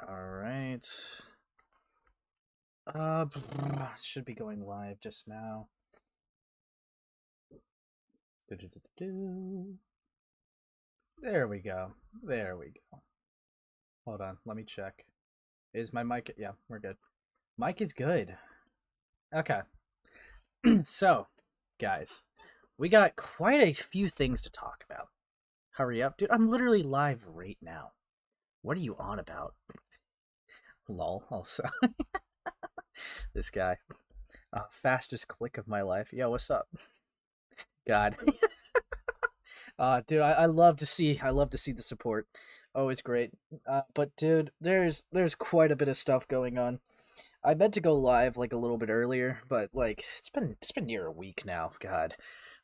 All right. Should be going live just now. Do-do-do-do-do. There we go. There we go. Hold on, let me check. Is my mic? Yeah, we're good. Mic is good. Okay. So, guys, we got quite a few things to talk about. Hurry up, dude. I'm literally live right now. What are you on about? Lol. Also, this guy. Fastest click of my life. Yo, what's up? God. Dude, I love to see the support. Always great. But dude, there's quite a bit of stuff going on. I meant to go live like a little bit earlier, but like it's been near a week now. God.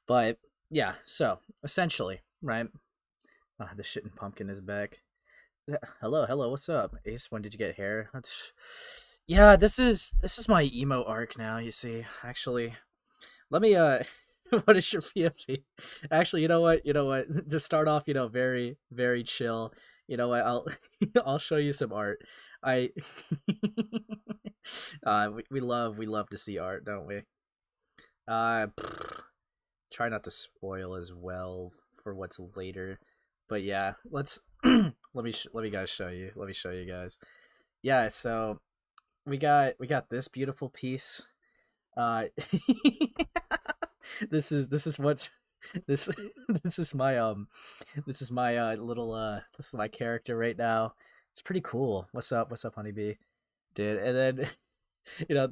But yeah, so essentially, right? The shit in pumpkin is back. Hello, hello, what's up, Ace? When did you get hair? Yeah, this is my emo arc now. You see, actually, let me what is your PFP? Actually, you know what? To start off, very very chill. You know what? I'll I'll show you some art. I we love to see art, don't we? Uh, Try not to spoil as well for what's later, but yeah, let's let me guys show you. Let me show you guys. Yeah, so we got this beautiful piece. Uh, this is what's this this is my this is my little this is my character right now. It's pretty cool. What's up? What's up, honeybee? Dude, and then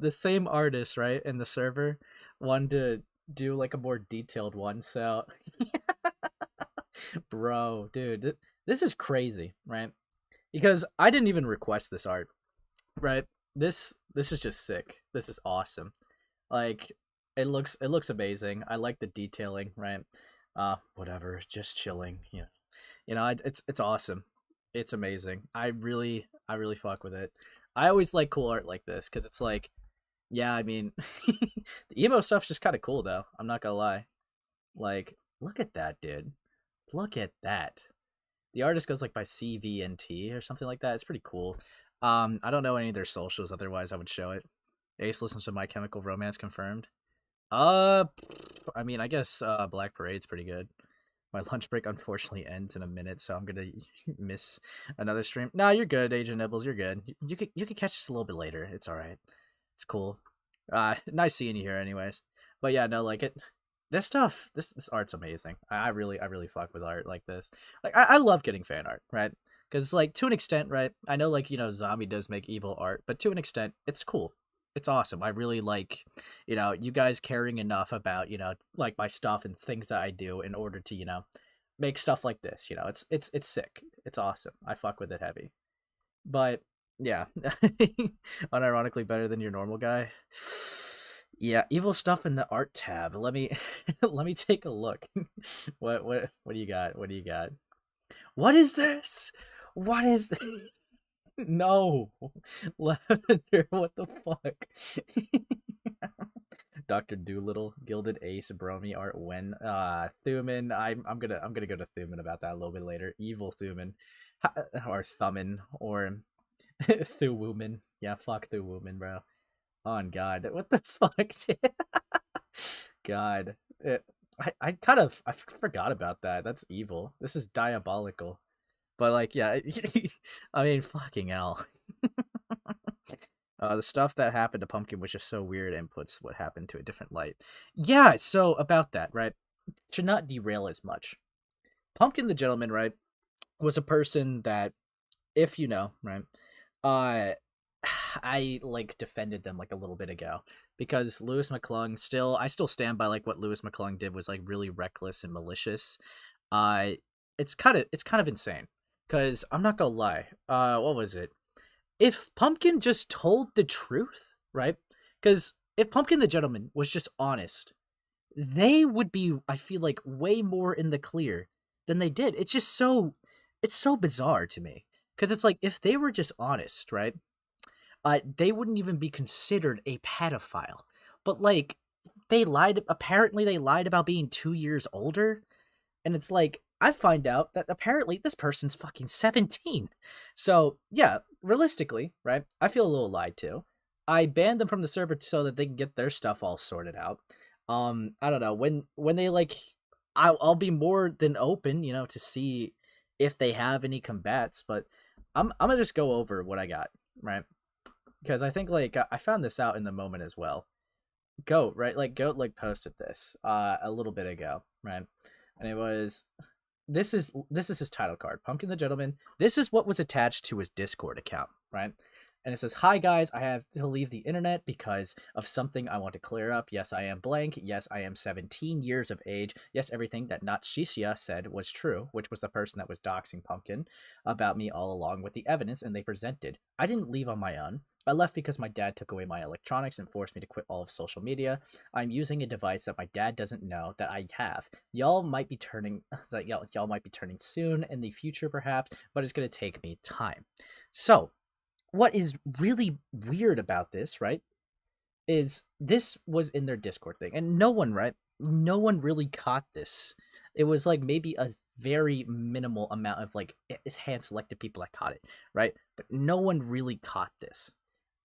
the same artist, right, in the server wanted to do like a more detailed one. So, bro, dude, this is crazy, right? Because I didn't even request this art, right? This is just sick. This is awesome. Like it looks amazing. I like the detailing, right? Whatever, just chilling. It's awesome. It's amazing. I really fuck with it. I always like cool art like this because it's like, yeah, I mean, the emo stuff's just kind of cool though. I'm not gonna lie. Like, look at that, dude. Look at that. The artist goes like by CVNT or something like that. It's pretty cool. I don't know any of their socials, otherwise I would show it. Ace listens to My Chemical Romance confirmed. Uh, I mean, I guess Black Parade's pretty good. My lunch break unfortunately ends in a minute, so I'm gonna miss another stream. No, you're good, Agent Nibbles. You're good. You could catch this a little bit later. It's all right. It's cool. Nice seeing you here, anyways. But yeah, no, like it. This stuff, this art's amazing. I really fuck with art like this. Like I love getting fan art, right? Because like to an extent, right? I know like Zombie does make evil art, but to an extent, it's cool. It's awesome. I really like, you guys caring enough about like my stuff and things that I do in order to make stuff like this. It's sick. It's awesome. I fuck with it heavy. But yeah, unironically better than your normal guy. Yeah, evil stuff in the art tab. Let me let me take a look. What do you got? What do you got? What is this? What is this? No. Lavender, what the fuck? Dr. Doolittle, Gilded Ace, Bromy Art When Thuman. I'm gonna go to Thuman about that a little bit later. Evil Thuman. Or Thuman or Thuwooman. Yeah, fuck Thuwooman, bro. On God. What the fuck? God. I forgot about that. That's evil. This is diabolical. But like, yeah, I mean, fucking hell. The stuff that happened to Pumpkin was just so weird and puts what happened to a different light. Yeah, so about that, right? Should not derail as much. Pumpkin the Gentleman, right, was a person that, if you know, right, uh, I like defended them like a little bit ago because Lewis McClung I still stand by like what Lewis McClung did was like really reckless and malicious. Uh, it's kind of insane because I'm not gonna lie. What was it? If Pumpkin just told the truth, right? Because if Pumpkin the Gentleman was just honest, they would be, I feel like, way more in the clear than they did. It's so bizarre to me. Because it's like, if they were just honest, right? They wouldn't even be considered a pedophile. But, like, apparently they lied about being 2 years older. And it's like, I find out that apparently this person's fucking 17. So, yeah, realistically, right? I feel a little lied to. I banned them from the server so that they can get their stuff all sorted out. I don't know, when they like I'll be more than open, to see if they have any combats, but I'm gonna just go over what I got, right? Because I think like I found this out in the moment as well. Goat, right? Like Goat like posted this a little bit ago, right? And it was this is his title card, Pumpkin the Gentleman. This is what was attached to his Discord account, right? And it says, "Hi guys, I have to leave the internet because of something I want to clear up. Yes, I am blank. Yes, I am 17 years of age. Yes, everything that not Shishia said was true," which was the person that was doxing Pumpkin about me all along with the evidence, and they presented. I didn't leave on my own. I left because my dad took away my electronics and forced me to quit all of social media. I'm using a device that my dad doesn't know that I have. Y'all might be turning y'all might be turning soon in the future perhaps, but it's going to take me time. So, what is really weird about this, right, is this was in their Discord thing, and no one, right? No one really caught this. It was like maybe a very minimal amount of like hand selected people that caught it, right? But no one really caught this.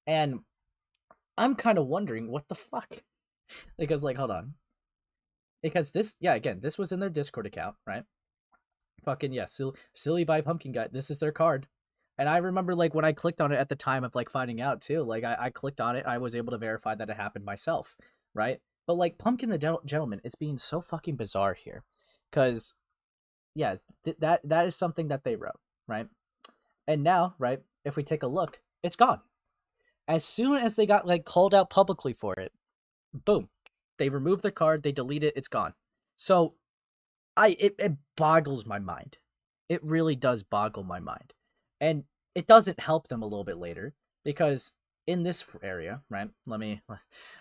And I'm kind of wondering what the fuck. Because like hold on. Because this, yeah, again, this was in their Discord account, right? Fucking yeah, silly by Pumpkin Guy. This is their card. And I remember like when I clicked on it at the time of like finding out too, like I clicked on it, I was able to verify that it happened myself, right? But like Pumpkin the Gentleman is being so fucking bizarre here, because yes, that is something that they wrote, right? And now, right, if we take a look, it's gone. As soon as they got like called out publicly for it, boom, they removed the card, they delete it, it's gone. So it boggles my mind. It really does boggle my mind. And it doesn't help them a little bit later, because in this area, right? Let me,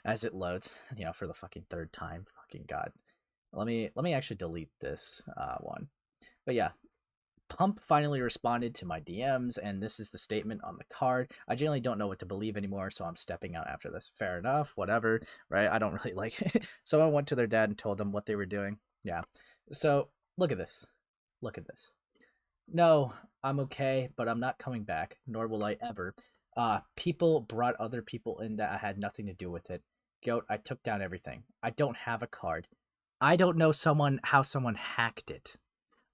as it loads, for the fucking third time, fucking god. Let me actually delete this one. But yeah, Pump finally responded to my DMs, and this is the statement on the card. I generally don't know what to believe anymore, so I'm stepping out after this. Fair enough, whatever, right? I don't really like it. So I went to their dad and told them what they were doing. Yeah. So look at this. Look at this. No, I'm okay, but I'm not coming back, nor will I ever. People brought other people in that I had nothing to do with it. Goat, I took down everything. I don't have a card. I don't know how someone hacked it.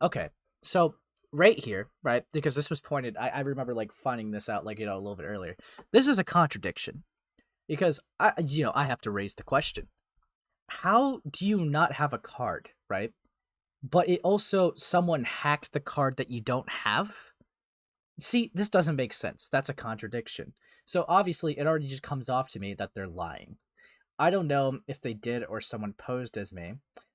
Okay, so right here, right, because this was pointed, I remember like finding this out like, a little bit earlier. This is a contradiction, because I have to raise the question. How do you not have a card, right? But it also someone hacked the card that you don't have? See, this doesn't make sense. That's a contradiction. So obviously, it already just comes off to me that they're lying. I don't know if they did or someone posed as me.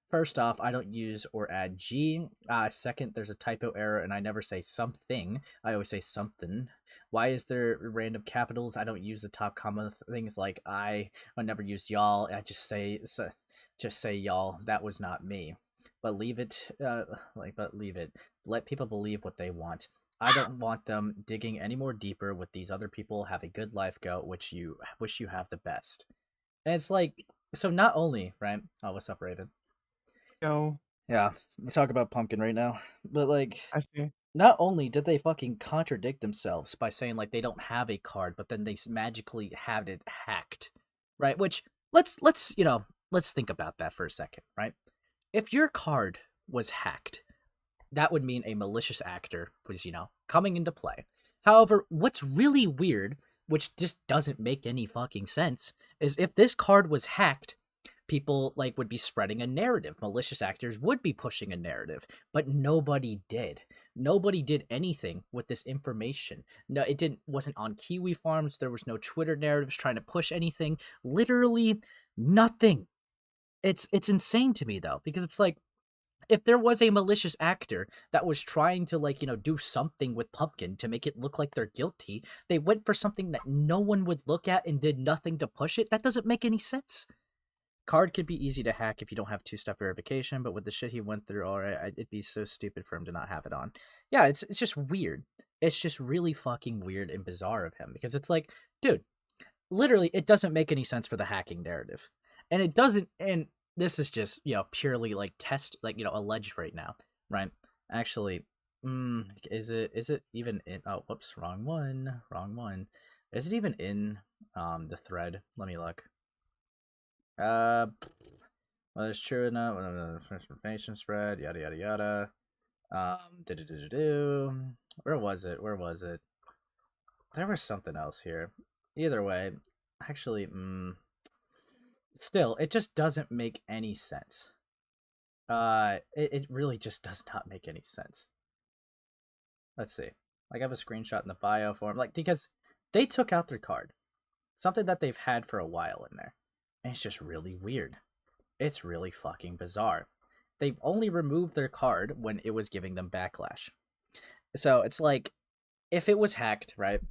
First off, I don't use or add G. Second, there's a typo error and I never say something. I always say something. Why is there random capitals? I don't use the top comma things like I never use y'all. I just say y'all. That was not me. But leave it, but leave it. Let people believe what they want. I don't want them digging any more deeper with these other people. Have a good life, go. Wish you have the best. And it's like, so not only, right? Oh, what's up, Raven? Yo, Yeah, we talk about Pumpkin right now, but like, I see. not only did they fucking contradict themselves by saying like they don't have a card, but then they magically had it hacked, right? Which let's think about that for a second, right? If your card was hacked, that would mean a malicious actor was coming into play. However, what's really weird, which just doesn't make any fucking sense, is if this card was hacked, people like would be spreading a narrative. Malicious actors would be pushing a narrative, but nobody did. Nobody did anything with this information. No, wasn't on Kiwi Farms. There was no Twitter narratives trying to push anything. Literally nothing. It's insane to me though, because it's like, if there was a malicious actor that was trying to do something with Pumpkin to make it look like they're guilty, they went for something that no one would look at and did nothing to push it. That doesn't make any sense. Card could be easy to hack if you don't have two-step verification, but with the shit he went through, it'd be so stupid for him to not have it on. Yeah, it's just weird. It's just really fucking weird and bizarre of him, because it's like, dude, literally, it doesn't make any sense for the hacking narrative, and it doesn't. And this is just purely like alleged right now, right? Actually, is it even in? Oh, whoops, wrong one, wrong one. Is it even in the thread? Let me look. Uh, well, it's true enough. Information spread. Yada yada yada. Do. Where was it? Where was it? There was something else here. Either way, actually, still, it just doesn't make any sense. It really just does not make any sense. Let's see. Like, I have a screenshot in the bio form, like, because they took out their card, something that they've had for a while in there, and it's just really weird. It's really fucking bizarre. They've only removed their card when it was giving them backlash. So it's like, if it was hacked, right?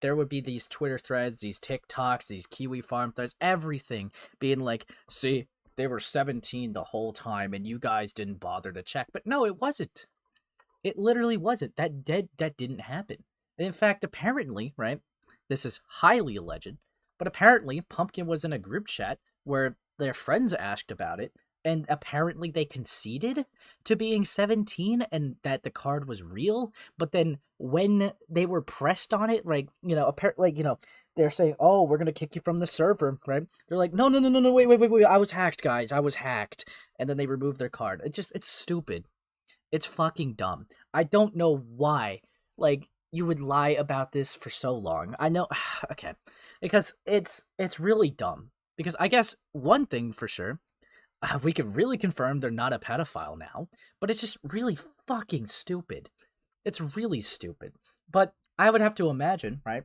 There would be these Twitter threads, these TikToks, these Kiwi Farm threads, everything being like, see, they were 17 the whole time and you guys didn't bother to check. But no, it wasn't. It literally wasn't. That didn't happen. And in fact, apparently, right? This is highly alleged, but apparently Pumpkin was in a group chat where their friends asked about it, and apparently they conceded to being 17 and that the card was real. But then when they were pressed on it, like, apparently, they're saying, "Oh, we're gonna kick you from the server," right? They're like, "No, no, no, no, no, wait, I was hacked, guys, I was hacked," and then they removed their card. It's stupid. It's fucking dumb. I don't know why, like, you would lie about this for so long. I know, okay, because it's really dumb. Because I guess one thing for sure, we could really confirm they're not a pedophile now, but it's just really fucking stupid. It's really stupid. But I would have to imagine, right?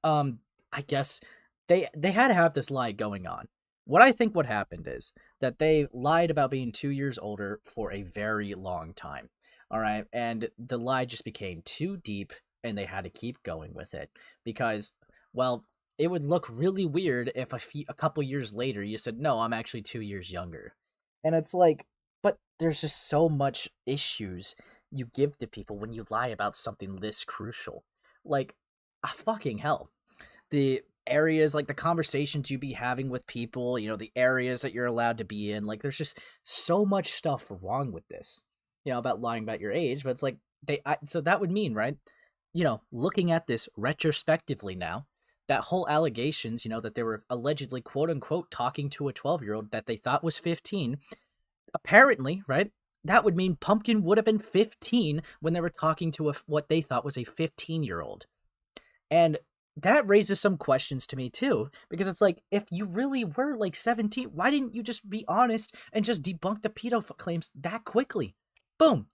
I guess they had to have this lie going on. What I think what happened is that they lied about being 2 years older for a very long time. All right, and the lie just became too deep, and they had to keep going with it because, well, it would look really weird if a couple years later you said, "No, I'm actually 2 years younger," and it's like, but there's just so much issues you give to people when you lie about something this crucial, like, fucking hell, the areas, like the conversations you be having with people, the areas that you're allowed to be in, like there's just so much stuff wrong with this, about lying about your age. But it's like so that would mean, right, looking at this retrospectively now, that whole allegations, that they were allegedly quote unquote talking to a 12-year-old that they thought was 15, apparently, right, that would mean Pumpkin would have been 15 when they were talking to what they thought was a 15-year-old. And that raises some questions to me too, because it's like, if you really were like 17, why didn't you just be honest and just debunk the pedo claims that quickly? Boom.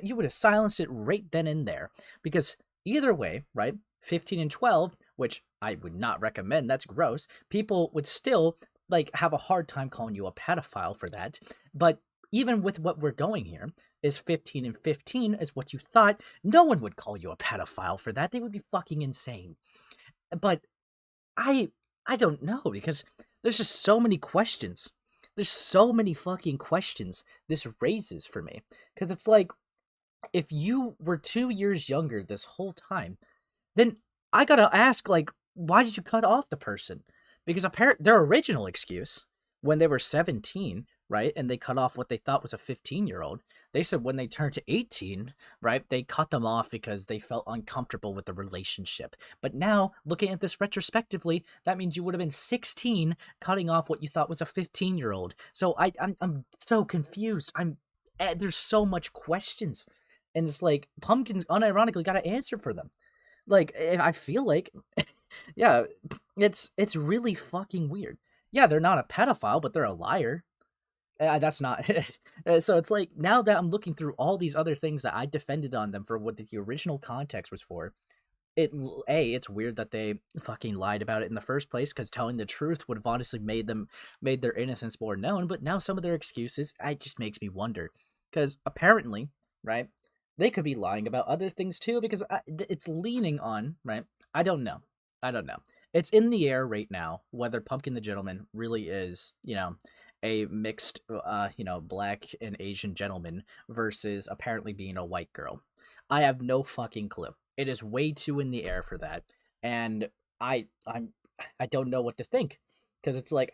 You would have silenced it right then and there. Because either way, right, 15 and 12, which I would not recommend, that's gross, people would still like have a hard time calling you a pedophile for that. But even with what we're going here, is 15 and 15 is what you thought, no one would call you a pedophile for that. They would be fucking insane. But I I don't know, because there's just so many questions. There's so many fucking questions this raises for me. Because it's like, if you were 2 years younger this whole time, then I gotta ask, like, why did you cut off the person? Because their original excuse, when they were 17, right, and they cut off what they thought was a 15-year-old, they said when they turned to 18, right, they cut them off because they felt uncomfortable with the relationship. But now, looking at this retrospectively, that means you would have been 16 cutting off what you thought was a 15-year-old. So I'm so confused. There's so much questions. And it's like, Pumpkin's unironically got to answer for them. Like, I feel like, yeah, it's really fucking weird. Yeah, they're not a pedophile, but they're a liar. That's not. So it's like, now that I'm looking through all these other things that I defended on them for what the original context was for, it's weird that they fucking lied about it in the first place, because telling the truth would have honestly made their innocence more known. But now some of their excuses, it just makes me wonder, because apparently, right, they could be lying about other things too, because it's leaning on, right, I don't know. It's in the air right now whether Pumpkin the Gentleman really is, a mixed, black and Asian gentleman versus apparently being a white girl. I have no fucking clue. It is way too in the air for that, and I don't know what to think, because it's like,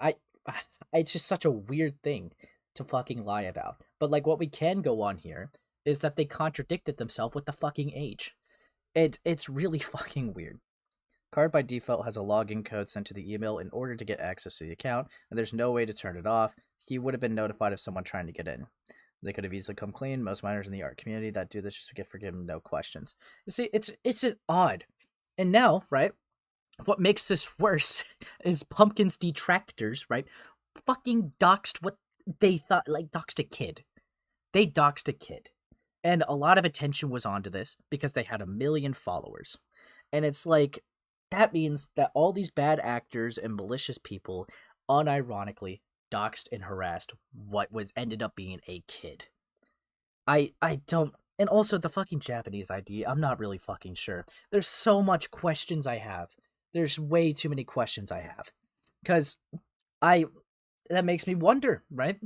it's just such a weird thing to fucking lie about. But like, what we can go on here is that they contradicted themselves with the fucking age. It's really fucking weird. Card by default has a login code sent to the email in order to get access to the account, and there's no way to turn it off. He would have been notified of someone trying to get in. They could have easily come clean. Most minors in the art community that do this just get forgiven, no questions. You see, it's odd. And now, right, what makes this worse is Pumpkin's detractors, right, fucking doxed what they thought, like, doxed a kid. They doxed a kid. And a lot of attention was onto this because they had 1 million followers. And it's like, that means that all these bad actors and malicious people unironically doxed and harassed what was ended up being a kid. I don't, and also the fucking Japanese ID, I'm not really fucking sure. There's so much questions I have. There's way too many questions I have. Cause that makes me wonder, right?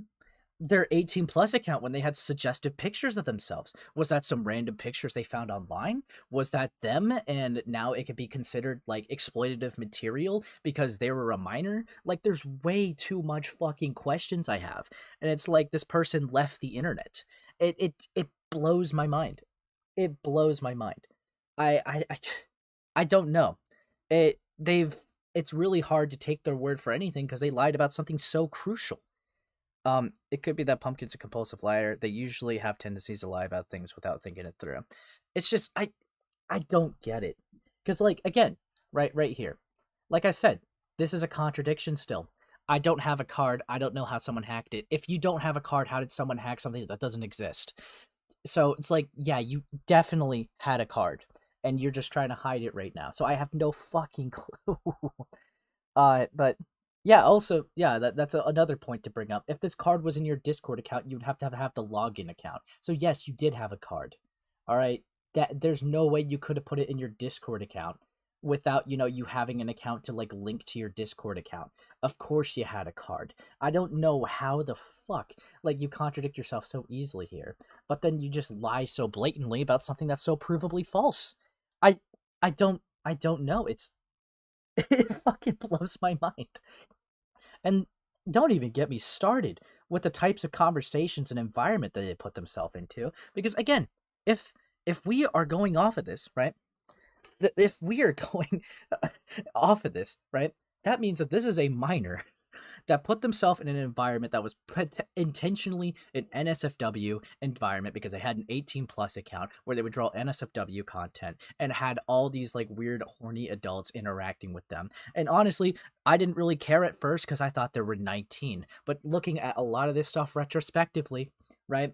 Their 18 plus account when they had suggestive pictures of themselves. Was that some random pictures they found online? Was that them and now it could be considered like exploitative material because they were a minor? Like there's way too much fucking questions I have. And it's like this person left the internet. It blows my mind. It blows my mind. I don't know. It's really hard to take their word for anything because they lied about something so crucial. It could be that Pumpkin's a compulsive liar. They usually have tendencies to lie about things without thinking it through. It's just I don't get it. Cause like again, right here. Like I said, this is a contradiction still. I don't have a card. I don't know how someone hacked it. If you don't have a card, how did someone hack something that doesn't exist? So it's like, yeah, you definitely had a card. And you're just trying to hide it right now. So I have no fucking clue. But yeah, also, yeah, that's another point to bring up. If this card was in your Discord account, you'd have to have the login account. So yes, you did have a card. All right, there's no way you could have put it in your Discord account without, you having an account to like link to your Discord account. Of course you had a card. I don't know how the fuck like you contradict yourself so easily here, but then you just lie so blatantly about something that's so provably false. I don't know. It fucking blows my mind. And don't even get me started with the types of conversations and environment that they put themselves into. Because again, if we are going off of this, right? If we are going off of this, right? That means that this is a minor that put themselves in an environment that was intentionally an NSFW environment because they had an 18 plus account where they would draw NSFW content and had all these like weird horny adults interacting with them. And honestly, I didn't really care at first because I thought there were 19. But looking at a lot of this stuff retrospectively, right?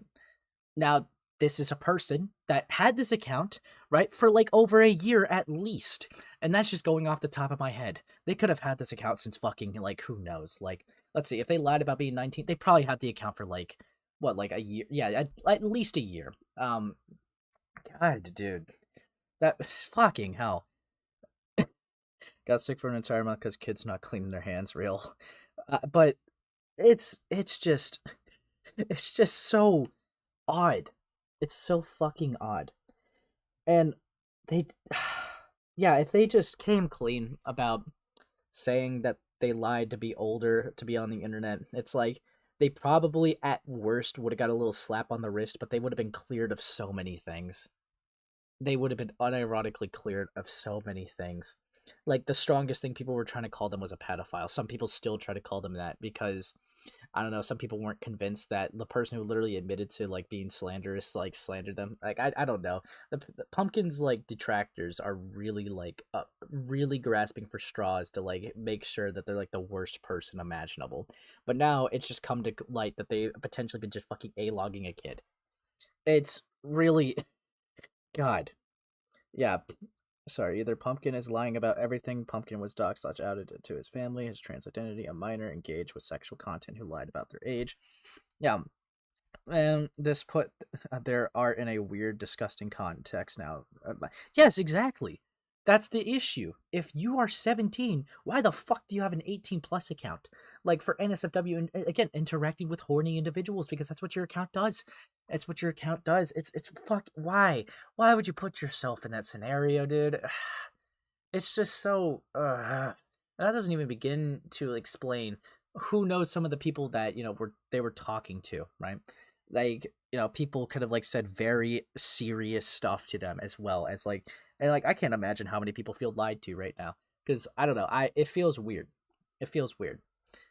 Now, this is a person that had this account, right, for like over a year at least. And that's just going off the top of my head. They could have had this account since fucking, like, who knows? Like, let's see, if they lied about being 19, they probably had the account for like, what, like a year? Yeah, at least a year. God, dude. That, fucking hell. Got sick for an entire month because kids not cleaning their hands real. But it's just so odd. It's so fucking odd. And they, yeah, if they just came clean about saying that they lied to be older, to be on the internet, it's like they probably at worst would have got a little slap on the wrist, but they would have been cleared of so many things. They would have been unironically cleared of so many things. Like the strongest thing people were trying to call them was a pedophile. Some people still try to call them that because I don't know, some people weren't convinced that the person who literally admitted to like being slanderous like slandered them. Like I don't know. The Pumpkin's like detractors are really like really grasping for straws to like make sure that they're like the worst person imaginable. But now it's just come to light that they potentially been just fucking a-logging a kid. It's really God. Yeah, sorry, either Pumpkin is lying about everything. Pumpkin was doxxed/outed to his family, his trans identity, a minor engaged with sexual content who lied about their age. Yeah, and this put their art in a weird, disgusting context now. Yes, exactly. That's the issue. If you are 17, why the fuck do you have an 18 plus account? Like for NSFW, and again, interacting with horny individuals because that's what your account does. It's what your account does. It's fuck. Why? Why would you put yourself in that scenario, dude? It's just so. That doesn't even begin to explain. Who knows some of the people that they were talking to, right? like, people could have like said very serious stuff to them as well as like, and like I can't imagine how many people feel lied to right now, because I don't know, it feels weird. It feels weird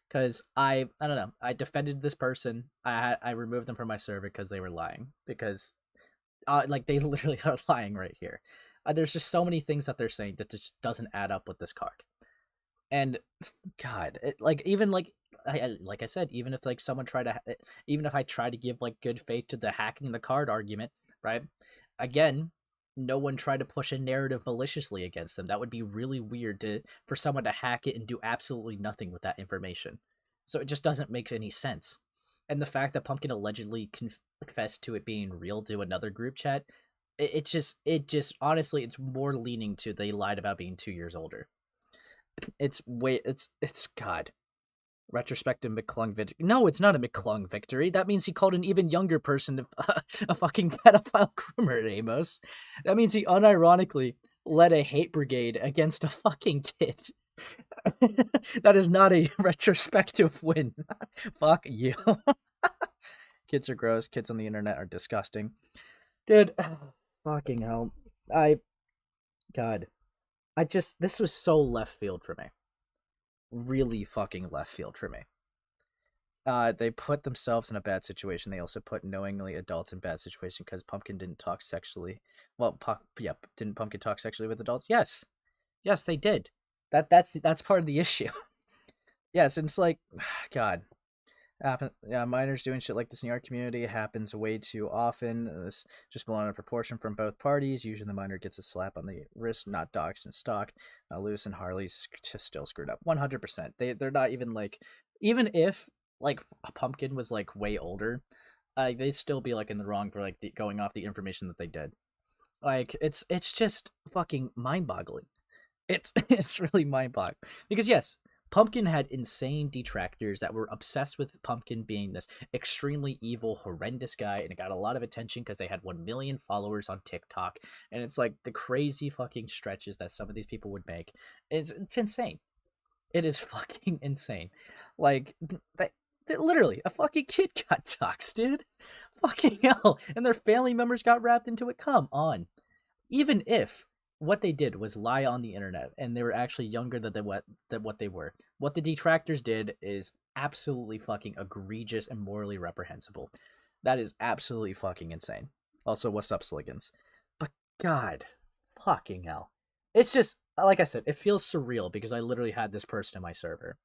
because I don't know, I defended this person. I removed them from my server because they were lying, because like they literally are lying right here. There's just so many things that they're saying that just doesn't add up with this card. And God, like even like like I said, even if like someone tried to, even if I try to give like good faith to the hacking the card argument, right? Again, no one tried to push a narrative maliciously against them. That would be really weird to for someone to hack it and do absolutely nothing with that information. So it just doesn't make any sense. And the fact that Pumpkin allegedly confessed to it being real to another group chat, it just honestly, it's more leaning to they lied about being 2 years older. It's God. Retrospective McClung victory. No, it's not a McClung victory. That means he called an even younger person a fucking pedophile groomer, Amos. That means he unironically led a hate brigade against a fucking kid. That is not a retrospective win. Fuck you. Kids are gross. Kids on the internet are disgusting. Dude, fucking hell. God. This was so left field for me. Really fucking left field for me. They put themselves in a bad situation. They also put knowingly adults in bad situation because Pumpkin didn't talk sexually. Well, didn't Pumpkin talk sexually with adults? Yes, they did. That's part of the issue. Yes, and it's like, God, yeah, minors doing shit like this in our community happens way too often. This just blown out of proportion from both parties. Usually the minor gets a slap on the wrist, not doxed and stalked. Lewis and Harley's just still screwed up. 100%. They're not even like, even if like a Pumpkin was like way older, they'd still be like in the wrong for like going off the information that they did. Like it's just fucking mind-boggling. It's really mind-boggling because yes, Pumpkin had insane detractors that were obsessed with Pumpkin being this extremely evil, horrendous guy, and it got a lot of attention because they had 1 million followers on TikTok. And it's like the crazy fucking stretches that some of these people would make. It's insane. It is fucking insane. Like, literally, a fucking kid got doxxed, dude. Fucking hell. And their family members got wrapped into it. Come on. Even if what they did was lie on the internet and they were actually younger than what they were, what the detractors did is absolutely fucking egregious and morally reprehensible. That is absolutely fucking insane. Also, what's up, Sliggins? But God, fucking hell. It's just, like I said, it feels surreal because I literally had this person in my server.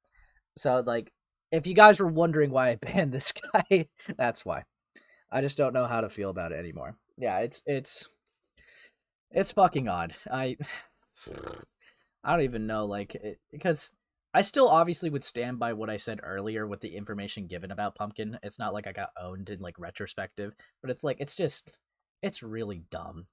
So, like, if you guys were wondering why I banned this guy, that's why. I just don't know how to feel about it anymore. Yeah, it's fucking odd. I don't even know, like, because I still obviously would stand by what I said earlier with the information given about Pumpkin. It's not like I got owned in like retrospective, but it's like it's really dumb.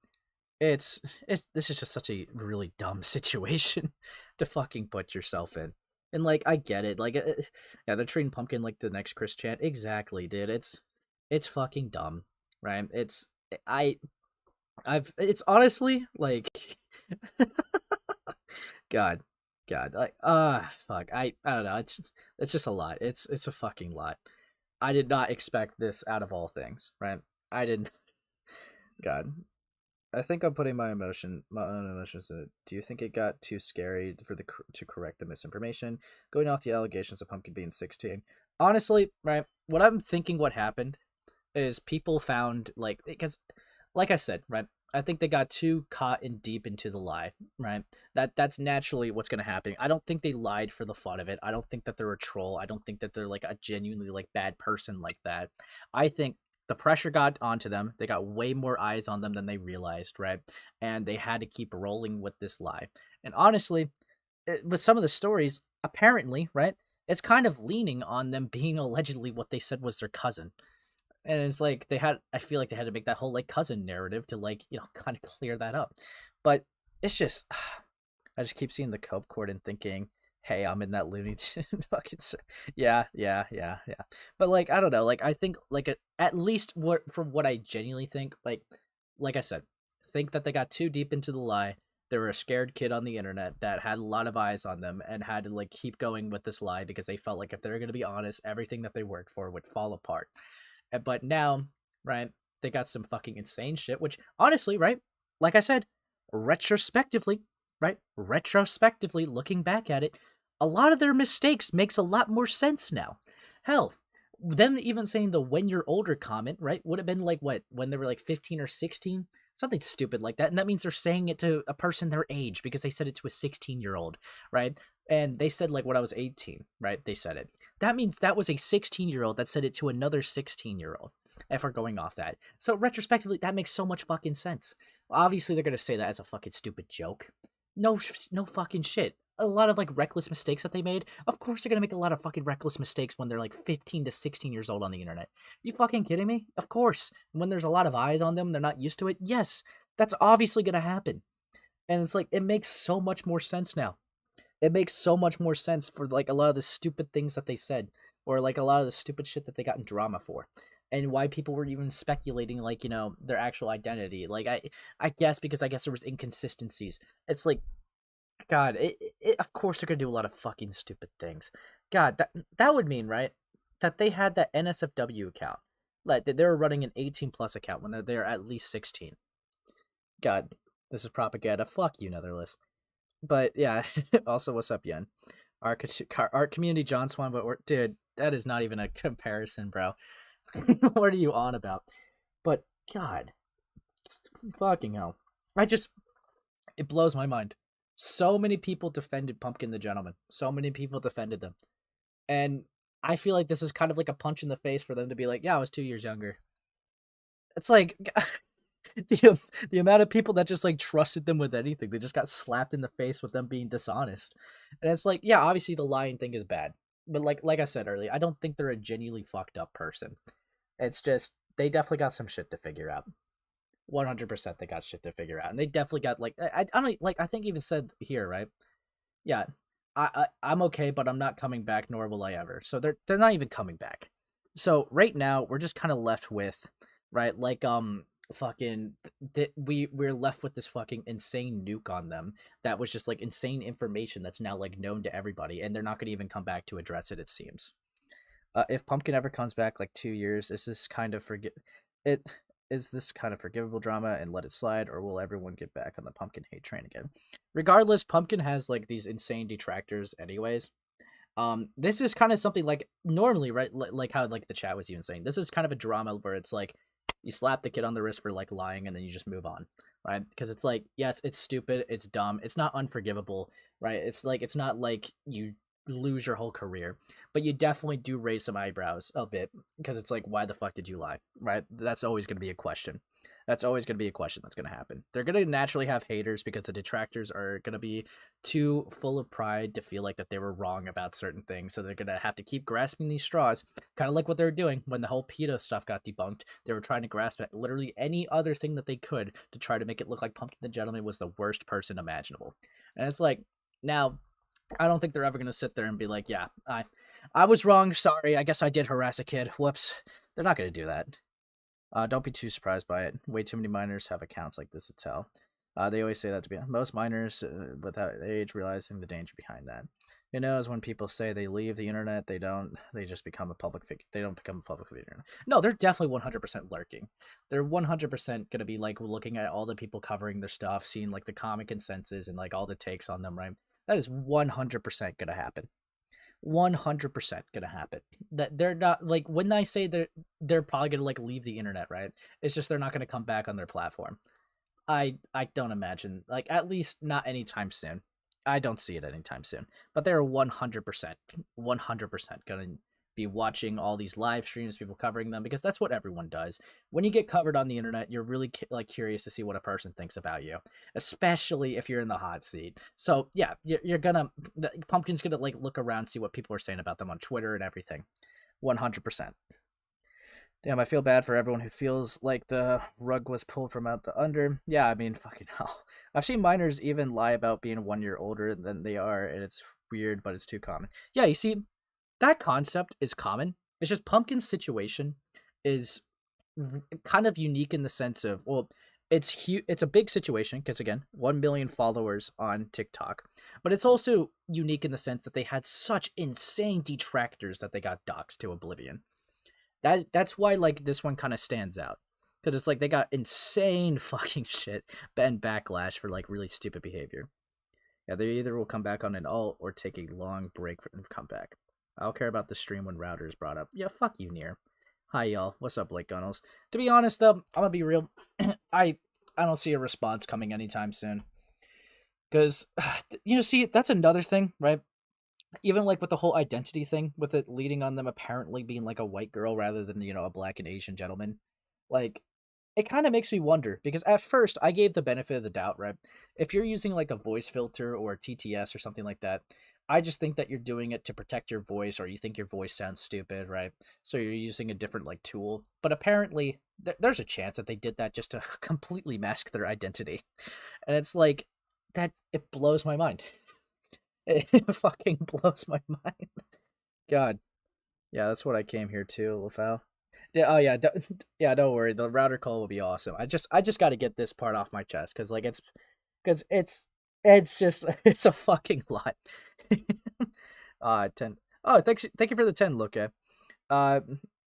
It's this is just such a really dumb situation to fucking put yourself in. And like I get it, like yeah, they're treating Pumpkin like the next Chris Chan. Exactly, dude. It's fucking dumb, right? It's honestly like God, like fuck. I don't know. It's just a lot. It's a fucking lot. I did not expect this out of all things, right? I didn't. God, I think I'm putting my own emotions in it. Do you think it got too scary for to correct the misinformation? Going off the allegations of Pumpkin being 16. Honestly, right? What I'm thinking, what happened is people found like because like I said, right? I think they got too caught in deep into the lie, right? That's naturally what's gonna happen. I don't think they lied for the fun of it. I don't think that they're a troll. I don't think that they're like a genuinely like bad person like that. I think the pressure got onto them. They got way more eyes on them than they realized, right? And they had to keep rolling with this lie. And honestly, with some of the stories, apparently, right? It's kind of leaning on them being allegedly what they said was their cousin, and it's like I feel like they had to make that whole like cousin narrative to like kind of clear that up. But it's just I just keep seeing the cope cord and thinking, hey, I'm in that Looney Tune fucking yeah. But like I don't know, like I think like at least what from what I genuinely think, like I said, think that they got too deep into the lie. They were a scared kid on the internet that had a lot of eyes on them and had to like keep going with this lie because they felt like if they were going to be honest, everything that they worked for would fall apart. But now, right, they got some fucking insane shit, which honestly, right, like I said, retrospectively, right, retrospectively looking back at it, a lot of their mistakes makes a lot more sense now. Hell, them even saying the when you're older comment, right, would have been like what, when they were like 15 or 16? Something stupid like that. And that means they're saying it to a person their age because they said it to a 16-year-old, right? And they said like when I was 18, right? They said it. That means that was a 16-year-old that said it to another 16-year-old. If we're going off that. So retrospectively, that makes so much fucking sense. Obviously, they're going to say that as a fucking stupid joke. No fucking shit. A lot of like reckless mistakes that they made. Of course, they're gonna make a lot of fucking reckless mistakes when they're like 15 to 16 years old on the internet. You fucking kidding me? Of course. When there's a lot of eyes on them, they're not used to it. Yes, that's obviously gonna happen. And it's like it makes so much more sense now. It makes so much more sense for like a lot of the stupid things that they said, or like a lot of the stupid shit that they got in drama for, and why people were even speculating like their actual identity. Like I guess because I guess there was inconsistencies. It's like God, of course they're gonna do a lot of fucking stupid things. God, that would mean, right, that they had that NSFW account, like that they were running an 18+ account when they're at least 16. God, this is propaganda. Fuck you, Netherless. But yeah, also what's up, Yen? Our community John Swan, but dude, that is not even a comparison, bro. What are you on about? But God, fucking hell, it blows my mind. So many people defended Pumpkin the Gentleman. So many people defended them. And I feel like this is kind of like a punch in the face for them to be like, yeah, I was 2 years younger. It's like the amount of people that just like trusted them with anything. They just got slapped in the face with them being dishonest. And it's like, yeah, obviously the lying thing is bad. But like I said earlier, I don't think they're a genuinely fucked up person. It's just they definitely got some shit to figure out. 100% they got shit to figure out. And they definitely got like I don't like I think even said here, right? Yeah. I'm okay, but I'm not coming back, nor will I ever. So they're not even coming back. So right now we're just kind of left with, right, like fucking we're left with this fucking insane nuke on them that was just like insane information that's now like known to everybody, and they're not going to even come back to address it. It seems. If Pumpkin ever comes back like 2 years, it is this kind of forgivable drama and let it slide, or will everyone get back on the Pumpkin hate train again? Regardless, Pumpkin has like these insane detractors anyways. This is kind of something like normally, right? Like how like the chat was even saying, this is kind of a drama where it's like you slap the kid on the wrist for like lying and then you just move on, right? Because it's like, yes, it's stupid, it's dumb, it's not unforgivable, right? It's like it's not like you lose your whole career, but you definitely do raise some eyebrows a bit because it's like, why the fuck did you lie, right? That's always going to be a question. That's always going to be a question that's going to happen. They're going to naturally have haters because the detractors are going to be too full of pride to feel like that they were wrong about certain things. So they're going to have to keep grasping these straws, kind of like what they're doing when the whole PETA stuff got debunked. They were trying to grasp at literally any other thing that they could to try to make it look like Pumpkin the Gentleman was the worst person imaginable. And it's like, now, I don't think they're ever going to sit there and be like, yeah, I was wrong. Sorry. I guess I did harass a kid. Whoops. They're not going to do that. Don't be too surprised by it. Way too many minors have accounts like this to tell. They always say that to be most minors without age realizing the danger behind that. Who knows when people say they leave the internet, they don't. They just become a public figure. They don't become a public figure. No, they're definitely 100% lurking. They're 100% gonna be like looking at all the people covering their stuff, seeing like the common consensus and like all the takes on them. Right, that is 100% gonna happen. 100% gonna happen. That they're not like when I say they're probably gonna like leave the internet, right? It's just they're not gonna come back on their platform. I don't imagine, like, at least not anytime soon. I don't see it anytime soon. But they're 100% gonna be watching all these live streams, people covering them, because that's what everyone does. When you get covered on the internet, you're really like curious to see what a person thinks about you, especially if you're in the hot seat. So yeah, you're gonna Pumpkin's gonna like look around, see what people are saying about them on Twitter and everything. 100%. Damn, I feel bad for everyone who feels like the rug was pulled from out the under. Yeah, I mean, fucking hell. I've seen minors even lie about being 1 year older than they are, and it's weird, but it's too common. Yeah, you see, that concept is common. It's just Pumpkin's situation is kind of unique in the sense of, well, it's a big situation because again, 1 million followers on TikTok, but it's also unique in the sense that they had such insane detractors that they got doxxed to oblivion. That's why like this one kind of stands out, because it's like they got insane fucking shit and backlash for like really stupid behavior. Yeah, they either will come back on an alt or take a long break and come back. I don't care about the stream when router is brought up. Yeah, fuck you, Nier. Hi y'all. What's up, Blake Gunnels? To be honest though, I'm gonna be real. I I don't see a response coming anytime soon. Because see, that's another thing, right? Even like with the whole identity thing, with it leading on them apparently being like a white girl rather than a black and Asian gentleman, like it kind of makes me wonder, because at first I gave the benefit of the doubt, right? If you're using like a voice filter or a TTS or something like that, I just think that you're doing it to protect your voice, or you think your voice sounds stupid, right? So you're using a different like tool. But apparently there's a chance that they did that just to completely mask their identity. And it's like that it blows my mind. It fucking blows my mind. God. Yeah, that's what I came here to, Lafau. Yeah, oh yeah, yeah. Don't worry, the router call will be awesome. I just got to get this part off my chest, because like it's just it's a fucking lot. 10. Oh, thank you for the 10, Luca. Uh,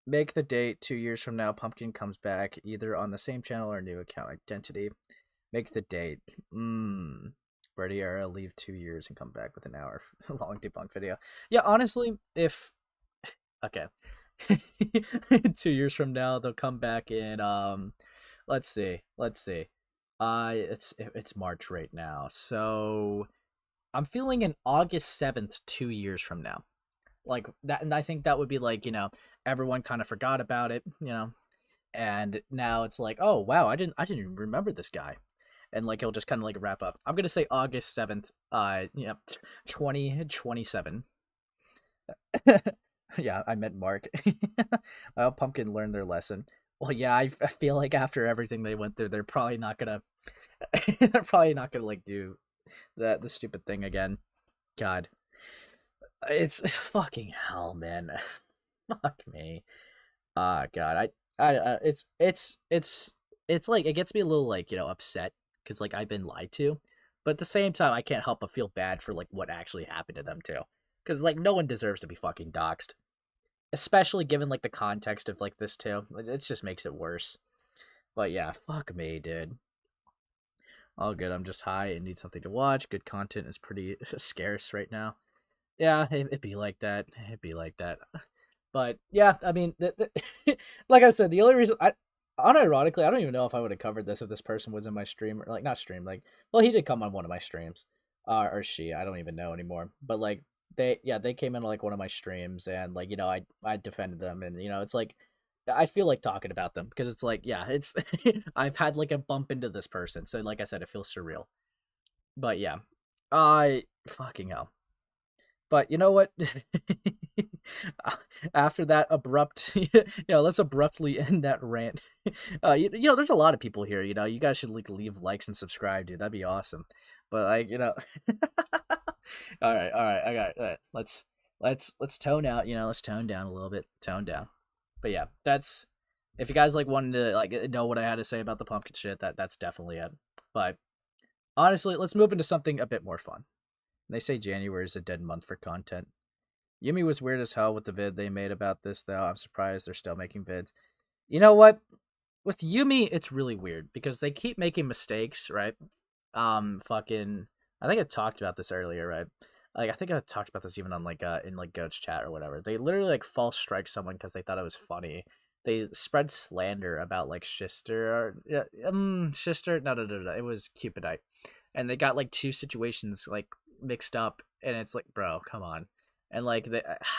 make the date 2 years from now. Pumpkin comes back either on the same channel or new account identity. Make the date. Ready era, leave 2 years and come back with an hour long debunk video. Yeah, honestly, if okay. 2 years from now they'll come back in let's see. It's March right now. So I'm feeling in August 7th, 2 years from now. Like that, and I think that would be like, everyone kind of forgot about it, and now it's like, oh wow, I didn't even remember this guy. And like he'll just kind of like wrap up. I'm gonna say August 7th, 2027. Yeah, I meant Mark. Well, Pumpkin learned their lesson. Well, yeah, I feel like after everything they went through, they're probably not gonna they're probably not gonna like do the stupid thing again. God, it's fucking hell, man. Fuck me. Ah, God, it's like it gets me a little like upset, because like I've been lied to, but at the same time I can't help but feel bad for like what actually happened to them too, because like no one deserves to be fucking doxxed, especially given like the context of like this too. It just makes it worse. But yeah, fuck me, dude. All good. I'm just high and need something to watch. Good content is pretty scarce right now. Yeah, it'd be like that. It'd be like that. But yeah, I mean, like I said, the only reason unironically, I don't even know if I would have covered this if this person was in my stream, or like not stream, like, well, he did come on one of my streams, or she, I don't even know anymore. But like they came in like one of my streams, and like I defended them, and it's like I feel like talking about them, because it's like, yeah, it's I've had like a bump into this person, so like I said, it feels surreal. But yeah, I fucking hell. But you know what? After that abrupt, let's abruptly end that rant. There's a lot of people here. You guys should like leave likes and subscribe, dude. That'd be awesome. But like, all right. I got it. All right. Let's tone out. Let's tone down a little bit. Tone down. But yeah, that's if you guys like wanted to like know what I had to say about the pumpkin shit. That's definitely it. But honestly, let's move into something a bit more fun. They say January is a dead month for content. Yumi was weird as hell with the vid they made about this, though. I'm surprised they're still making vids. You know what? With Yumi, it's really weird because they keep making mistakes, right? Fucking, I think I talked about this earlier, right? Like, I think I talked about this even on like in like Goat's chat or whatever. They literally like false strike someone because they thought it was funny. They spread slander about like Shister, Shister. No. It was Cupidite, and they got like two situations like mixed up, and it's like, bro, come on. And like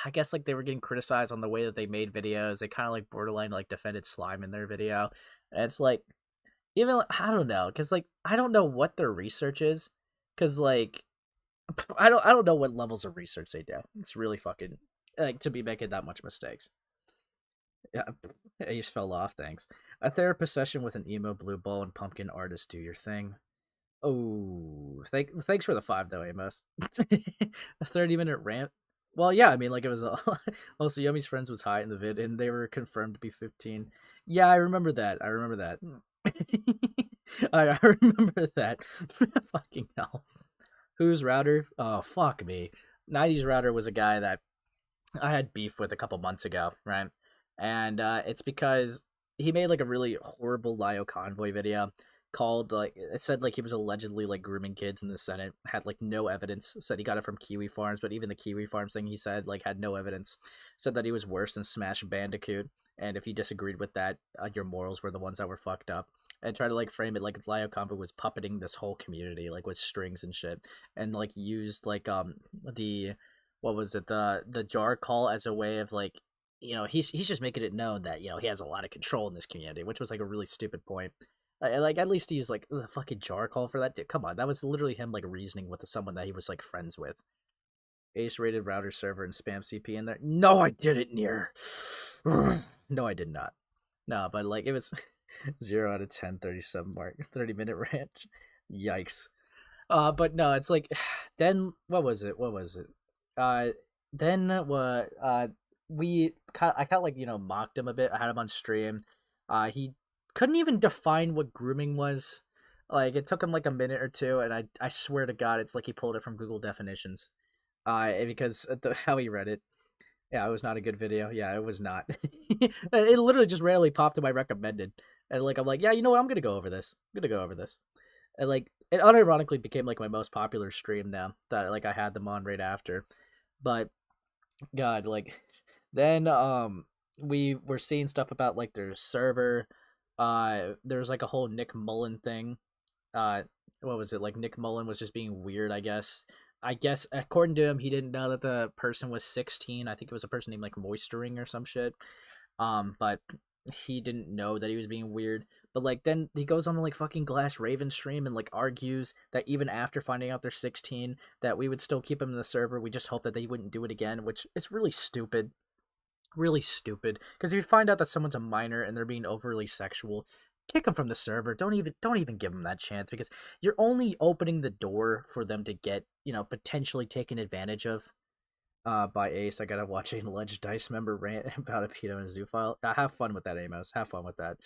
I guess like they were getting criticized on the way that they made videos. They kind of like borderline like defended slime in their video, and it's like, even I don't know, because like I don't know what their research is, because like I don't know what levels of research they do. It's really fucking like to be making that much mistakes. Yeah, I just fell off. Thanks. A therapist session with an emo blue ball and pumpkin artist. Do your thing. Oh, thanks for the 5 though, Amos. A 30-minute rant. Well, yeah, I mean, like it was also Yumi's friends was high in the vid, and they were confirmed to be 15. Yeah, I remember that. I remember that. I remember that. Fucking hell. Who's Router? Oh, fuck me. 90's Router was a guy that I had beef with a couple months ago, right? and it's because he made like a really horrible Lio convoy video called like it said like he was allegedly like grooming kids in the Senate, had like no evidence, said he got it from Kiwi Farms, but even the Kiwi Farms thing he said like had no evidence, said that he was worse than Smash Bandicoot, and if you disagreed with that, your morals were the ones that were fucked up, and try to like frame it like Lio convoy was puppeting this whole community like with strings and shit, and like used like the what was it, the jar call as a way of like, he's just making it known that he has a lot of control in this community, which was like a really stupid point. Like at least to use like the fucking jar call for that. Dude, come on, that was literally him like reasoning with someone that he was like friends with. Ace rated router server and spam CP in there. No, I didn't, near. No, I did not. No, but like it was 0 out of 10, 37 mark, 30-minute ranch. Yikes. But no, it's like then what was it? What was it? Uh, then what? I kind of like mocked him a bit. I had him on stream. He couldn't even define what grooming was. Like it took him like a minute or two, and I swear to God, it's like he pulled it from Google definitions. Because how he read it. Yeah, it was not a good video. Yeah, it was not. It literally just randomly popped in my recommended, and like I'm like, yeah, you know what? I'm gonna go over this. I'm gonna go over this, and like it unironically became like my most popular stream now that like I had them on right after. But God, like then we were seeing stuff about like their server. There's like a whole Nick Mullen thing. What was it, like Nick Mullen was just being weird, I guess. I guess according to him, he didn't know that the person was 16. I think it was a person named like Moistering or some shit. But he didn't know that he was being weird. But like then he goes on the like fucking Glass Raven stream and like argues that even after finding out they're 16, that we would still keep him in the server. We just hope that they wouldn't do it again, which is really stupid. Really stupid. Because if you find out that someone's a minor and they're being overly sexual, kick them from the server. Don't even give them that chance, because you're only opening the door for them to get potentially taken advantage of. By Ace. I gotta watch an alleged Dice member rant about a pedo and a zoophile. Have fun with that, Amos. Have fun with that.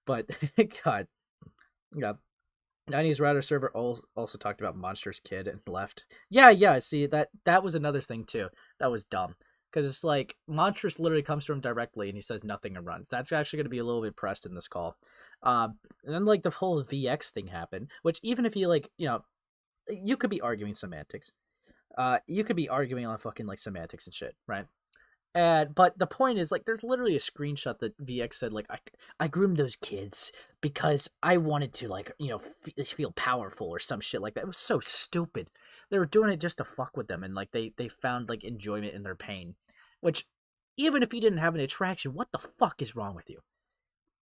But God, yeah. 90'sRouter server also talked about Monster's kid and left. Yeah. See, that was another thing too. That was dumb, because it's like Monstrous literally comes to him directly and he says nothing and runs. That's actually going to be a little bit pressed in this call. And then like the whole VX thing happened, which even if you like, you could be arguing semantics. You could be arguing on fucking like semantics and shit, right? But the point is, like, there's literally a screenshot that VX said, like, I groomed those kids because I wanted to, like, feel powerful or some shit like that. It was so stupid. They were doing it just to fuck with them, and like they found like enjoyment in their pain. Which, even if you didn't have an attraction, what the fuck is wrong with you?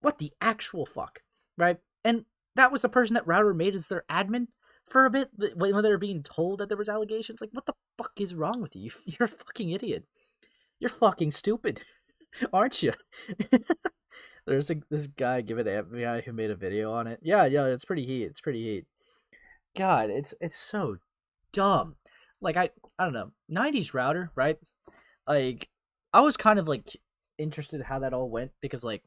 What the actual fuck, right? And that was the person that Router made as their admin for a bit when they were being told that there was allegations. Like, what the fuck is wrong with you? You're a fucking idiot. You're fucking stupid, aren't you? There's this guy giving FBI who made a video on it. Yeah, it's pretty heat. It's pretty heat. God, it's so dumb. Like I don't know. 90'sRouter, right? Like I was kind of like interested in how that all went, because like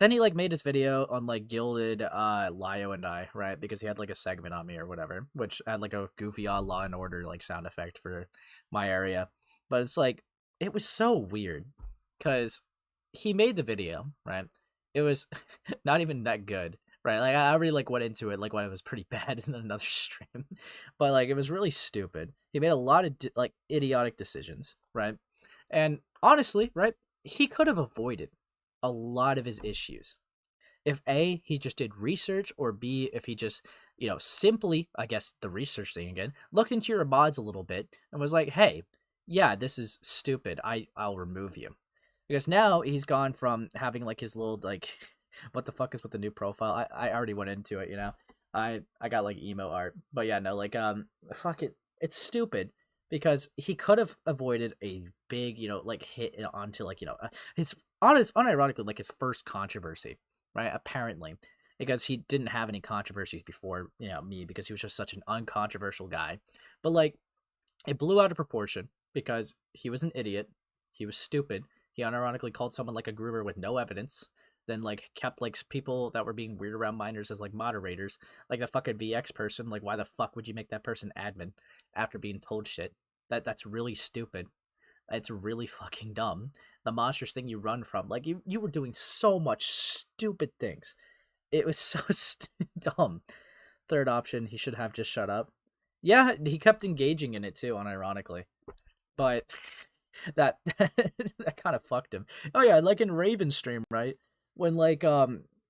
then he like made his video on like Gilded Lio and I, right? Because he had like a segment on me or whatever, which had like a goofy Law and Order like sound effect for my area. But it's like it was so weird, because he made the video, right? It was not even that good, right? Like I already like went into it like when it was pretty bad in another stream, but like it was really stupid. He made a lot of like idiotic decisions, right? And honestly, right, he could have avoided a lot of his issues if A, he just did research, or B, if he just, simply, I guess the research thing again, looked into your mods a little bit and was like, hey, yeah, this is stupid. I'll remove you. Because now he's gone from having like his little like what the fuck is with the new profile? I already went into it, I got like emo art. But yeah, no, like fuck it. It's stupid, because he could have avoided a big, like hit onto like, his unironically like his first controversy, right? Apparently, because he didn't have any controversies before, me, because he was just such an uncontroversial guy. But like it blew out of proportion because he was an idiot. He was stupid. He unironically called someone like a groomer with no evidence. Then like kept like people that were being weird around minors as like moderators, like the fucking VX person. Like, why the fuck would you make that person admin after being told shit? That's really stupid. It's really fucking dumb. the monstrous thing you run from. Like you were doing so much stupid things. It was so dumb. Third option, he should have just shut up. Yeah, he kept engaging in it too, unironically. But that that kind of fucked him. Oh yeah, like in Raven's stream, right? When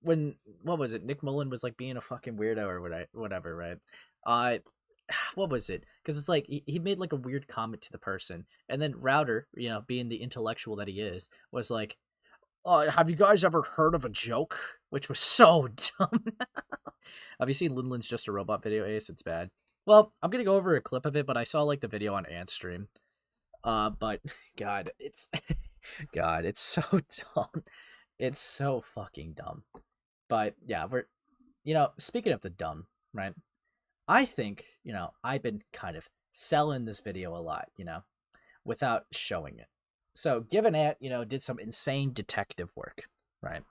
when what was it? Nick Mullen was like being a fucking weirdo or whatever, right? Uh what was it? Because it's like he made like a weird comment to the person, and then Router, being the intellectual that he is, was like, have you guys ever heard of a joke? Which was so dumb. Have you seen Lynlin's Just a Robot video, Ace? It's bad. Well, I'm gonna go over a clip of it, but I saw like the video on Ant's stream. But God, it's God, it's so dumb. It's so fucking dumb. But yeah, speaking of the dumb, right? I think, I've been kind of selling this video a lot, without showing it. So given Ant, did some insane detective work, right?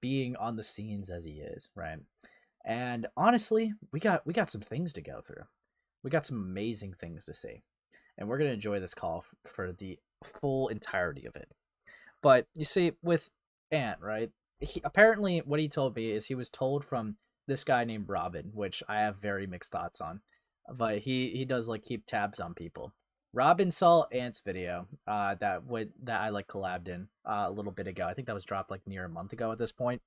Being on the scenes as he is, right? And honestly, we got some things to go through. We got some amazing things to see. And we're going to enjoy this call for the full entirety of it. But you see, with Ant, right? Apparently, what he told me is he was told from this guy named Robin, which I have very mixed thoughts on. But he does like keep tabs on people. Robin saw Ant's video that I like collabed in a little bit ago. I think that was dropped like near a month ago at this point.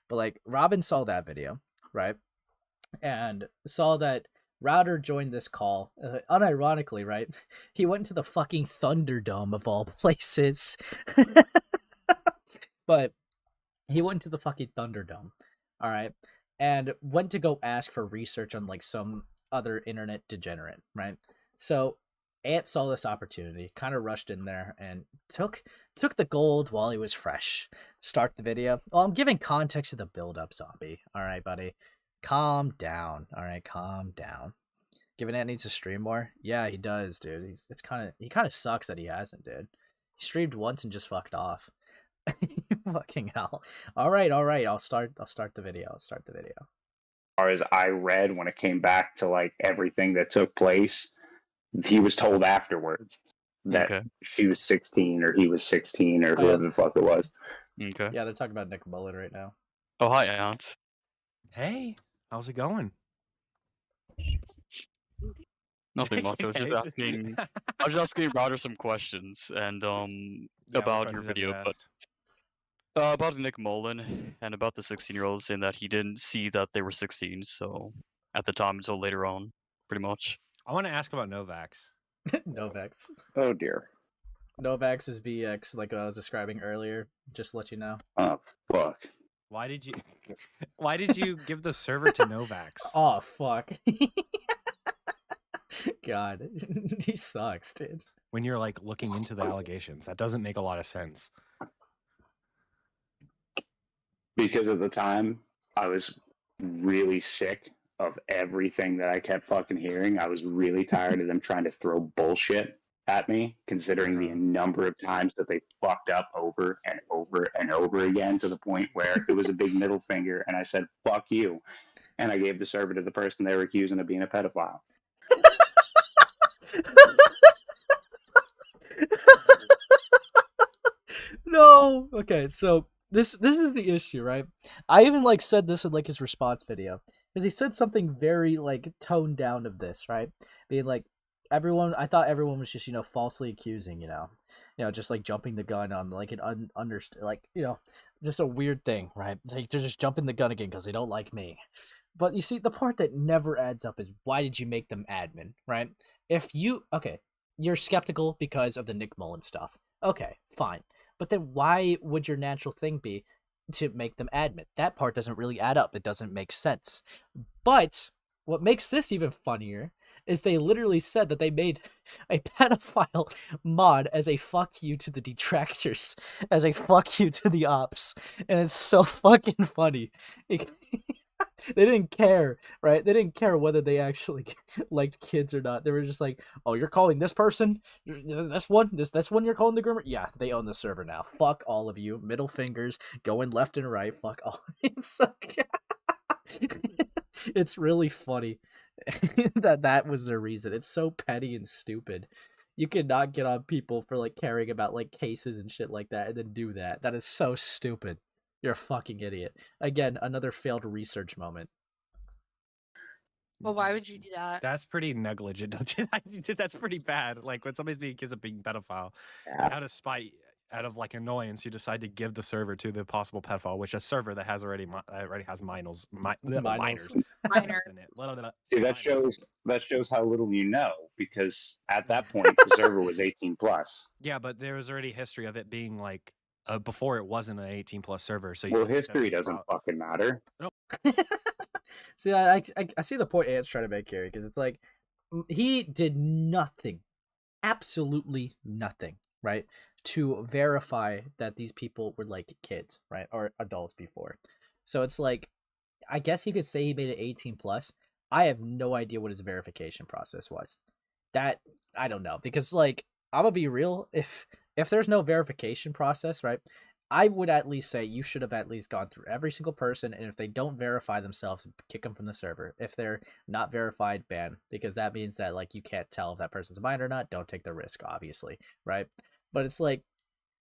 But like Robin saw that video, right? And saw that Router joined this call. Unironically, right? He went to the fucking Thunderdome of all places. But he went to the fucking Thunderdome, all right? And went to go ask for research on like some other internet degenerate, right? So Ant saw this opportunity, kind of rushed in there and took the gold while he was fresh. Start the video. Well, I'm giving context to the build-up, zombie. All right, buddy. Calm down. All right, calm down. Given Ant needs to stream more? Yeah, he does, dude. He kind of sucks that he hasn't, dude. He streamed once and just fucked off. Fucking hell. All right. I'll start the video. As far as I read, when it came back to like everything that took place, he was told afterwards that she was 16 or he was 16 or whoever the fuck it was. Okay. Yeah, they're talking about Nick Mullen right now. Oh, hi, Ant. Hey, how's it going? Nothing much. I was just asking Router some questions and about your video, but about Nick Mullen and about the 16-year-old saying that he didn't see that they were 16, so at the time until later on, pretty much. I want to ask about Novax. Novax. Oh dear. Novax is VX, like I was describing earlier. Just to let you know. Oh fuck. Why did you give the server to Novax? Oh fuck. God, he sucks, dude. When you're like looking into the allegations, that doesn't make a lot of sense. Because at the time, I was really sick of everything that I kept fucking hearing. I was really tired of them trying to throw bullshit at me, considering the number of times that they fucked up over and over and over again, to the point where it was a big middle finger, and I said, fuck you. And I gave the server to the person they were accusing of being a pedophile. No. Okay, so this is the issue, right? I even like said this in like his response video, because he said something very like toned down of this, right? Being like, I thought everyone was just falsely accusing, just like jumping the gun on like an just a weird thing, right? It's like they're just jumping the gun again because they don't like me. But you see, the part that never adds up is, why did you make them admin, right? You're skeptical because of the Nick Mullen stuff. Okay, fine. But then why would your natural thing be to make them admin? That part doesn't really add up. It doesn't make sense. But what makes this even funnier is they literally said that they made a pedophile mod as a fuck you to the detractors, as a fuck you to the ops. And it's so fucking funny. They didn't care, right? They didn't care whether they actually liked kids or not. They were just like, "Oh, you're calling this person? This one you're calling the groomer? Yeah, they own the server now. Fuck all of you. Middle fingers going left and right. Fuck all." It's so it's really funny that was their reason. It's so petty and stupid. You cannot get on people for like caring about like cases and shit like that and then do that. That is so stupid. You're a fucking idiot. Again, another failed research moment. Well, why would you do that? That's pretty negligent, don't you? That's pretty bad. Like when somebody's being accused of being pedophile, out of spite, out of like annoyance, you decide to give the server to the possible pedophile, which a server that has already has minors in it. See, that shows how little you know, because at that point the server was 18 plus. Yeah, but there was already history of it being like before it wasn't an 18 plus server. So well, history doesn't fucking matter. See, I see the point Ant's trying to make here, because it's like he did nothing, absolutely nothing, right, to verify that these people were like kids, right, or adults before. So it's like, I guess you could say he made it 18 plus. I have no idea what his verification process was. That I don't know, because like I'm gonna be real, if there's no verification process, right, I would at least say you should have at least gone through every single person, and if they don't verify themselves, kick them from the server. If they're not verified, ban, because that means that like you can't tell if that person's a minor or not. Don't take the risk, obviously, right? But it's like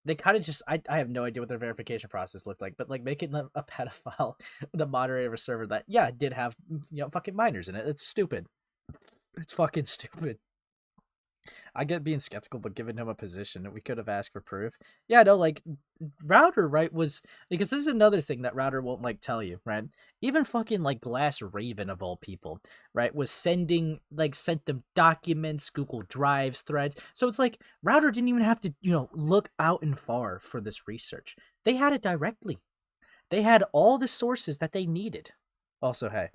they kind of just I have no idea what their verification process looked like, but like making them a pedophile, the moderator of a server that did have fucking minors in it. It's stupid. It's fucking stupid. I get being skeptical, but giving him a position that we could have asked for proof. Yeah, no, like Router, right, was because this is another thing that Router won't like tell you, right? Even fucking like Glass Raven of all people, right, was sent them documents, Google Drives, threads. So it's like Router didn't even have to, look out and far for this research. They had it directly. They had all the sources that they needed. Also, hey,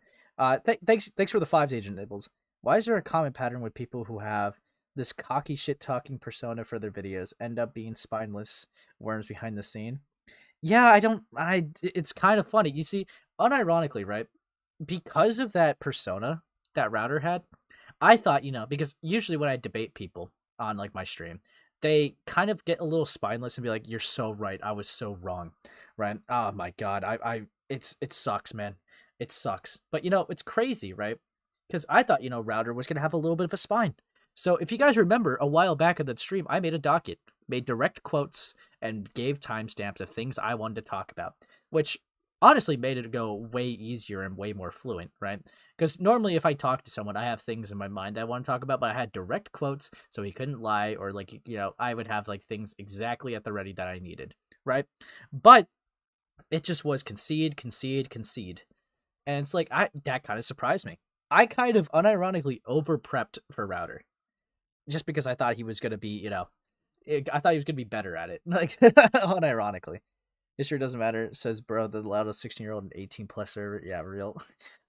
thanks for the 5 agent nibbles. Why is there a common pattern with people who have this cocky shit-talking persona for their videos end up being spineless worms behind the scene? Yeah, it's kind of funny. You see, unironically, right, because of that persona that Router had, I thought, because usually when I debate people on like my stream, they kind of get a little spineless and be like, you're so right, I was so wrong, right? Oh my god, it sucks, man. It sucks. But it's crazy, right? Because I thought, Router was going to have a little bit of a spine. So if you guys remember, a while back in that stream, I made a docket, made direct quotes, and gave timestamps of things I wanted to talk about, which honestly made it go way easier and way more fluent, right? Because normally if I talk to someone, I have things in my mind that I want to talk about, but I had direct quotes, so he couldn't lie, or like, I would have like things exactly at the ready that I needed, right? But it just was concede. And it's like, that kind of surprised me. I kind of unironically over-prepped for Router. Just because I thought he was going to be, I thought he was going to be better at it. Like, unironically. History doesn't matter, says bro, the loudest 16-year-old and 18-plus server. Yeah, real.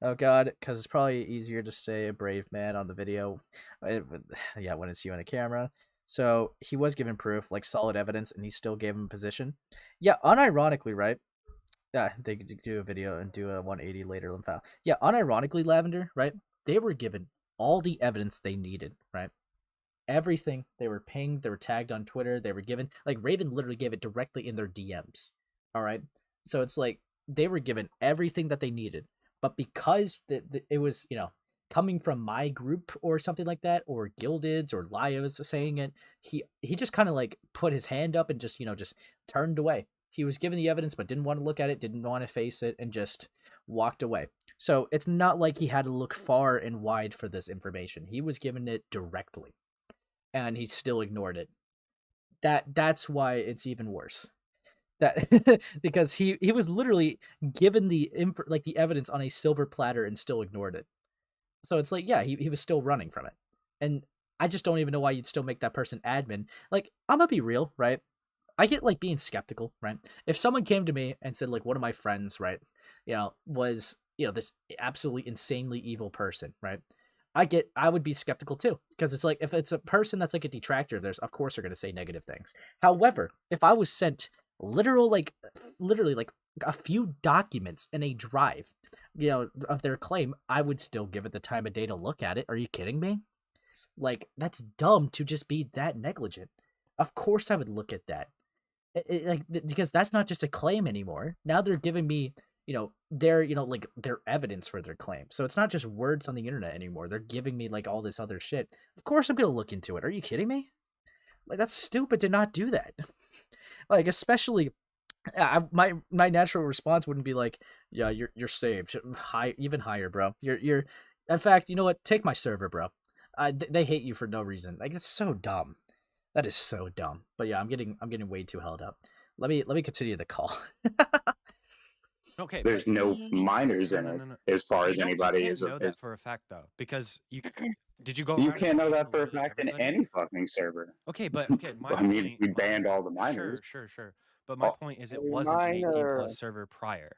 Oh, God, because it's probably easier to say a brave man on the video. When it's you on a camera. So, he was given proof, like solid evidence, and he still gave him position. Yeah, unironically, right? Yeah, they could do a video and do a 180 later, Lymphal. Yeah, unironically, Lavender, right? They were given all the evidence they needed, right? Everything. They were pinged, they were tagged on Twitter, they were given, like Raven literally gave it directly in their DMs. All right. So it's like they were given everything that they needed, but because it was, coming from my group or something like that, or Gilded's or Lia's saying it, he just kind of like put his hand up and just, just turned away. He was given the evidence, but didn't want to look at it, didn't want to face it, and just walked away. So it's not like he had to look far and wide for this information. He was given it directly. And he still ignored it. That's why it's even worse. That because he was literally given the evidence on a silver platter and still ignored it. So it's like, yeah, he was still running from it. And I just don't even know why you'd still make that person admin. Like, I'm gonna be real, right? I get like being skeptical, right? If someone came to me and said like one of my friends, right, was this absolutely insanely evil person, right? I would be skeptical too, because it's like, if it's a person that's like a detractor of theirs, of course they're going to say negative things. However, if I was sent literally like a few documents in a drive, of their claim, I would still give it the time of day to look at it. Are you kidding me? Like, that's dumb to just be that negligent. Of course I would look at that. Because that's not just a claim anymore. Now they're giving me their evidence for their claim. So it's not just words on the internet anymore. They're giving me like all this other shit. Of course I'm going to look into it. Are you kidding me? Like that's stupid to not do that. Like especially my natural response wouldn't be like, yeah, you're saved. High, even higher, bro. You're in fact, you know what? Take my server, bro. They hate you for no reason. Like it's so dumb. That is so dumb. But yeah, I'm getting way too held up. Let me continue the call. Okay, There's no minors in it, as far as anybody you is. can't know that for a fact though, because did you go? You around can't know and that for a literally fact in everybody? any fucking server. Okay, but okay, my I mean, point. we banned all the minors. Sure. But my point is, it wasn't an 18+ server prior.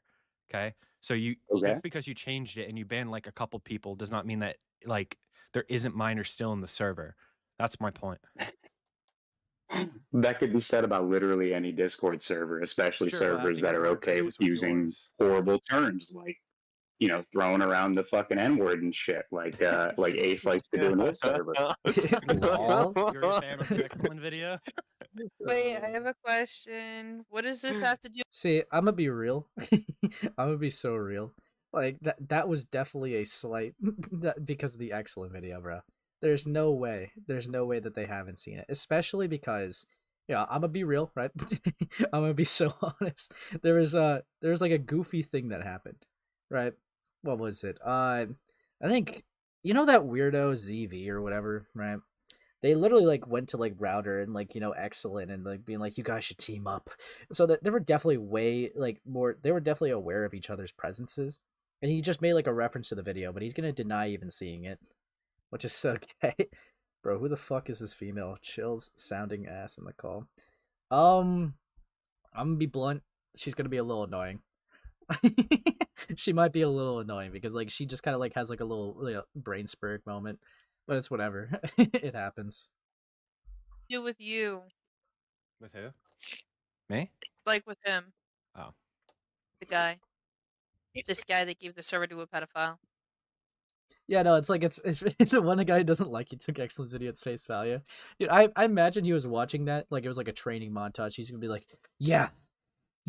Okay, so just because you changed it and you banned like a couple people does not mean that like there isn't minors still in the server. That's my point. That could be said about literally any Discord server, especially Sure, but I servers think that are more okay with egregious with using yours. horrible terms like, you know, throwing around the fucking N-word and shit, like Ace likes to do in his server. Lol. You're a fan of the Exolen video? Wait, I have a question. What does this have to do? See, I'm gonna be real. I'm gonna be so real. Like that was definitely a slight because of the excellent video, bro. There's no way that they haven't seen it, especially because yeah, I'm gonna be real, right? I'm gonna be so honest. There was like a goofy thing that happened, right? What was it? I think you know that weirdo ZV or whatever, right? They literally like went to like Router and like Exolen and like being like you guys should team up. So that they were definitely way like more. They were definitely aware of each other's presences, and he just made like a reference to the video, but he's gonna deny even seeing it, which is so gay. Bro, who the fuck is this female? Chills sounding ass in the call. I'm gonna be blunt. She's gonna be a little annoying. She might be a little annoying because like she just kind of like has like a little brain spurt moment, but it's whatever. It happens. Do with you, With who? Me? like with him, Oh. the guy, this guy that gave the server to a pedophile. Yeah, no, it's like it's the one guy who doesn't like you took excellent video at face value. Dude, I imagine he was watching that like it was like a training montage. He's gonna be like, yeah,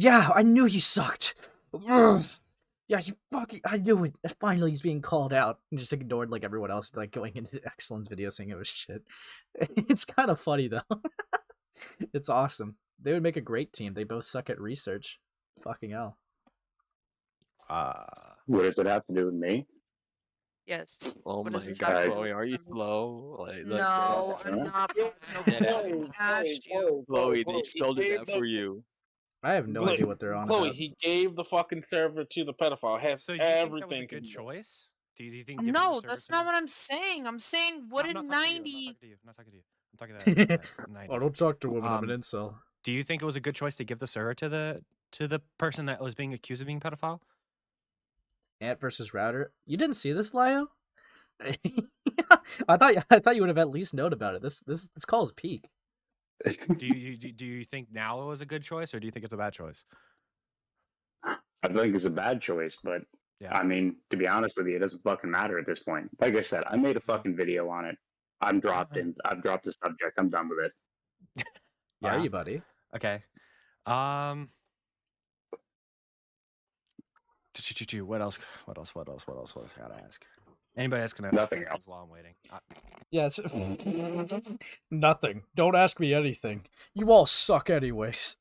I knew he sucked. Ugh. Yeah, I knew it. Finally, he's being called out, and just ignored like everyone else, like going into Excellent's video saying it was shit. It's kind of funny though. It's awesome. They would make a great team. They both suck at research. Fucking hell. What does it have to do with me? Yes. Oh What my does this god, have to do Chloe, with are you him? slow? Like, No, I'm not. It's no problem. I asked you. Chloe, they spelled it out for you. I have no idea what they're on Chloe, about. he gave the fucking server to the pedophile. Has So you think that was a everything to good do. choice? Do you think giving the No, server that's to not me- what I'm saying. I'm saying what I'm did not talking to 90? you. I'm not talking to you. I'm talking to you. I'm talking to I don't talk to women. I'm an incel. Do you think it was a good choice to give the server to the person that was being accused of being a pedophile? Ant versus Router. You didn't see this, Lio? I thought you would have at least known about it. This call is peak. Do you think now it was a good choice, or do you think it's a bad choice? I think it's a bad choice, but Yeah. I mean, to be honest with you, it doesn't fucking matter at this point. Like I said, I made a fucking video on it. I've dropped the subject. I'm done with it. Are you, buddy? Okay. What else? What I gotta ask? Anybody else can ask Nothing questions else. while I'm waiting. Yes. Nothing. Don't ask me anything. You all suck anyways.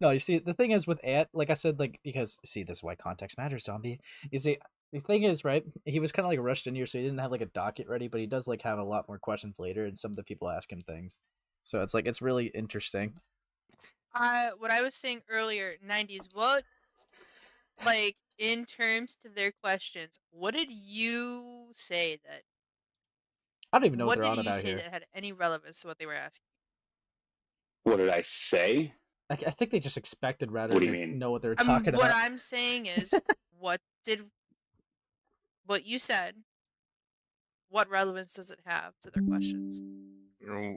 No, you see, the thing is with Ant, like I said, like, because, see, this is why context matters, zombie. You see, the thing is, right, he was kind of like rushed in here, so he didn't have like a docket ready, but he does like have a lot more questions later, and some of the people ask him things. So it's like, it's really interesting. What I was saying earlier, 90s, what, like, in terms to their questions, what did you say that? I don't even know what What they're on did you about say here. that had any relevance to what they were asking? What did I say? I think they just expected rather What do you than mean? know what they were talking What about. I'm saying is, what you said, what relevance does it have to their questions? God,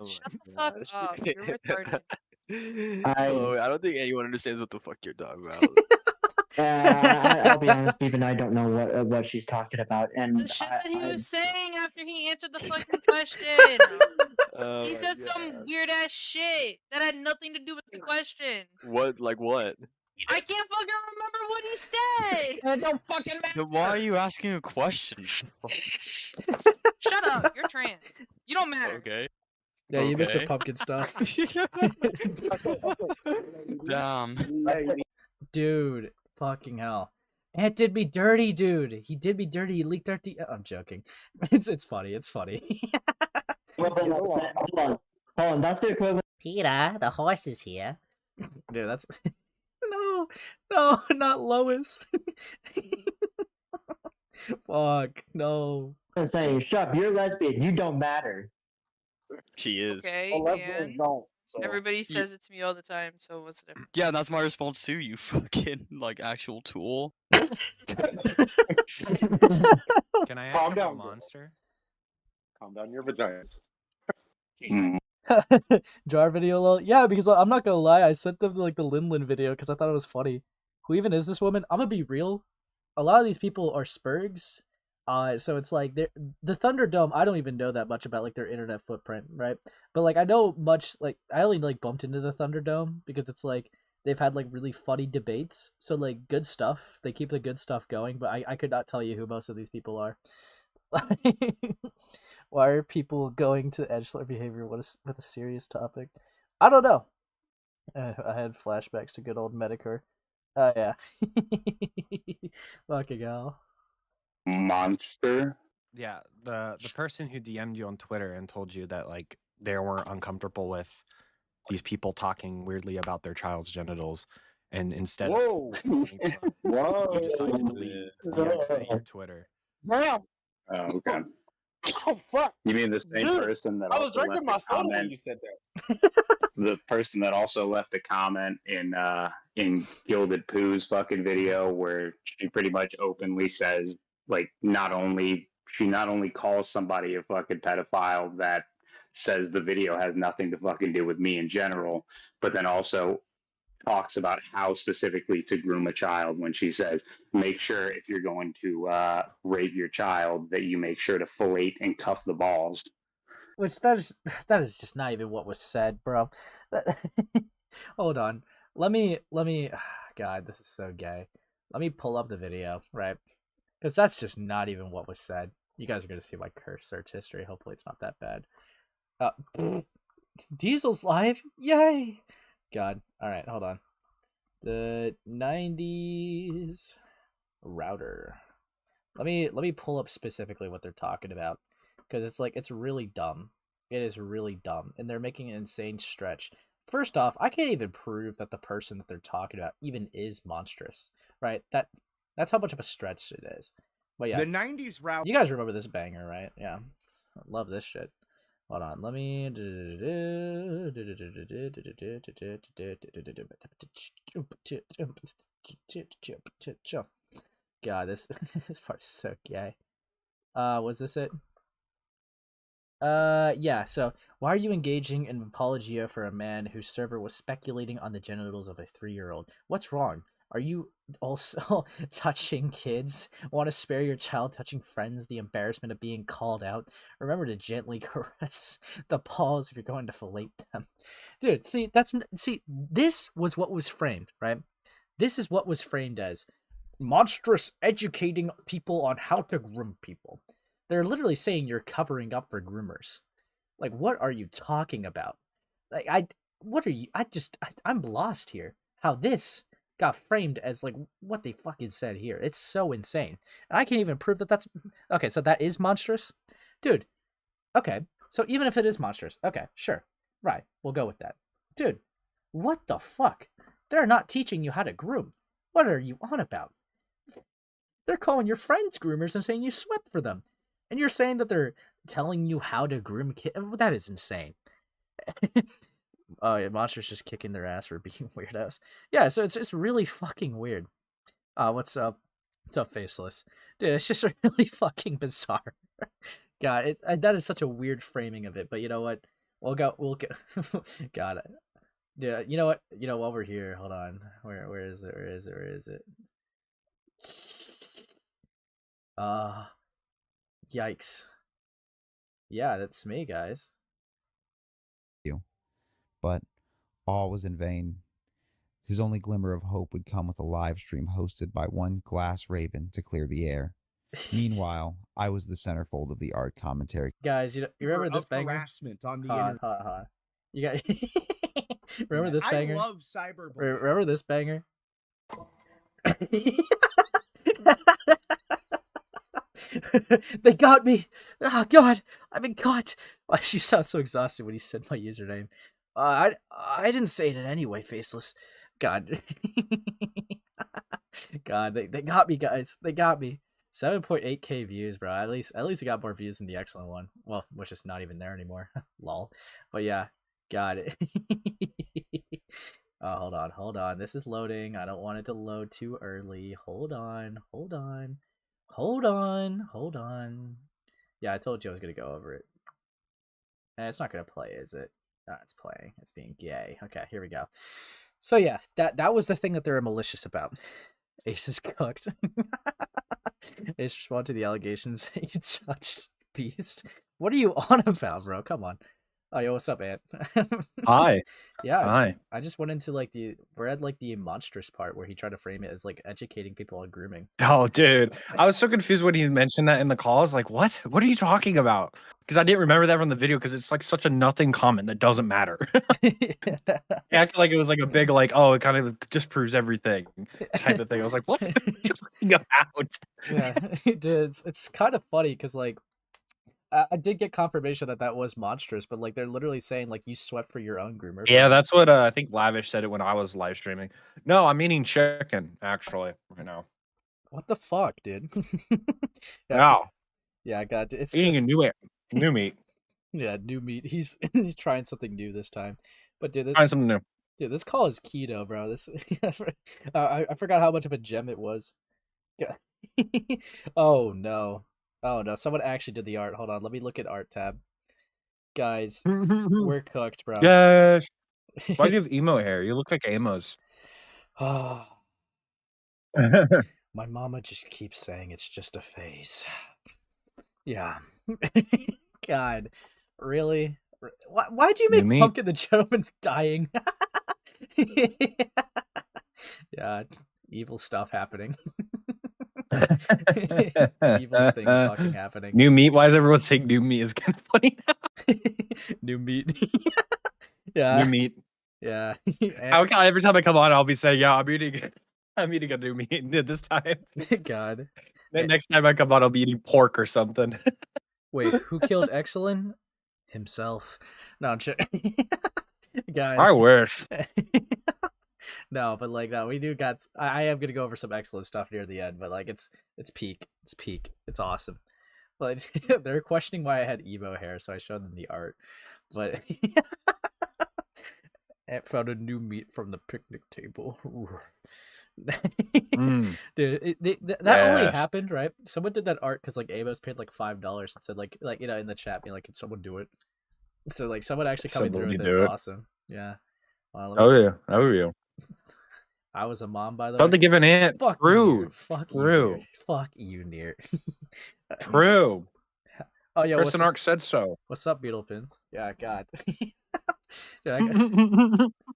shut the fuck up. You're retarded. Chloe, I don't think anyone understands what the fuck you're talking about. I'll be honest, even I don't know what she's talking about, and The shit that he I- was saying after he answered the fucking question. He said some weird ass shit that had nothing to do with the question. What? Like what? I can't fucking remember what he said. It don't fucking matter. Then why are you asking a question? Shut up. You're trans. You don't matter. Okay. Yeah, you missed the Okay. pumpkin stuff. Damn. Dude, fucking hell. It did me dirty, dude. He did me dirty. He leaked out the. I'm joking. It's funny. It's funny. Hold on. That's the equivalent. Peter, the horse is here. Dude, that's no, not Lois. Fuck, no. of saying, "Shut up, you're lesbian. You don't matter." She is. Okay, Well, lesbians and don't. So. everybody says it to me all the time, so what's the difference? Yeah, that's my response too, you fucking, like, actual tool. Can I ask Calm you a down, monster? Calm down your vaginas. Mm. Jar video, lol. Yeah, because I'm not gonna lie, I sent them like the Lynlin video because I thought it was funny. Who even is this woman? I'm gonna be real. A lot of these people are spurgs. So it's like the Thunderdome. I don't even know that much about like their internet footprint, right? But like I know much. Like I only like bumped into the Thunderdome because it's like they've had like really funny debates. So like good stuff. They keep the good stuff going. But I could not tell you who most of these people are. Why are people going to edgelord behavior with a serious topic? I don't know. I had flashbacks to good old Medicare. Oh yeah. Fucking hell. Monster. Yeah, the person who DM'd you on Twitter and told you that like they were uncomfortable with these people talking weirdly about their child's genitals, and instead Whoa. of talking to them, Whoa. you decide to delete your Twitter. Damn. Oh, okay. Oh, fuck. You mean the same Dude, person that I was also drinking left my a soda when comment? you said that. The person that also left a comment in Gilded Pooh's fucking video where she pretty much openly says like she not only calls somebody a fucking pedophile that says the video has nothing to fucking do with me in general, but then also talks about how specifically to groom a child when she says, make sure if you're going to rape your child that you make sure to fillate and cuff the balls. Which that is just not even what was said, bro. Hold on. Let me God, this is so gay. Let me pull up the video, right? Because that's just not even what was said. You guys are gonna see my curse search history. Hopefully it's not that bad. Diesel's live? Yay! God. Alright, hold on. The 90's router. Let me pull up specifically what they're talking about. Because it's like it's really dumb. It is really dumb. And they're making an insane stretch. First off, I can't even prove that the person that they're talking about even is monstrous. Right? That's how much of a stretch it is. But yeah. The 90's router. You guys remember this banger, right? Yeah. I love this shit. Hold on, let me. God, this part is so gay. Was this it? Yeah. So, why are you engaging in apologia for a man whose server was speculating on the genitals of a 3-year-old? What's wrong? Are you also touching kids? Want to spare your child touching friends the embarrassment of being called out? Remember to gently caress the paws if you're going to fillet them. Dude, see, this was what was framed, right? This is what was framed as monstrous educating people on how to groom people. They're literally saying you're covering up for groomers. Like, what are you talking about? Like, I'm lost here. How this got framed as like what they fucking said here. It's so insane. And I can't even prove that that's okay. So that is monstrous, dude. Okay, so even if it is monstrous, okay, sure, right, we'll go with that, dude. What the fuck? They're not teaching you how to groom. What are you on about? They're calling your friends groomers and saying you swept for them, and you're saying that they're telling you how to groom kids. That is insane. Oh yeah, monsters just kicking their ass for being weirdos. Yeah, so it's really fucking weird. What's up? What's up, Faceless? Dude, it's just really fucking bizarre. God, that is such a weird framing of it. But you know what? We'll go. God, dude. You know what? While we're here, hold on. Where is it? Where is it? Yikes. Yeah, that's me, guys. But all was in vain. His only glimmer of hope would come with a live stream hosted by one glass raven to clear the air. Meanwhile, I was the centerfold of the art commentary. Guys, you remember this banger? Harassment on the Hold internet. on. You got remember this banger? I love cyberbullying. Remember this banger? They got me. Oh God, I've been caught. Why she sounds so exhausted when he said my username. I didn't say it in any way, faceless. God, God, they got me, guys. They got me. 7.8k views, bro. At least it got more views than the Exolen one. Well, which is not even there anymore. Lol. But yeah, got it. Oh, hold on. This is loading. I don't want it to load too early. Hold on. Yeah, I told you I was gonna go over it. And it's not gonna play, is it? No, it's playing. It's being gay. Okay, here we go. So yeah, that was the thing that they were malicious about. Ace is cooked. Ace responded to the allegations. You touched beast. What are you on about, bro? Come on. Oh, yo, what's up, Ant? Hi. Yeah, Hi. I just went into like we're at like the monstrous part where he tried to frame it as like educating people on grooming. Oh, dude. I was so confused when he mentioned that in the call. I was like, what? What are you talking about? Because I didn't remember that from the video because it's like such a nothing comment that doesn't matter. He acted like it was like a big, like, oh, it kind of disproves everything type of thing. I was like, what are you talking about? Yeah, dude, it's kind of funny because like I did get confirmation that was monstrous, but like they're literally saying like you sweat for your own groomer. Yeah, friends. that's what I think Lavish said it when I was live streaming. No, I'm eating chicken actually right now. What the fuck, dude? Wow. Yeah, I got it's Eating a new meat. Yeah, new meat. He's trying something new this time. But dude, Trying something new. Dude, this call is keto, bro. This I forgot how much of a gem it was. Yeah. Oh no. Someone actually did the art. Hold on, let me look at art tab. Guys, we're cooked, bro. Yes. Why do you have emo hair? You look like Amos. My mama just keeps saying it's just a phase. Yeah. God. Really? Why'd you make Pumpkin the Gentleman dying? Yeah, evil stuff happening. Evil things fucking happening. New meat? Why is everyone saying new meat is kind of funny now? New meat. Yeah. New meat. Yeah. Every time I come on, I'll be saying, yeah, I'm eating a new meat this time. God. Next time I come on, I'll be eating pork or something. Wait, who killed Exolen? Himself. No, I'm kidding. Guys. I wish. No, but like no, we do got. I am gonna go over some excellent stuff near the end, but like it's peak. It's peak. It's awesome. But they're questioning why I had emo hair, so I showed them the art. But I found a new meat from the picnic table. Dude, that only happened, right? Someone did that art because like Amos paid like $5 and said like you know in the chat being like, can someone do it? So like someone actually coming through with it is awesome. Yeah. Oh yeah, you. I was a mom, by the way. Don't give an ant. Fuck True. Fuck True. Fuck you, Near. True. Oh yeah, Kristen Ark said so. What's up, Beetlepins? Yeah, God. Dude,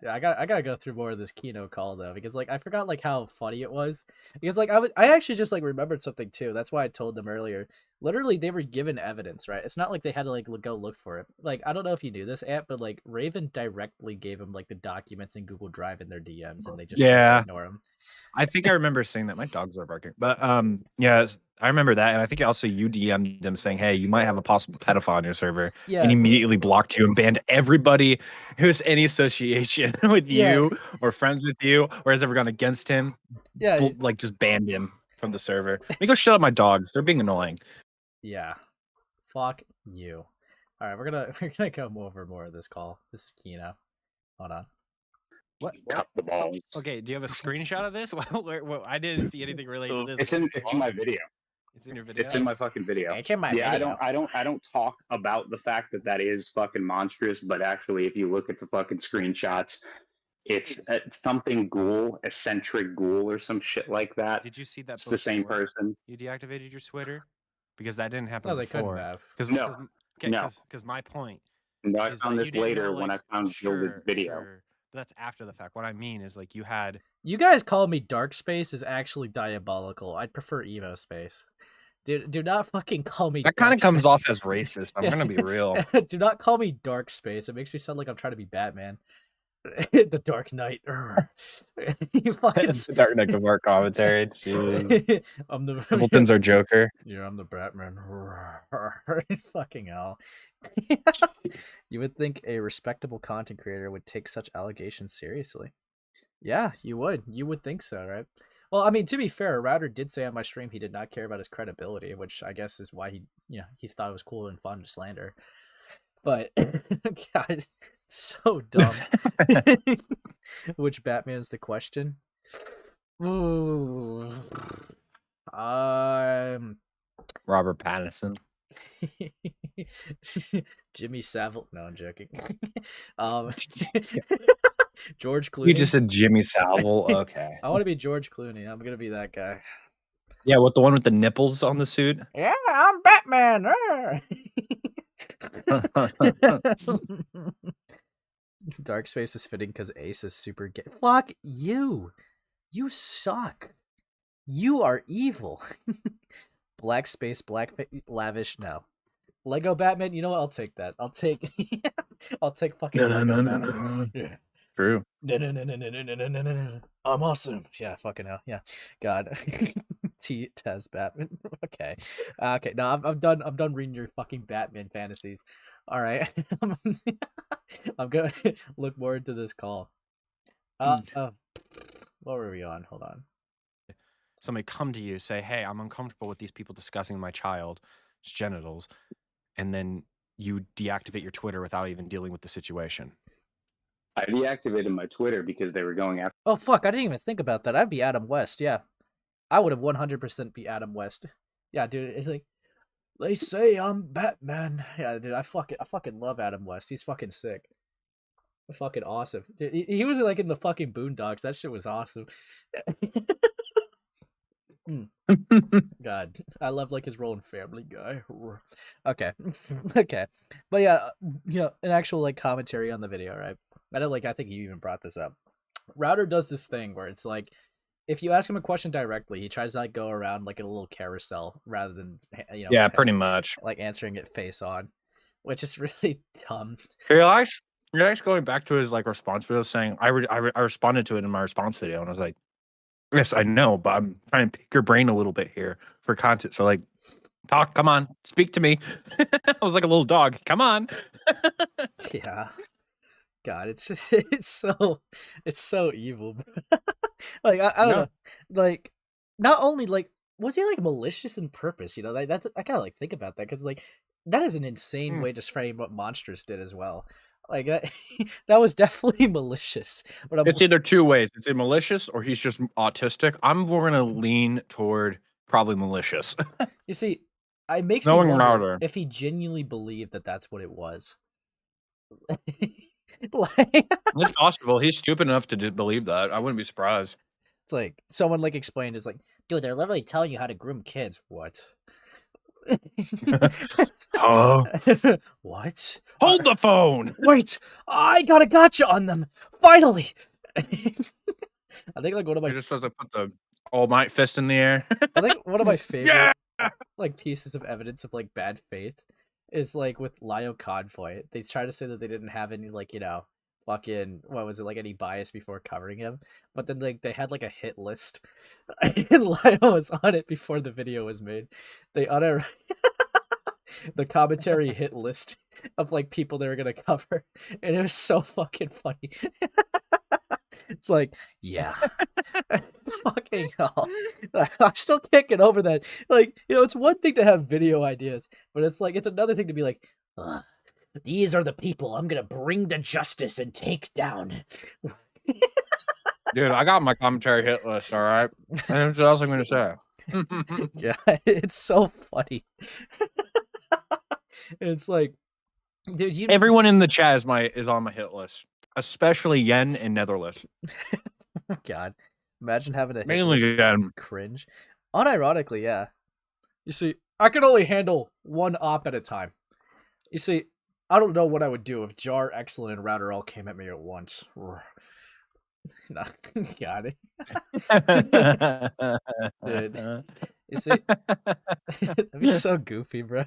I gotta go through more of this Kino call though, because like I forgot like how funny it was. Because like I actually just like remembered something too. That's why I told them earlier. Literally, they were given evidence, right? It's not like they had to like go look for it. Like I don't know if you knew this, Ant, but like Raven directly gave them like the documents in Google Drive in their DMs, and they just chose to ignore them. I think I remember seeing that. My dogs are barking, but yeah, I remember that, and I think also you DM'd them saying, "Hey, you might have a possible pedophile on your server," and immediately blocked you and banned everybody who has any association with you or friends with you or has ever gone against him. Yeah, like just banned him from the server. Let me go shut up my dogs. They're being annoying. Yeah, fuck you. All right, we're gonna go over more of this call. This is Kino. Hold on. What? Cut the ball. Okay, do you have a screenshot of this? I didn't see anything related to this. It's in my video. It's in your video. It's in my fucking video. It's in my video. I don't talk about the fact that is fucking monstrous, but actually, if you look at the fucking screenshots, it's something ghoul, eccentric ghoul, or some shit like that. Did you see that? It's the same person. You deactivated your Twitter because that didn't happen before. They couldn't have. Because my point. No, I found this later when I found the video. that's after the fact. What I mean is like you had. You guys call me Dark Space is actually diabolical. I'd prefer Emo Space. Do not fucking call me. That kind of Dark comes Space. off as racist. I'm gonna be real. Do not call me Dark Space. It makes me sound like I'm trying to be Batman. The Dark Knight. You fucking. It's the Dark Knight of our commentary. Jeez. I'm the Hamilton's our Joker. Yeah, I'm the Batman. Fucking hell. You would think a respectable content creator would take such allegations seriously. Yeah, you would. You would think so, right? Well, I mean, to be fair, Router did say on my stream he did not care about his credibility, which I guess is why he thought it was cool and fun to slander. But God, it's so dumb. Which Batman is the question? Ooh. Robert Pattinson. Jimmy Savile. No, I'm joking. George Clooney. You just said Jimmy Savile. Okay. I want to be George Clooney. I'm gonna be that guy. Yeah, with the one with the nipples on the suit. Yeah, I'm Batman. Dark Space is fitting because Ace is super gay. Fuck you. You suck. You are evil. Black Space, Lavish, no. Lego Batman, you know what? I'll take that. I'll take fucking Lego Batman. Yeah. True. No. I'm awesome. Yeah, fucking hell. Yeah. God. Taz Batman. Okay. Okay. No, I'm done reading your fucking Batman fantasies. All right. I'm gonna look more into this call. What were we on? Hold on. Somebody come to you, say, "Hey, I'm uncomfortable with these people discussing my child's genitals," and then you deactivate your Twitter without even dealing with the situation. I deactivated my Twitter because they were going after. Oh fuck! I didn't even think about that. I'd be Adam West. Yeah, I would have 100% be Adam West. Yeah, dude. It's like they say I'm Batman. Yeah, dude. I fucking love Adam West. He's fucking sick. Fucking awesome. Dude, he was like in the fucking Boondocks. That shit was awesome. God, I love like his role in Family Guy. Okay, okay, but yeah, an actual like commentary on the video, right? I think you even brought this up. Router does this thing where it's like, if you ask him a question directly, he tries to like go around like in a little carousel rather than Yeah, pretty much like answering it face on, which is really dumb. You're actually going back to his like response video, saying I responded to it in my response video, and I was like, yes, I know, but I'm trying to pick your brain a little bit here for content. So like, talk, come on, speak to me. I was like a little dog. Come on. Yeah. God, it's just it's so evil. Like I don't know. Like not only like was he like malicious in purpose, like that's I kinda like think about that because like that is an insane way to frame what Monstrous did as well. Like that was definitely malicious. But it's either two ways. It's malicious or he's just autistic. I'm more gonna lean toward probably malicious. You see, it makes Knowing me wonder Router. if he genuinely believed that that's what it was. Like, it's possible. He's stupid enough to believe that. I wouldn't be surprised. It's like someone like explained is like, dude, they're literally telling you how to groom kids. What? Oh. What? Hold the phone. Wait, I got a gotcha on them. Finally. I think like one of my He just doesn't put the all might fist in the air. I think one of my favorite Yeah! like pieces of evidence of like bad faith is like with Lio Convoy. They try to say that they didn't have any like, fucking what was it, like any bias before covering him. But then like they had like a hit list. And Lio was on it before the video was made. They utter the commentary hit list of like people they were gonna cover. And it was so fucking funny. It's like, yeah. Fucking hell. I'm still kicking over that. Like, it's one thing to have video ideas, but it's like, it's another thing to be like, these are the people I'm gonna bring to justice and take down. Dude, I got my commentary hit list, all right? And what else I'm gonna say? Yeah, it's so funny. It's like, dude, everyone in the chat is on my hit list, especially Yen and Netherless. God, imagine having a hit mainly list. Yen. Cringe. Unironically, yeah. You see, I can only handle one op at a time. You see, I don't know what I would do if Jar, Exolen, and Router all came at me at once. Nah, got it. Dude, you see, that'd be so goofy, bro.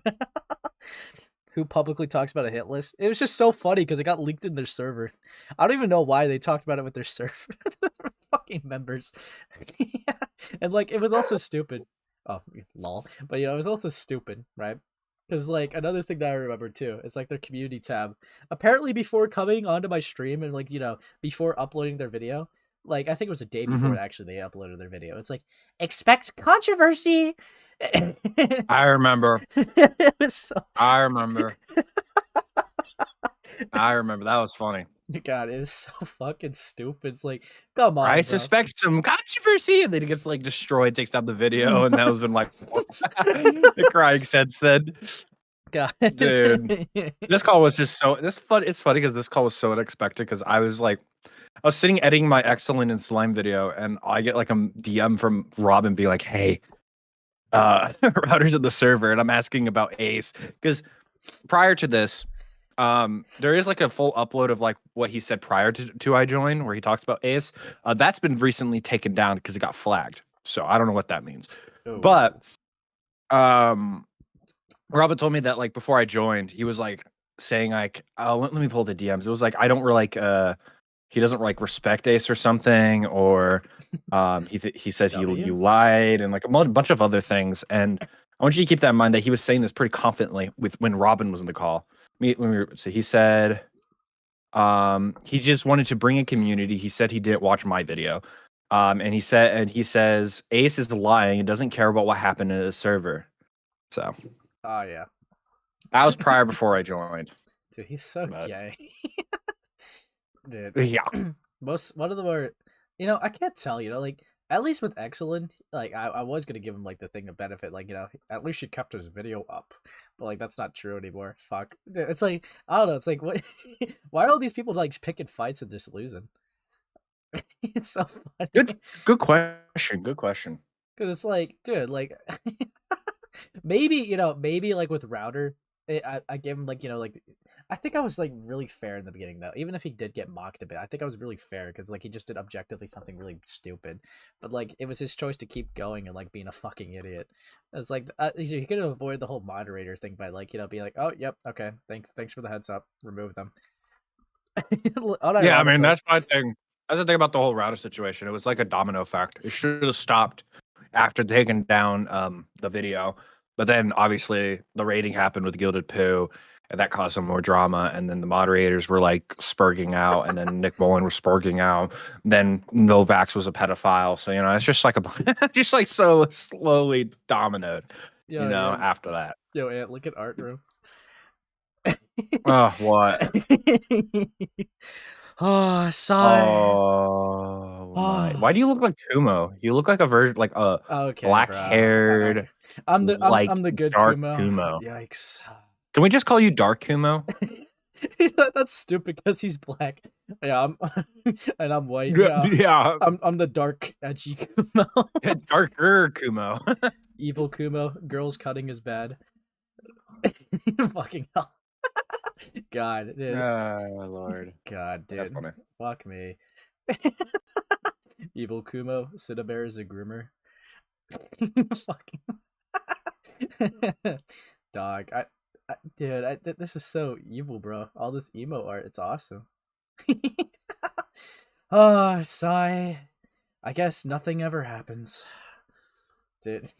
Who publicly talks about a hit list? It was just so funny because it got leaked in their server. I don't even know why they talked about it with their server fucking members. And like, it was also stupid. Oh, lol. But it was also stupid, right? Because like another thing that I remember too is like their community tab. Apparently, before coming onto my stream and like before uploading their video, like I think it was a day before actually they uploaded their video. It's like expect controversy. I remember. It was so... I remember. I remember. That was funny. God, it was so fucking stupid. It's like, come on, I bro. suspect some controversy, and then it gets like destroyed, takes down the video, and that has been like the crying since then. God, dude, this call was just so It's funny because this call was so unexpected because I was sitting editing my Exolen and slime video, and I get like a DM from Robin being like, "Hey, Router's in the server," and I'm asking about Ace because prior to this, there is like a full upload of like what he said prior to I join, where he talks about Ace. That's been recently taken down because it got flagged, so I don't know what that means. Ooh. But Robin told me that like before I joined, he was like saying like, "Oh, let me pull the DMs." It was like I don't like he doesn't like respect Ace or something, or he says you lied and like a bunch of other things. And I want you to keep that in mind that he was saying this pretty confidently when Robin was in the call. So he said he just wanted to bring a community. He said he didn't watch my video. And he says Ace is lying and doesn't care about what happened in the server. So oh yeah, that was prior before I joined. Dude, he's so gay. Dude, yeah. One of them are, I can't tell, like at least with Exolen, like I was gonna give him like the thing of benefit, like at least he kept his video up, but like that's not true anymore. Fuck, it's like I don't know. It's like what? Why are all these people like picking fights and just losing? It's so funny. Good question. Good question. Because it's like, dude, like maybe like with Router, I gave him like like I think I was like really fair in the beginning though. Even if he did get mocked a bit, I think I was really fair because like he just did objectively something really stupid, but like it was his choice to keep going and like being a fucking idiot. It's like you could avoid the whole moderator thing by like being like, oh yep, okay, thanks for the heads up, remove them. Yeah, I mean that's my thing. That's the thing about the whole Router situation. It was like a domino effect. It should have stopped after taking down the video, but then obviously the raiding happened with Gilded Poo, and that caused some more drama. And then the moderators were like spurging out, and then Nick Mullen was spurging out. Then Novax was a pedophile. So it's just like just like so slowly dominoed. After that. Yo, Ant, look at art room. Oh, what? Oh, sigh. Oh my! Why do you look like Kumo? You look like a black-haired. I'm the good dark Kumo. Yikes! Can we just call you Dark Kumo? That's stupid because he's black. Yeah, and I'm white. Yeah. I'm the dark edgy Kumo. Darker Kumo. Evil Kumo. Girls cutting is bad. Fucking hell. God, dude. Oh Lord. God, dude. That's funny. Fuck me. Evil Kumo. Cinnamon is a groomer. Fucking dog. Dude, this is so evil, bro. All this emo art, it's awesome. Oh, sigh. I guess nothing ever happens. Dude.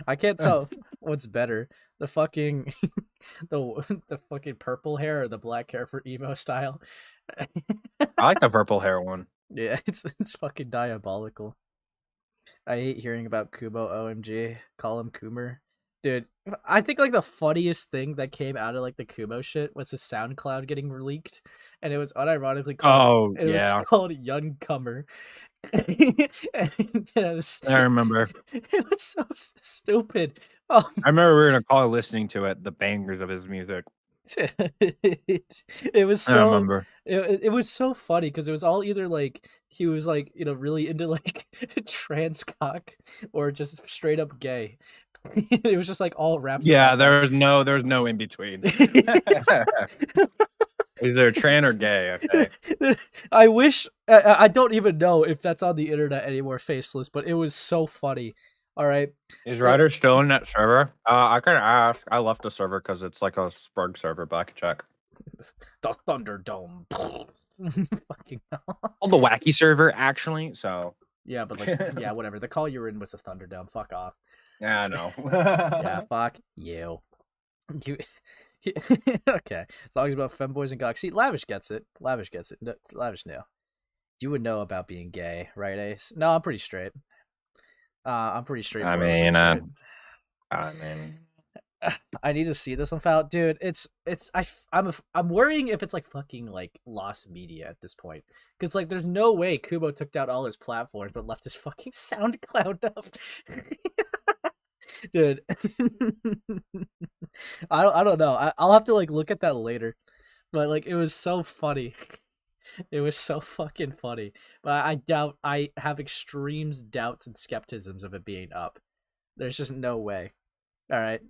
I can't tell what's better. The fucking the fucking purple hair or the black hair for emo style. I like the purple hair one. Yeah, it's fucking diabolical. I hate hearing about Kumo. OMG, call him Coomer. Dude, I think like the funniest thing that came out of like the Kumo shit was his SoundCloud getting leaked, and it was unironically called was called Young Comer. Yes. I remember. It was so stupid. Oh. I remember we were in a call listening to it, the bangers of his music. It was so. I remember. It was so funny because it was all either like he was like really into like trans cock or just straight up gay. It was just like all raps. Yeah, about there's no in between. Either tran or gay. Okay. I wish I don't even know if that's on the internet anymore, Faceless, but it was so funny. All right, Is Ryder still in that server? I can ask. I left the server because it's like a Sprug server, but I can check. the Thunderdome. Fucking hell. Oh, the wacky server, actually. So Yeah, but like, yeah, whatever. The call you were in was the Thunderdome. Fuck off. yeah, I know. Yeah, fuck you. You. Okay. Songs about femboys and gawks. See, Lavish gets it. Lavish gets it. No, Lavish knew. You would know about being gay, right, Ace? No, I'm pretty straight. I'm pretty straight. I mean, I need to see this one out, dude. I'm worrying if it's like fucking like lost media at this point, because like there's no way Kubo took down all his platforms but left his fucking SoundCloud up. Dude. I don't know. I'll have to like look at that later, but like it was so funny. It was so fucking funny, but I have extreme doubts and skepticisms of it being up. There's just no way. All right.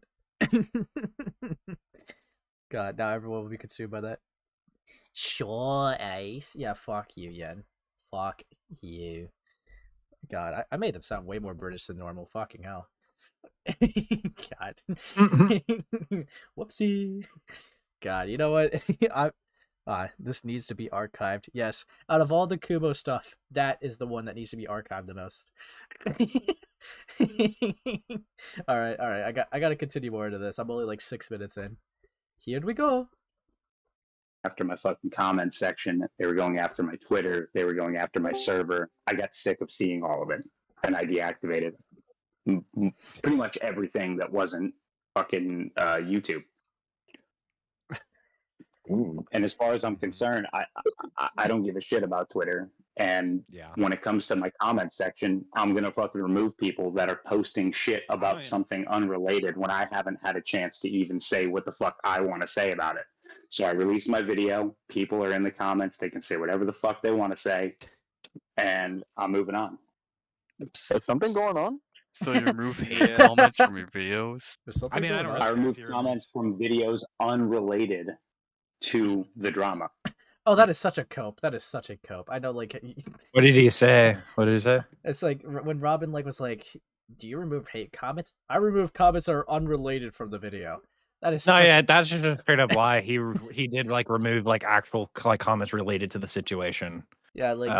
God, now everyone will be consumed by that. Sure, Ace. Yeah, fuck you, Yen. Fuck you. God, I made them sound way more British than normal. Fucking hell. God. Whoopsie. God, you know what? This needs to be archived. Yes, out of all the Kubo stuff, that is the one that needs to be archived the most. all right. I got to continue more into this. I'm only like 6 minutes in. Here we go. After my fucking comment section, they were going after my Twitter. They were going after my server. I got sick of seeing all of it, and I deactivated pretty much everything that wasn't fucking YouTube. Ooh. And as far as I'm concerned, I don't give a shit about Twitter. And when it comes to my comment section, I'm gonna fucking remove people that are posting shit about something unrelated when I haven't had a chance to even say what the fuck I want to say about it. So I released my video. People are in the comments. They can say whatever the fuck they want to say, and I'm moving on. Is something going on? So you remove hate comments from your videos? I mean, I removed comments from videos unrelated to the drama. Oh, that is such a cope. That is such a cope. I know, like. What did he say? What did he say? It's like when Robin like was like, "Do you remove hate comments?" I remove comments that are unrelated from the video. That is that's just straight up why he did like remove like actual like comments related to the situation. Yeah, like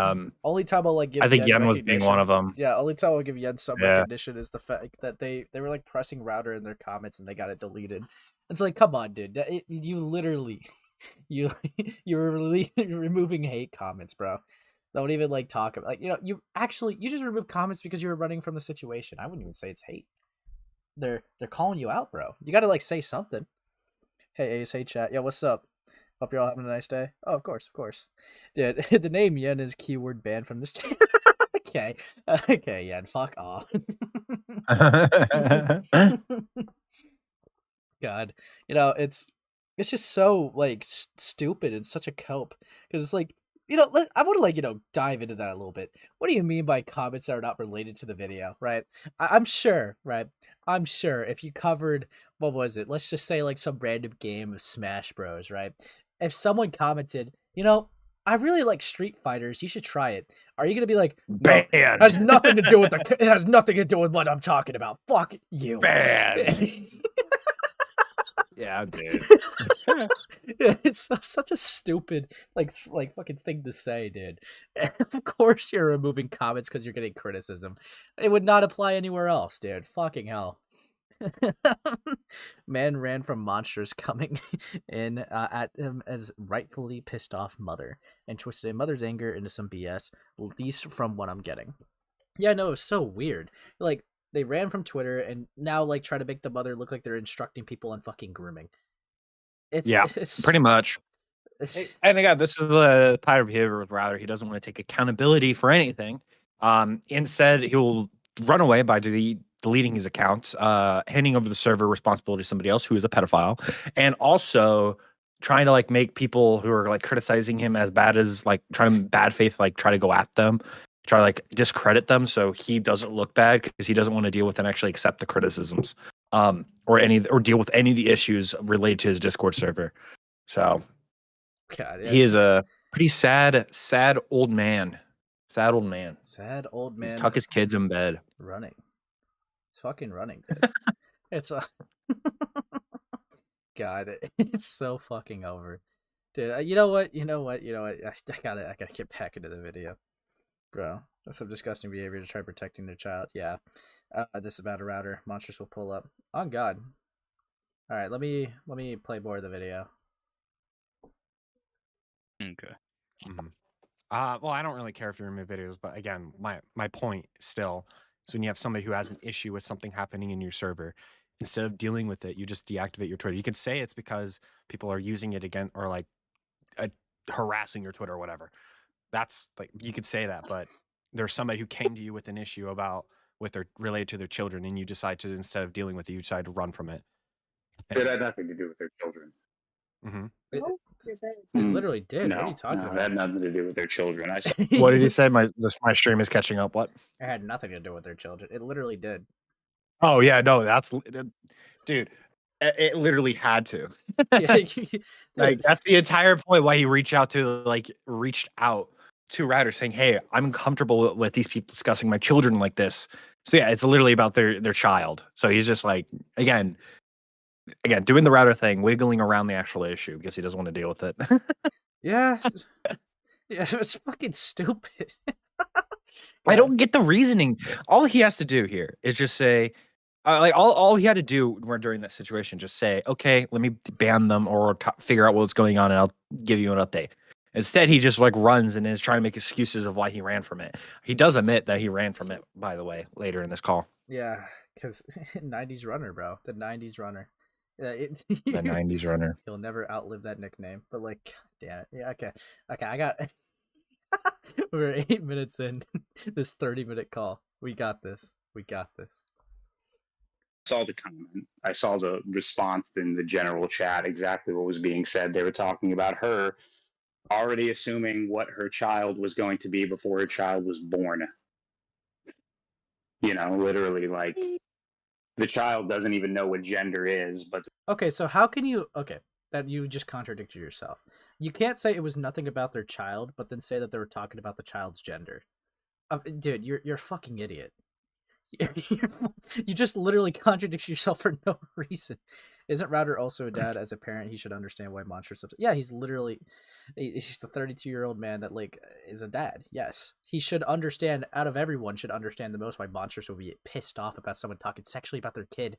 only time I'll like give. I think Yen was being one of them. Yeah, only time I'll give Yen some recognition is the fact that they were like pressing router in their comments and they got it deleted. It's like, come on, dude, you literally. You're removing hate comments, bro. Don't even like talk about, like, you know, you just remove comments because you were running from the situation. I wouldn't even say it's hate. They're calling you out, bro. You gotta like say something. Hey Ace, hey chat. Yo, what's up? Hope you're all having a nice day. Oh, of course. Dude, the name Yen is keyword banned from this channel. Okay, Yen, fuck off. God, you know, it's just so like stupid and such a cope, because it's like, you know, I want to like, you know, dive into that a little bit. What do you mean by comments that are not related to the video, right? I'm sure, right? I'm sure if you covered, what was it? Let's just say like some random game of Smash Bros, right? If someone commented, you know, I really like Street Fighters, you should try it. Are you gonna be like, no, banned? It has nothing to do with it has nothing to do with what I'm talking about. Fuck you. Banned. Yeah, dude. It's such a stupid like fucking thing to say, dude. And of course you're removing comments because you're getting criticism. It would not apply anywhere else, dude. Fucking hell. Man ran from monsters coming in at him as rightfully pissed off mother and twisted a mother's anger into some BS, at least from what I'm getting. Yeah, no, it was so weird. Like, they ran from Twitter and now like try to make the mother look like they're instructing people on fucking grooming. It's pretty much. And again, this is the pattern of behavior with Router. He doesn't want to take accountability for anything. Instead, he will run away by deleting his account, handing over the server responsibility to somebody else who is a pedophile, and also trying to like make people who are like criticizing him as bad as like trying bad faith like try to go at them. try to like discredit them so he doesn't look bad because he doesn't want to deal with and actually accept the criticisms or deal with any of the issues related to his Discord server. So God, he is a pretty sad old man. Sad old man. Sad old man. He's tuck his kids in bed. Running. He's fucking running, dude. It's God, it's so fucking over. Dude, you know what? I gotta get back into the video. Bro, that's some disgusting behavior to try protecting their child. Yeah. This is about a router. Monsters will pull up. On God. Alright, let me play more of the video. Okay. Well, I don't really care if you remove videos, but again, my point still is when you have somebody who has an issue with something happening in your server, instead of dealing with it, you just deactivate your Twitter. You could say it's because people are using it again or like harassing your Twitter or whatever. That's like, you could say that, but there's somebody who came to you with an issue related to their children, and you decide to, instead of dealing with it, you decide to run from it. It had nothing to do with their children. It literally did. No, what are you talking about? It had nothing to do with their children. I saw. What did he say? My stream is catching up. What? It had nothing to do with their children. It literally did. Oh yeah, no, dude. It literally had to. Like that's the entire point why he reached out to Router saying, "Hey, I'm uncomfortable with these people discussing my children like this." So yeah, it's literally about their child. So he's just like again doing the Router thing, wiggling around the actual issue because he doesn't want to deal with it. Yeah, it's fucking stupid. I don't get the reasoning. All he has to do here is just say, all he had to do during that situation, just say, okay, let me ban them or figure out what's going on, and I'll give you an update. Instead, he just like runs and is trying to make excuses of why he ran from it. He does admit that he ran from it, by the way, later in this call. Yeah, because 90's runner, bro. The 90's runner. The 90's runner. You'll never outlive that nickname. But like, damn it. Yeah, okay. I got. We're 8 minutes in this 30-minute call. We got this. I saw the comment. I saw the response in the general chat. Exactly what was being said. They were talking about her already assuming what her child was going to be before her child was born. Literally, like the child doesn't even know what gender is. But okay, so how can you? Okay, that you just contradicted yourself. You can't say it was nothing about their child, but then say that they were talking about the child's gender. Dude, you're a fucking idiot. You just literally contradict yourself for no reason. Isn't Router also a dad? As a parent, he should understand why monsters. Yeah, he's the 32-year-old man that like is a dad. Yes, he should understand. Out of everyone, should understand the most why monsters will be pissed off about someone talking sexually about their kid.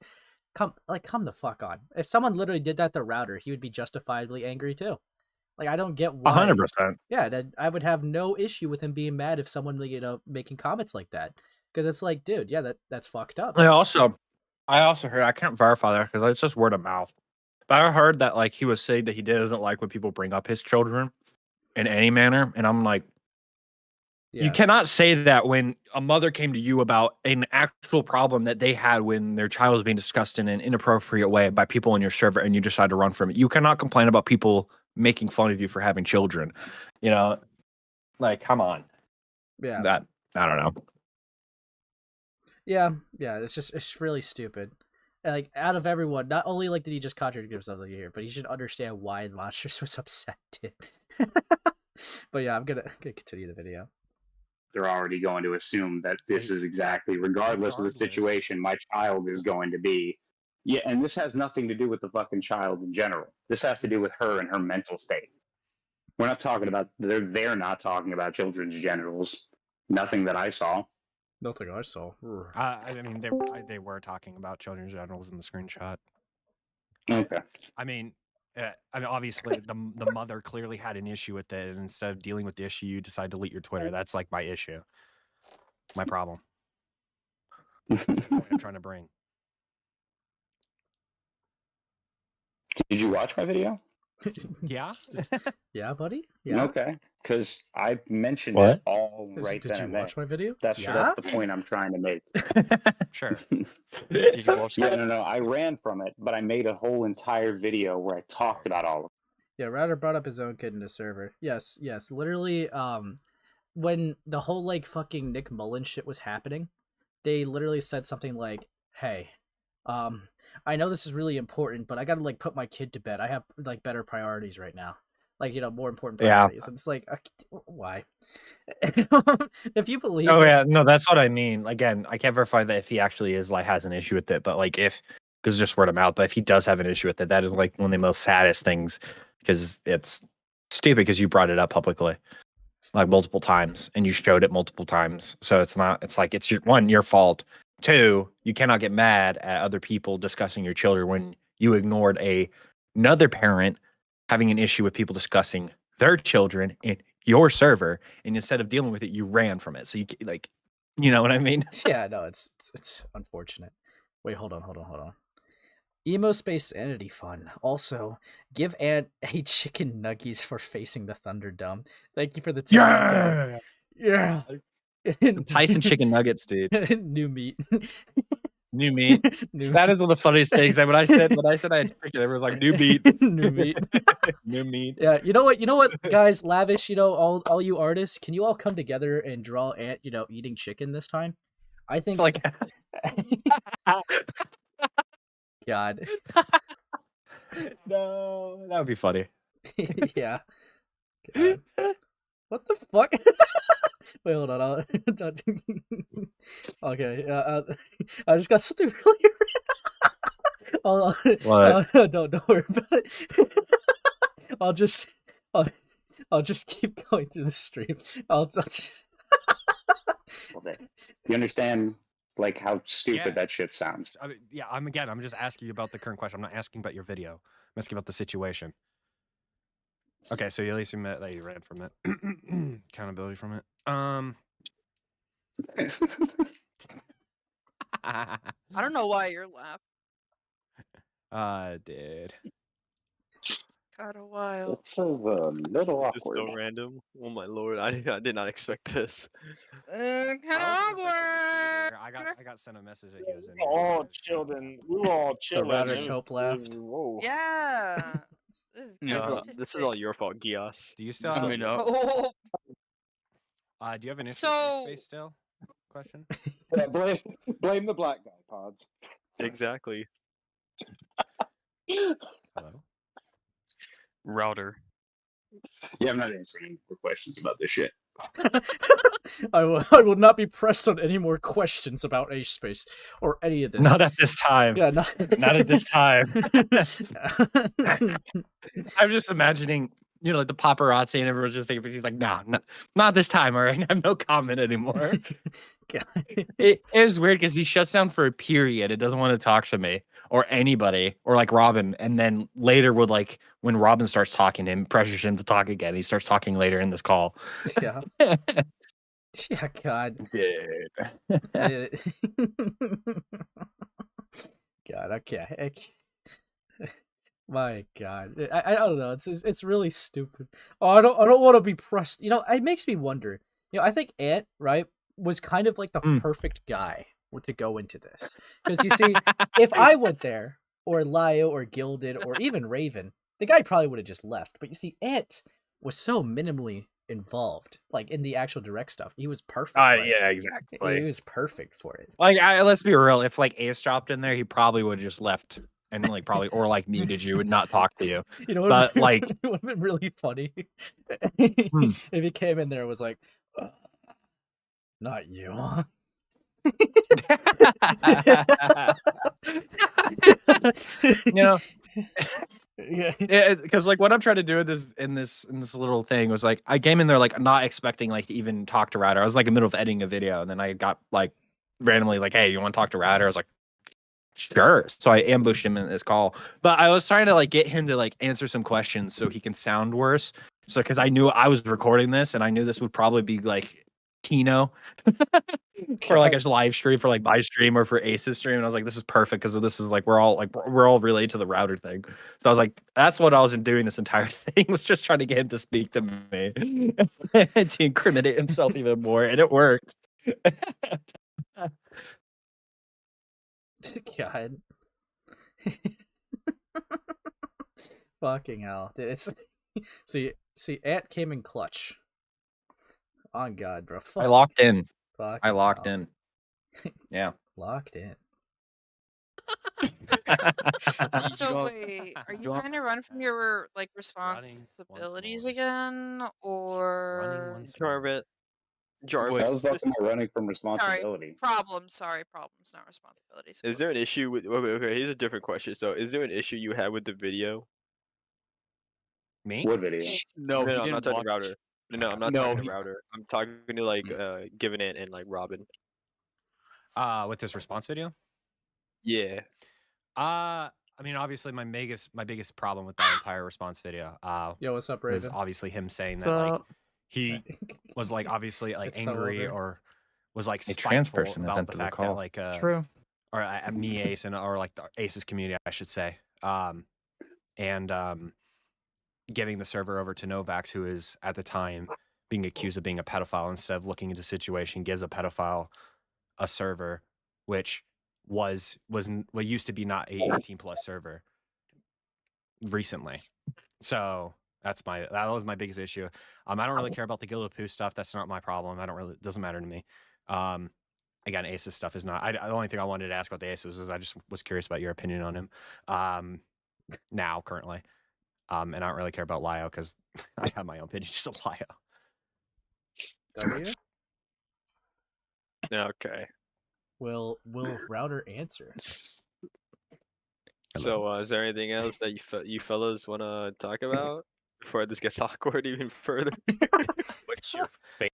Come the fuck on. If someone literally did that to Router, he would be justifiably angry too. Like, I don't get why. 100%. Yeah, that I would have no issue with him being mad if someone, making comments like that. Because it's like, dude, yeah, that's fucked up. I also heard, I can't verify that because it's just word of mouth, but I heard that like he was saying that he doesn't like when people bring up his children in any manner, and I'm like, you cannot say that when a mother came to you about an actual problem that they had when their child was being discussed in an inappropriate way by people on your server, and you decide to run from it. You cannot complain about people making fun of you for having children. Like, come on. Yeah. That, I don't know. Yeah, it's really stupid. And, like, out of everyone, not only did he just contradict himself here, but he should understand why Monsters was upset too. But yeah, I'm gonna continue the video. They're already going to assume that this is exactly, regardless of the situation, my child is going to be. Yeah, and this has nothing to do with the fucking child in general. This has to do with her and her mental state. We're not talking about, they're not talking about children's genitals. Nothing that I saw. Nothing I saw. I mean, they were talking about children's genitals in the screenshot. Okay. I mean, obviously, the mother clearly had an issue with it, and instead of dealing with the issue, you decide to delete your Twitter. That's like my issue, my problem. That's the point I'm trying to bring. Did you watch my video? Yeah. Yeah, buddy. Yeah. Okay. Because I mentioned it all right Did then. you watch my video? That's the point I'm trying to make. Sure. Did you watch it? No. I ran from it, but I made a whole entire video where I talked about all of it. Yeah, Router brought up his own kid in the server. Yes. Literally, when the whole like fucking Nick Mullen shit was happening, they literally said something like, "Hey, I know this is really important, but I gotta like put my kid to bed. I have like better priorities right now, like more important priorities." And it's like, why? If you believe, no, that's what I mean. Again, I can't verify that if he actually is like has an issue with it, but like if because just word of mouth, but if he does have an issue with it, that is like one of the most saddest things because it's stupid because you brought it up publicly like multiple times and you showed it multiple times. So it's like it's your fault. 2, you cannot get mad at other people discussing your children when you ignored another parent having an issue with people discussing their children in your server, and instead of dealing with it, you ran from it. So you know what I mean? Yeah, no, it's unfortunate. Wait, hold on. Emo Space Sanity Fun. Also, give Ant a chicken nuggies for facing the Thunderdome. Thank you for the tip. Yeah. Tyson chicken nuggets, dude. New meat. New meat. That is one of the funniest things. When I said I had chicken, everyone was like, new meat. New meat. New meat. Yeah, you know what, guys, Lavish, all you artists, can you all come together and draw Ant, eating chicken this time? I think it's like God. No, that would be funny. Yeah. God. What the fuck? Wait, hold on. Okay. I just got something really. What? Don't worry about it. I'll just keep going through the stream. I'll just... You understand, like, how stupid that shit sounds? I mean, yeah, I'm just asking you about the current question. I'm not asking about your video. I'm asking about the situation. Okay, so you at least admit that you ran from it. Accountability from it. I don't know why you're laughing. I did. Got a while. It's a little awkward. It's so random. Oh my lord, I did not expect this. Kind of awkward. I got sent a message that he was in. We were all chilling. We were all chilling. router It cope was- laughed. Whoa. Yeah. No, this is all your fault, Gias. Do you still I have? mean, Oh, Do you have an issue So- with space still? Question. Yeah, blame the black guy, Pods. exactly. Hello. Router. Yeah, I'm not answering any more questions about this shit. I will not be pressed on any more questions about Ace Space or any of this. Not at this time. Yeah, Not at this time. I'm just imagining, like the paparazzi and everyone's just taking pictures. Like, nah, not this time. All right, I have no comment anymore. It is weird because he shuts down for a period. It doesn't want to talk to me or anybody or like Robin, and then later would like when Robin starts talking to him, pressures him to talk again. He starts talking later in this call. Yeah. Yeah, God. Dude. God, okay. My God, I don't know. It's really stupid. Oh, I don't want to be pressed. It makes me wonder. I think Ant, right, was kind of like the perfect guy to go into this, because you see, if I went there, or Lio, or Gilded, or even Raven, the guy probably would have just left. But you see, Ant was so minimally involved, like in the actual direct stuff. He was perfect. Yeah, exactly. He was perfect for it. Like, let's be real. If like Ace dropped in there, he probably would have just left and like probably or like muted you and not talk to you. But like, it would have been really funny if he came in there and was like, "Not you." Yeah, because like what I'm trying to do in this little thing was like I came in there like not expecting like to even talk to Router. I was like in the middle of editing a video, and then I got like randomly like, "Hey, you want to talk to Router?" I was like, "Sure." So I ambushed him in this call, but I was trying to like get him to like answer some questions so he can sound worse. So because I knew I was recording this, and I knew this would probably be like Tino for like a live stream for like my stream or for Ace's stream, and I was like, this is perfect because this is like we're all related to the Router thing. So I was like, that's what I was doing this entire thing, was just trying to get him to speak to me to incriminate himself even more, and it worked. God. Fucking hell. It's see, Ant came in clutch. On God, bro. I locked in. Fuck. I locked in. Yeah. Locked in. So wait, are you trying to run from your like responsibilities again, or Jarvis. That was talking about running from sorry, responsibility. problems, not responsibilities. Is there an issue with? Okay, here's a different question. So, is there an issue you had with the video? Me? What video? No, he I'm didn't not talking watch- to Router. No, I'm not No, talking he- to Router. I'm talking to like Giving It and like Robin. With this response video? Yeah. I mean, obviously, my biggest problem with that entire response video, Yo, what's up, was Raven? obviously him saying What's that like up? he was like obviously like It's so angry over. or was like A trans spiteful person has about the entered the fact call. that like True. or me Ace and or like the Aces community, I should say, and giving the server over to Novax, who is at the time being accused of being a pedophile, instead of looking into the situation, gives a pedophile a server, which was what used to be not a 18+ server recently. So that was my biggest issue. I don't really care about the Guild of Pooh stuff. That's not my problem. It doesn't matter to me. Again, Ace's stuff is not. The only thing I wanted to ask about the Aces was I just was curious about your opinion on him. Now currently, and I don't really care about Lio because I have my own opinions of Lio. W? Okay. Will Router answer? So, is there anything else that you fellas want to talk about before this gets awkward even further? What's your face?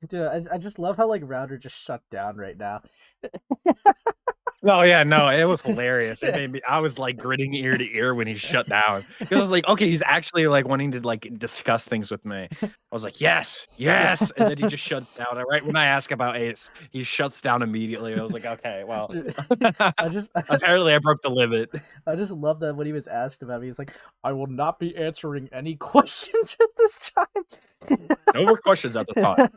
Dude, I just love how like Router just shut down right now. Oh yeah, no, it was hilarious. It made me. I was like gritting ear to ear when he shut down because I was like, okay, he's actually like wanting to like discuss things with me. I was like, yes, and then he just shut down. Right when I ask about Ace, he shuts down immediately. I was like, okay, well, apparently I broke the limit. I just love that when he was asked about me, he's like, I will not be answering any questions at this time. No more questions at the time.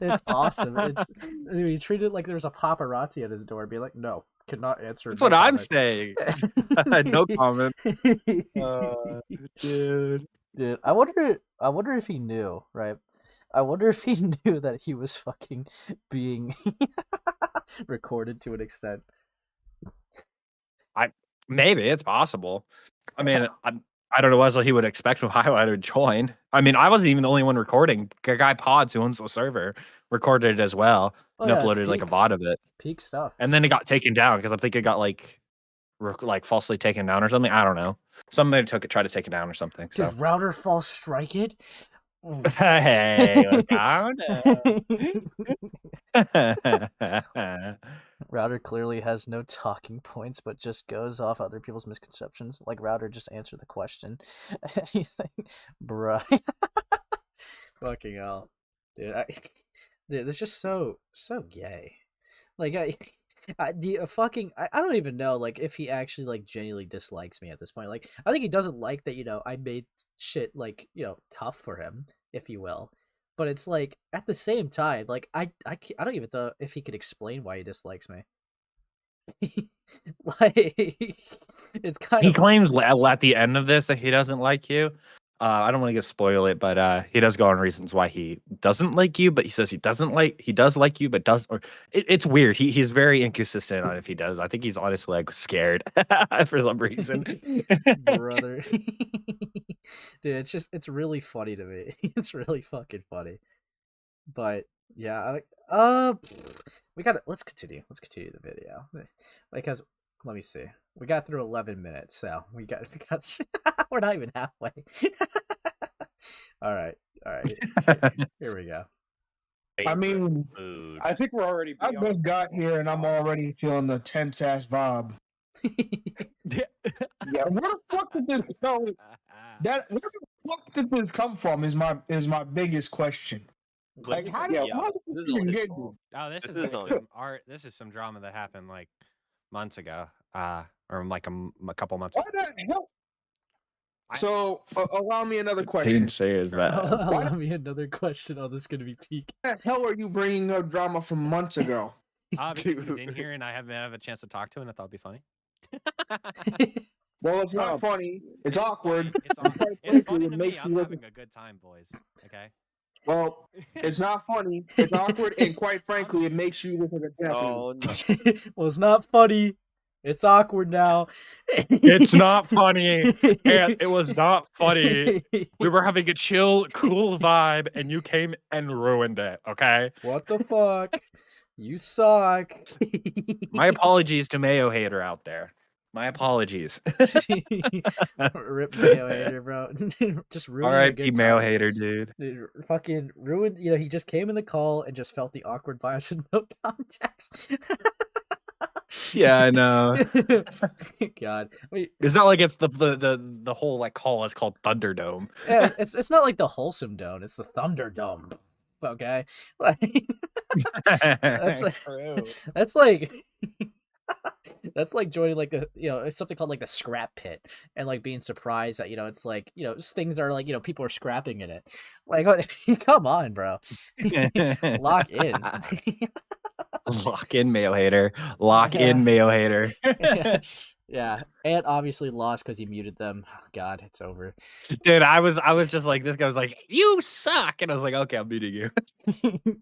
It's awesome. He treated it like there was a paparazzi at his door, be like, no, cannot answer. That's no what I'm comment." saying. No comment. Dude. Dude, I wonder if he knew, right? I wonder if he knew that he was fucking being recorded to an extent. Maybe it's possible. I mean, I don't know what he would expect why I would join. I mean, I wasn't even the only one recording. A guy Pods, who owns the server, recorded it as well and yeah, it's uploaded like a VOD of it. Peak stuff. And then it got taken down because I think it got like falsely taken down or something. I don't know. Somebody tried to take it down or something. So. Did Router false strike it? Hey, I don't know. Router clearly has no talking points, but just goes off other people's misconceptions. Like Router just answer the question. Anything, bruh. Fucking hell, dude. Dude, it's just so gay. Like I don't even know like if he actually like genuinely dislikes me at this point. Like I think he doesn't like that I made shit like tough for him, if you will. But it's like at the same time, like I don't even know if he could explain why he dislikes me. Like it's kind he of claims at the end of this that he doesn't like you. I don't want to spoil it, but he does go on reasons why he doesn't like you. But he says he does like you, but it's weird. He's very inconsistent on if he does. I think he's honestly like scared for some reason. brother. Dude, it's really funny to me. It's really fucking funny. But yeah, let's continue the video because let me see. We got through 11 minutes, so we got we're not even halfway. All right. Here we go. I mean, I think we're already. I just got here and I'm already feeling the tense ass vibe. Yeah, where the fuck did this come? Where the fuck did this come from? Is my biggest question. Like, how did this even get here? Oh, this is some drama that happened like months ago, or like a couple months ago. Why the hell? So, allow me another question. Didn't say it bad. Allow me another question. Oh, this is gonna be peak. Why the hell are you bringing up drama from months ago? Because he's in here and I haven't had a chance to talk to him. I thought it'd be funny. Well, it's not funny. It's awkward. It's funny to me. I'm having a good time, boys. Okay. Well, it's not funny. It's awkward, and quite frankly, it makes you look like a gentleman. Oh no. Well, it's not funny. It's awkward now. It's not funny. And it was not funny. We were having a chill, cool vibe, and you came and ruined it, okay? What the fuck? You suck. My apologies to Mayo Hater out there. My apologies. Rip Mayo Hater, bro. Just ruined a R.I.P. good Mayo time. Hater, dude. Dude, fucking ruined. You know, he just came in the call and just felt the awkward vibes with no context. Yeah, I know. God, wait. It's not like it's the whole like call is called Thunderdome. Yeah, it's not like the wholesome dome. It's the Thunderdome. Okay, like that's like, that's like that's like joining like the it's something called like the scrap pit and like being surprised that it's like just things are like people are scrapping in it. Like come on, bro, lock in. Lock in, Mayo Hater. Lock in, Mayo Hater. Yeah, and obviously lost because he muted them. Oh, God, it's over. Dude, I was just like, this guy was like, you suck, and I was like, okay, I'm muting you.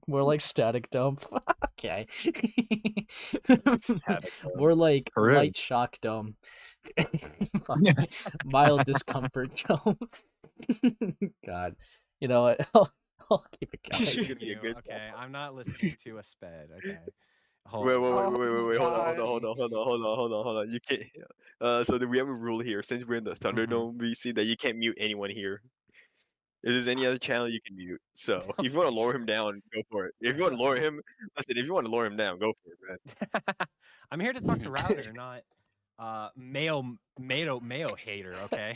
More like static dump. Okay. More like light shock dome. Mild discomfort dome. God, you know what? I'll keep it going. Okay, I'm not listening to a sped. Okay. Wait, hold on. You can't. So we have a rule here. Since we're in the Thunderdome, we see that you can't mute anyone here. If there's any other channel, you can mute. So if you want to lower him down, go for it. If you want to lower him, listen. If you want to lower him down, go for it, man. I'm here to talk to Router, not Mayo Hater. Okay.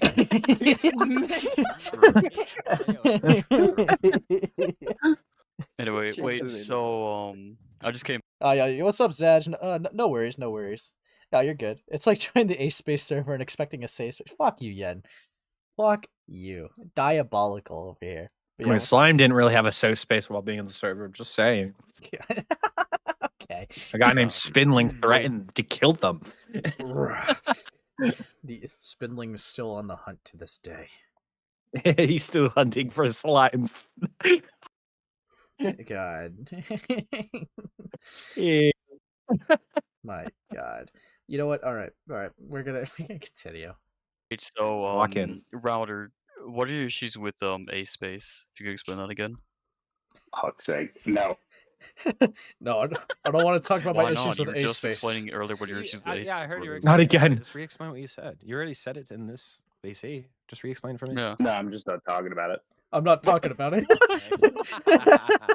Anyway, wait. So I just came. Yeah. What's up, Zaj? No worries. No worries. Yeah, you're good. It's like joining the Ace Space server and expecting a safe space. Fuck you, Yen. Fuck you. Diabolical over here. I mean, Slime didn't really have a safe space while being in the server. Just saying. Okay. A guy named Spinling threatened to kill them. The Spindling is still on the hunt to this day. He's still hunting for slimes. God. Yeah. My God. You know what? All right. We're gonna continue. Wait, so Lock in. Router, what are your issues with A space? If you could explain that again. Fuck's sake, no. No, I don't want to talk about Why my not? issues You with were Ace just Space. explaining earlier what your issues with A space. Yeah, I heard you were Not again. Just re-explain what you said. You already said it in this VC. Just re-explain for me. Yeah. No, I'm just not talking about it. I'm not talking about it.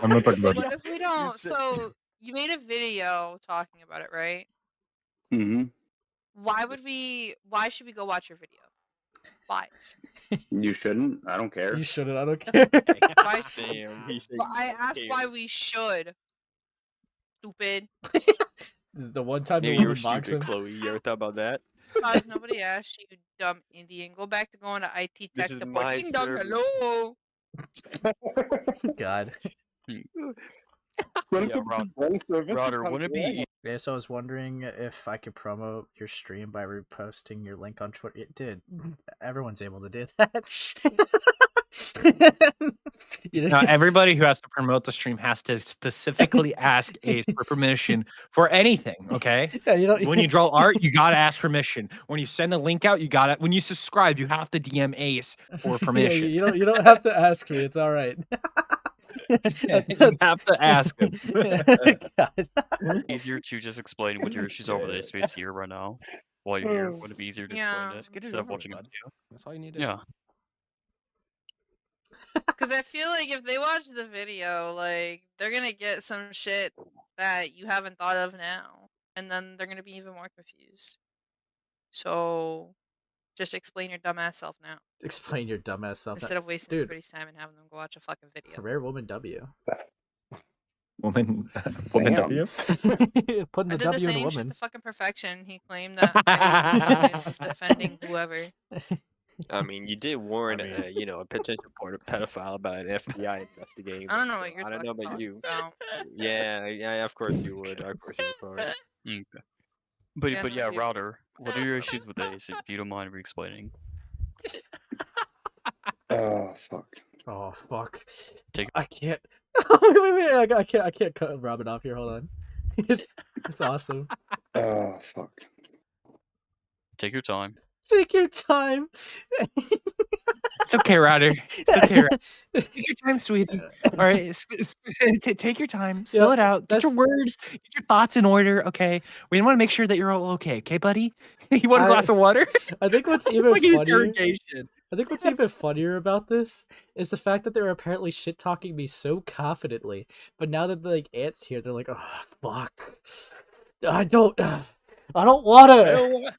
I'm not talking about What if we don't? So you made a video talking about it, right? Mm-hmm. Why should we go watch your video? Why? You shouldn't. I don't care. You shouldn't. I don't care. Why? Damn, Well, I asked why we should. Stupid. The one time Yeah, the you're woman mocks stupid, him. Chloe. You ever thought about that? Cause nobody asked you, dumb Indian. Go back to going to IT tech is support. my Ding dong, server. hello. God. Router, wouldn't it be Yeah, so I was wondering if I could promote your stream by reposting your link on Twitter. It did. Everyone's able to do that. Now, everybody who has to promote the stream has to specifically ask Ace for permission for anything, okay? Yeah, When you draw art, you gotta ask permission. When you send a link out, you gotta. When you subscribe, you have to DM Ace for permission. Yeah, you don't have to ask me. It's all right. You have to ask him. easier to just explain what your issues are with A space here right now while you're here? Would it be easier to Yeah. explain Just it get it instead of over watching a with, bud. video? That's all you need to Yeah. Because I feel like if they watch the video, like they're gonna get some shit that you haven't thought of now, and then they're gonna be even more confused. So, just explain your dumbass self now Explain your dumbass self. instead of wasting Dude, everybody's time and having them go watch a fucking video. rare woman W. Woman Damn. W. Putting the I did the W in same shit woman. to fucking perfection. He claimed that I was defending whoever. I mean, you did warn, a potential pedophile about an FBI investigating. I don't know what you're I don't know talking about you. about. Yeah, of course you would. Of course you would. Okay. But yeah, Router. What are your issues with Ace? If you don't mind re-explaining. Oh fuck. Oh fuck. Take- I can't. wait. I can't cut Robin off here. Hold on. It's awesome. Oh fuck. Take your time. Take your time. It's okay, Router. It's okay, Router. Take your time, sweetie. All right, take your time. Spill it out. Get your words, get your thoughts in order. Okay, we want to make sure that you're all okay. Okay, buddy. You want a glass of water? I think what's even It's like an funnier. interrogation. I think what's even funnier about this is the fact that they're apparently shit talking me so confidently, but now that like Ant's here, they're like, "Oh fuck, I don't want to."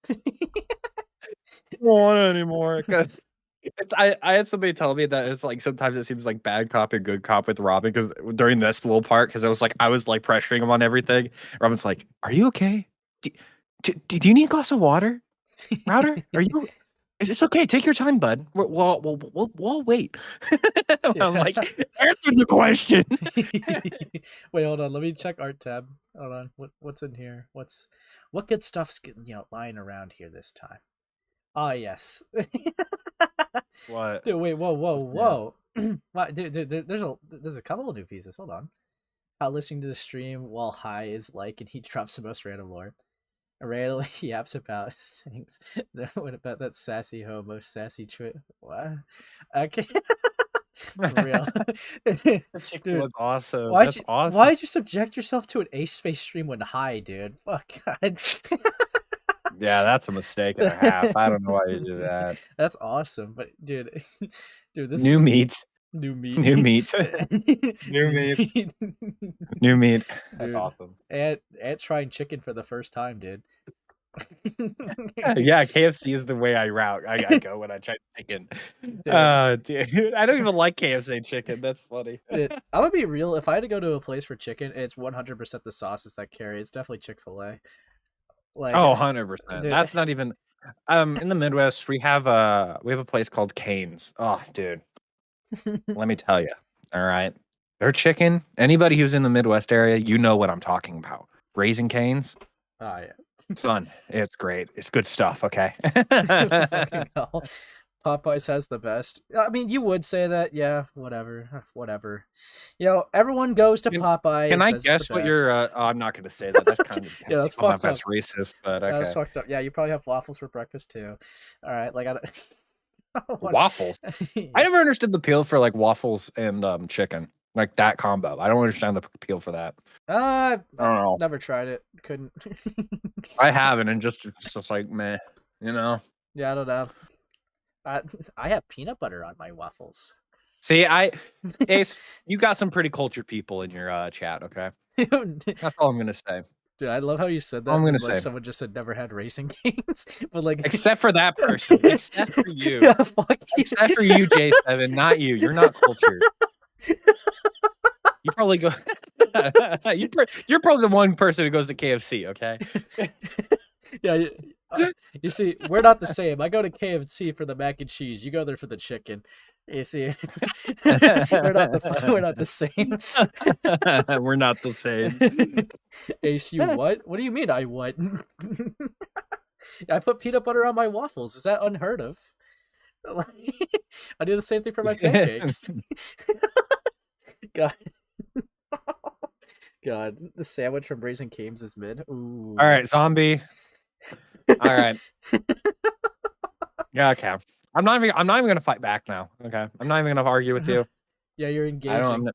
I don't want it anymore. I had somebody tell me that it's like sometimes it seems like bad cop and good cop with Robin because during this little part because I was like pressuring him on everything. Robin's like, "Are you okay? Do you need a glass of water, Router? Are you? It's okay. Take your time, bud. We'll wait." I'm like, answer the question. Wait, hold on. Let me check art tab. Hold on. What's in here? What good stuff's lying around here this time? Ah, yes. What? Dude, wait, whoa. Wow, dude, there's a couple of new pieces. Hold on. How listening to the stream while high is like, and he drops the most random lore. Randomly yaps about things. What about that sassy hoe, most sassy what? Okay. For real. Dude, was awesome. That's awesome. Why'd you subject yourself to an Ace Space stream when high, dude? Fuck. God. Yeah, that's a mistake and a half. I don't know why you do that. That's awesome, but dude, this New meat. New meat. New meat. New meat. New meat. That's Dude, awesome. And trying chicken for the first time, dude. Yeah, KFC is the way I go when I try chicken. Dude, I don't even like KFC chicken. That's funny. Dude, I'm gonna be real. If I had to go to a place for chicken, it's 100% the sauces that carry. It's definitely Chick-fil-A. Like, 100%. dude. That's not even. In the Midwest, we have a place called Cane's. Oh, dude. Let me tell you. All right, their chicken. Anybody who's in the Midwest area, you know what I'm talking about. Raising Cane's. Oh yeah. Son, it's great. It's good stuff. Okay. Fucking hell. Popeyes has the best. I mean, you would say that, yeah. Whatever. Everyone goes to Popeye. Can I guess what you're? I'm not going to say that. That's kind of yeah. That's fucked up. That's racist, but okay. That's fucked up. Yeah, you probably have waffles for breakfast too. All right, like waffles. Yeah. I never understood the appeal for like waffles and chicken, like that combo. I don't understand the appeal for that. I don't know. Never tried it. Couldn't. I haven't, and just like meh, Yeah, I don't know. I have peanut butter on my waffles. See, Ace, you got some pretty cultured people in your chat. Okay, that's all I'm gonna say. Dude, I love how you said that. I'm gonna say someone just said never had Racing Canes, but like except for that person, except for you, yeah, fuck except for you, J7, not you. You're not cultured. You probably go. You're probably the one person who goes to KFC. Okay. Yeah. You see, we're not the same. I go to KFC for the mac and cheese. You go there for the chicken. You see, we're not the same. We're not the same. Ace, you what? What do you mean I what? I put peanut butter on my waffles. Is that unheard of? I do the same thing for my pancakes. God, the sandwich from Raising Cane's is mid. Ooh. All right, zombie. All right. Yeah, okay. I'm not even gonna fight back now. Okay, I'm not even gonna argue with you. Yeah, you're engaging.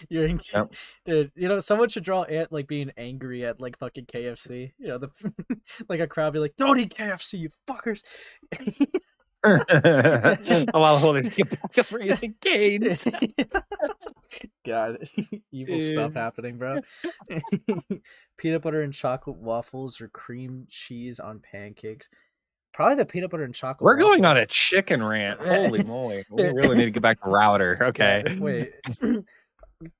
You're engaging. Yep. Dude, someone should draw Ant like being angry at like fucking KFC. Like a crowd be like, "Don't eat KFC, you fuckers." While holding a pack of Raising Cane's. God, evil stuff happening, bro. Peanut butter and chocolate waffles or cream cheese on pancakes. Probably the peanut butter and chocolate. We're going on a chicken rant. Holy moly. We really need to get back to Router. Okay. Yeah, wait.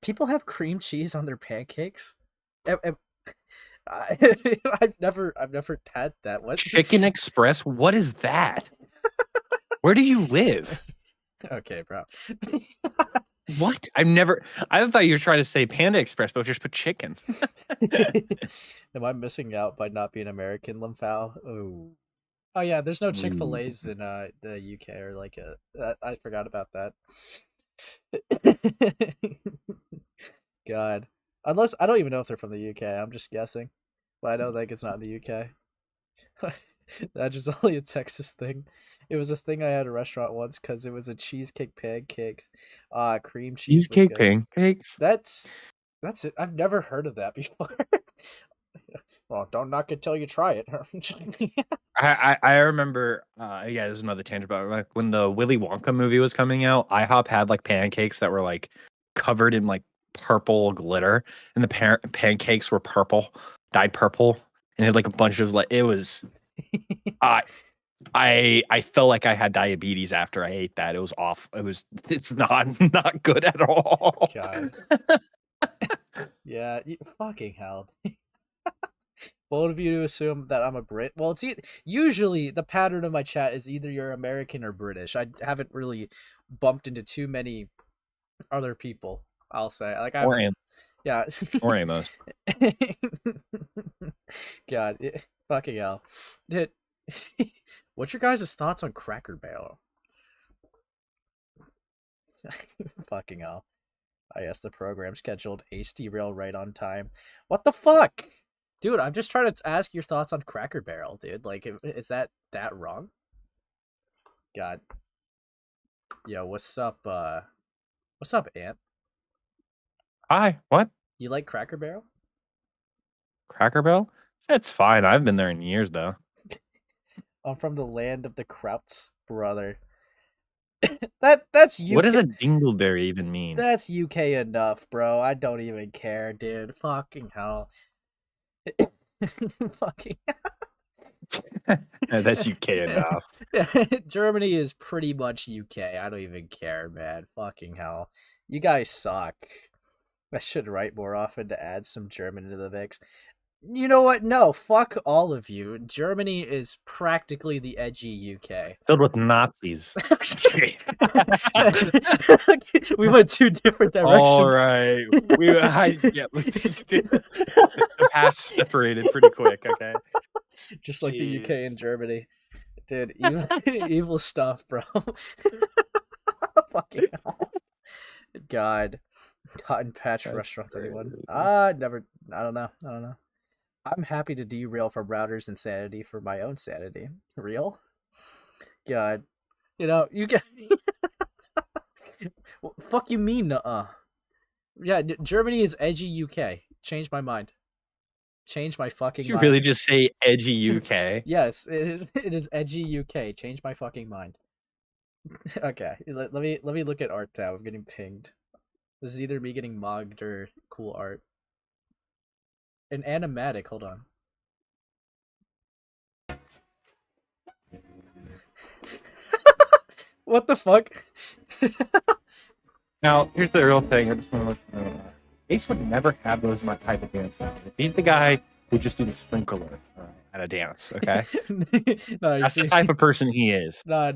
People have cream cheese on their pancakes? I've never had that. What? Chicken Express? What is that? Where do you live? Okay, bro. What? I thought you were trying to say Panda Express, but just put chicken. Am I missing out by not being American, Limfao? Oh yeah, there's no Chick-fil-A's in the UK or like I forgot about that. God. Unless I don't even know if they're from the UK. I'm just guessing. But I don't think it's not in the UK. That's just only a Texas thing. It was a thing I had at a restaurant once because it was a cheesecake pancakes. Cream cheese. Cheesecake pancakes? That's it. I've never heard of that before. Well, don't knock it till you try it. I remember, yeah, this is another tangent, but like when the Willy Wonka movie was coming out, IHOP had like pancakes that were like covered in like purple glitter, and the pancakes were purple, dyed purple, and it had like a bunch of like it was. I felt like I had diabetes after I ate that. It was off. It's not good at all. God. Yeah, fucking hell. Bold of you to assume that I'm a Brit. Well, it's usually the pattern of my chat is either you're American or British. I haven't really bumped into too many other people. I'll say yeah, or Amos. God, fucking hell. What's your guys' thoughts on Cracker Barrel? Fucking hell. I guess the program scheduled Ace Derail right on time. What the fuck? Dude, I'm just trying to ask your thoughts on Cracker Barrel, dude. Like, is that wrong? God. Yo, what's up, Ant? Hi, what? You like Cracker Barrel? Cracker Barrel? It's fine. I've been there in years, though. I'm from the land of the Krauts, brother. That's UK. What does a dingleberry even mean? That's UK enough, bro. I don't even care, dude. Fucking hell. Fucking That's UK enough. Germany is pretty much UK. I don't even care, man. Fucking hell. You guys suck. I should write more often to add some German into the mix. You know what? No, fuck all of you. Germany is practically the edgy UK. Filled with Nazis. We went two different directions. All right. The paths separated pretty quick, okay? Just like the UK and Germany. Dude, evil stuff, bro. Fucking hell. God. Cotton Patch restaurants, anyone? Never. I don't know. I'm happy to derail from Router's insanity for my own sanity. Real? God. You know, you get... Fuck you mean, Yeah, Germany is edgy UK. Change my mind. Change my fucking mind. You really just say edgy UK? Yes, it is edgy UK. Change my fucking mind. Okay, let me look at art tab. I'm getting pinged. This is either me getting mugged or cool art. An animatic, hold on. What the fuck? Now, here's the real thing. I just want to let you know. Ace would never have those type of dance moves. He's the guy who just do the sprinkler at a dance, okay? No, that's the type of person he is. No.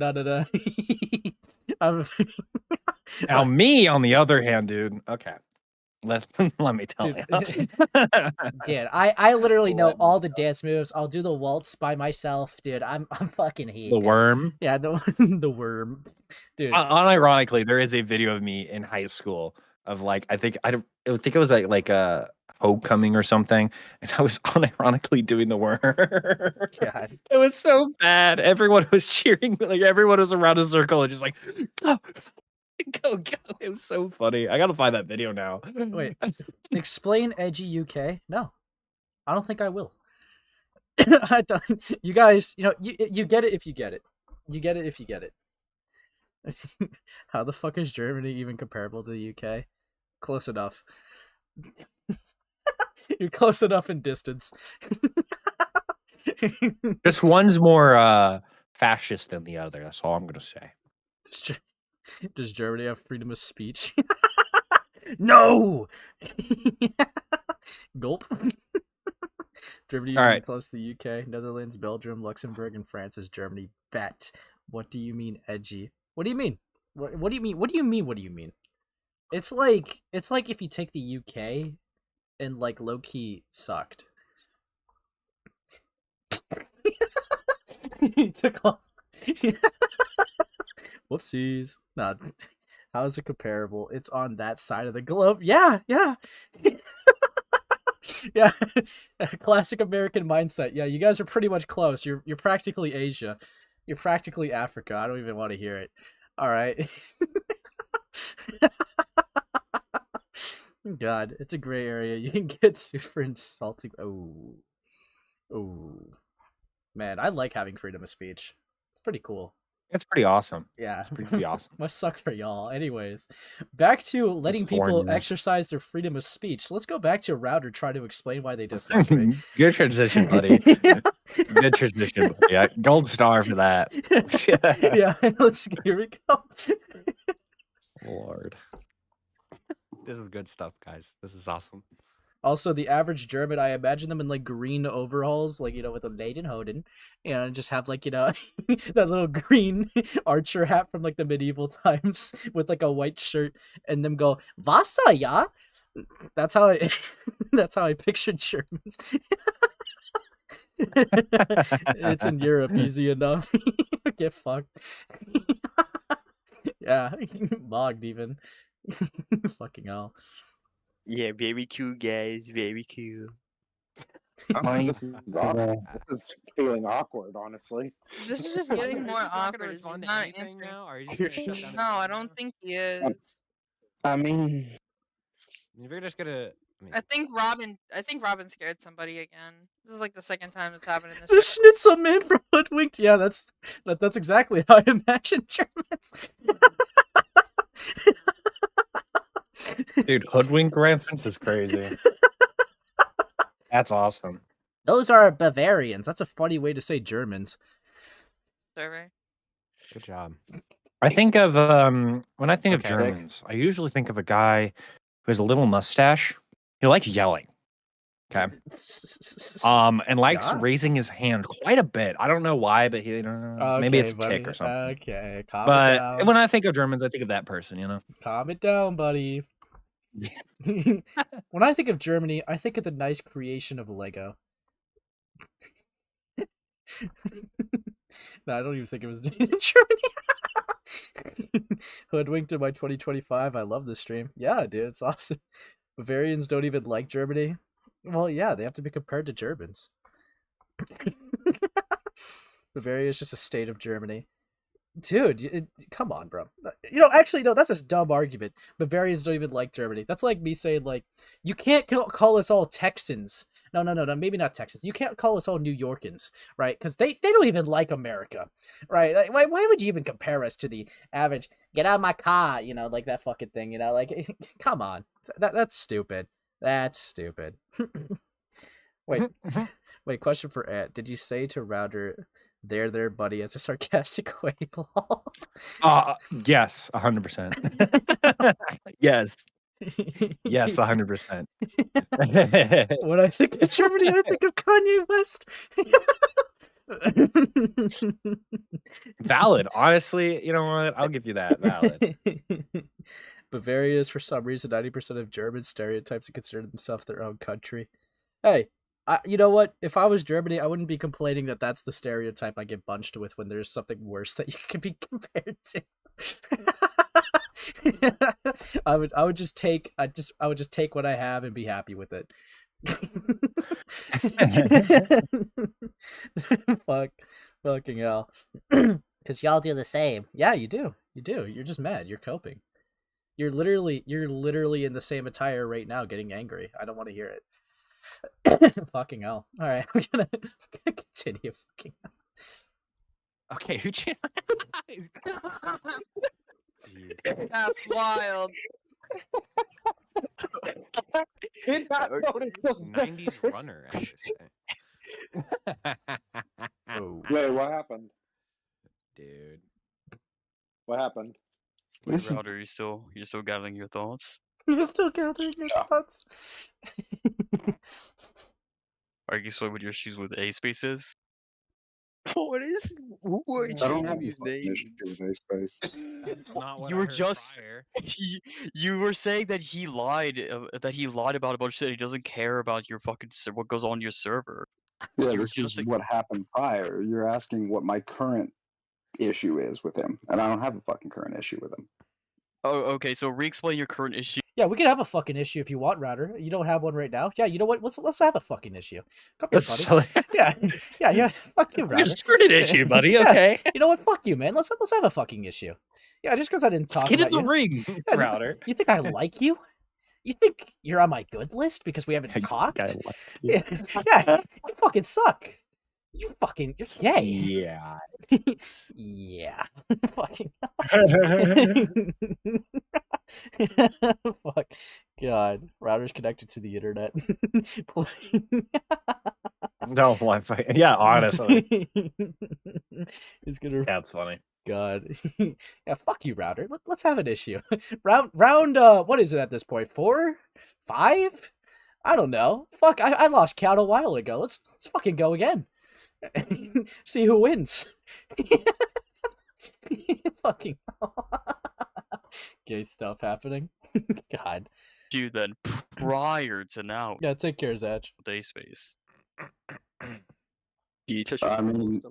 Now, me, on the other hand, dude, okay. Let me tell you. Dude, I literally know all the dance moves. I'll do the waltz by myself, dude. I'm fucking heat. The worm? Yeah, the worm. Dude. Unironically, there is a video of me in high school of like I think it was like a homecoming or something, and I was unironically doing the worm. God. It was so bad. Everyone was cheering, like everyone was around a circle and just like go. It was so funny. I gotta find that video now. Wait, explain edgy UK? No, I don't think I will. I don't. You guys, you get it if you get it. You get it if you get it. How the fuck is Germany even comparable to the UK? Close enough. You're close enough in distance. Just one's more fascist than the other. That's all I'm gonna say. Does Germany have freedom of speech? No! Gulp. Germany is close to the UK, Netherlands, Belgium, Luxembourg, and France is Germany. Bet. What do you mean edgy? What do you mean? What do you mean? What do you mean? It's like if you take the UK and like low key sucked. He took off. Whoopsies. Nah, how is it comparable? It's on that side of the globe. Yeah. Yeah. Classic American mindset. Yeah, you guys are pretty much close. You're practically Asia. You're practically Africa. I don't even want to hear it. All right. God, it's a gray area. You can get sued for insulting. Oh, man, I like having freedom of speech. It's pretty cool. It's pretty awesome. Yeah, it's pretty awesome. Must suck for y'all. Anyways, back to letting people exercise their freedom of speech. Let's go back to Router trying to explain why they dislike me. Good transition, buddy. Good transition, buddy. Yeah, gold star for that. Yeah, here we go. Lord. This is good stuff, guys. This is awesome. Also, the average German, I imagine them in like green overalls, like, with a Lederhosen, and just have like, that little green archer hat from like the medieval times with like a white shirt, and them go Wasser, ja. That's how I pictured Germans. It's in Europe, easy enough. Get fucked. Yeah, mogged even. Fucking hell. Yeah, very cool, guys. Very cool. This is feeling awkward, honestly. This is just getting more awkward. He's not answering. Now, or are you just gonna shut down No, I don't think he is. I mean, if you're just gonna. I think Robin scared somebody again. This is like the second time it's happened in this. The Schnitzel man from Hoodwinked. Yeah, that's exactly how I imagine Germans. Dude, hoodwink reference is crazy. That's awesome. Those are Bavarians. That's a funny way to say Germans. Survey. Good job. I think of when I think of Germans, I usually think of a guy who has a little mustache. He likes yelling. Okay. And likes raising his hand quite a bit. I don't know why, but he maybe it's a tick or something. Okay, calm it But down. when I think of Germans, I think of that person, Calm it down, buddy. When I think of Germany, I think of the nice creation of Lego. No, I don't even think it was made in Germany. Hoodwinked in my 2025. I love this stream. Yeah, dude, it's awesome. Bavarians don't even like Germany. Well, yeah, they have to be compared to Germans. Bavaria is just a state of Germany. Dude, come on, bro. Actually, no, that's a dumb argument. Bavarians don't even like Germany. That's like me saying, like, you can't call us all Texans. No, maybe not Texans. You can't call us all New Yorkans, right? Because they don't even like America, right? Like, why would you even compare us to the average, get out of my car, like that fucking thing, like, come on. That's stupid. That's stupid. Wait, question for Ed. Did you say to Router, there, buddy, as a sarcastic way? Yes, 100%. Yes. Yes, 100%. When I think of Germany, I think of Kanye West. Valid. Honestly, you know what? I'll give you that. Valid. Bavaria is, for some reason, 90% of Germans stereotypes and consider themselves their own country. Hey, you know what? If I was Germany, I wouldn't be complaining that that's the stereotype I get bunched with when there's something worse that you can be compared to. I would just take what I have and be happy with it. Fucking hell. Because y'all do the same. Yeah, you do. You're just mad. You're coping. You're literally in the same attire right now, getting angry. I don't want to hear it. Fucking hell. All right, I'm gonna continue. Fucking hell. Okay, who That's wild. 90's runner, I should say. Oh. Wait, what happened? Dude. What happened? Wait, Router, you're still gathering your thoughts? You're still gathering your thoughts. Are you still with your shoes with A spaces? What is? Who are I don't changing have these any issue names? with MySpace. That's not what You I were heard just prior. you were saying that he lied about a bunch of shit. He doesn't care about your fucking what goes on your server. Yeah, You were this is just what happened prior. You're asking what my current issue is with him, and I don't have a fucking current issue with him. oh, okay. So re-explain your current issue. Yeah, we can have a fucking issue if you want, Router. You don't have one right now. Yeah, you know what? Let's have a fucking issue. Come here, That's buddy. silly. Yeah. Fuck you, We got Router. a skirted issue, buddy. Yeah, Okay. you know what? Fuck you, man. Let's have a fucking issue. Yeah, just because I didn't Let's talk get about in the you. ring, Yeah, Router. you think I like you? You think you're on my good list because we haven't talked? Yeah, you fucking suck. You're gay. Yeah. Yeah. Fucking. Fuck. God. Router's connected to the internet. No Wi-Fi. Yeah, honestly. He's gonna. That's funny. God. Yeah, fuck you, Router. Let's have an issue. Round what is it at this point? 4? 5? I don't know. Fuck, I lost count a while ago. Let's fucking go again. See who wins. Fucking gay stuff happening. God. You then prior to now. Yeah, take care, Zach. Day space. I mean,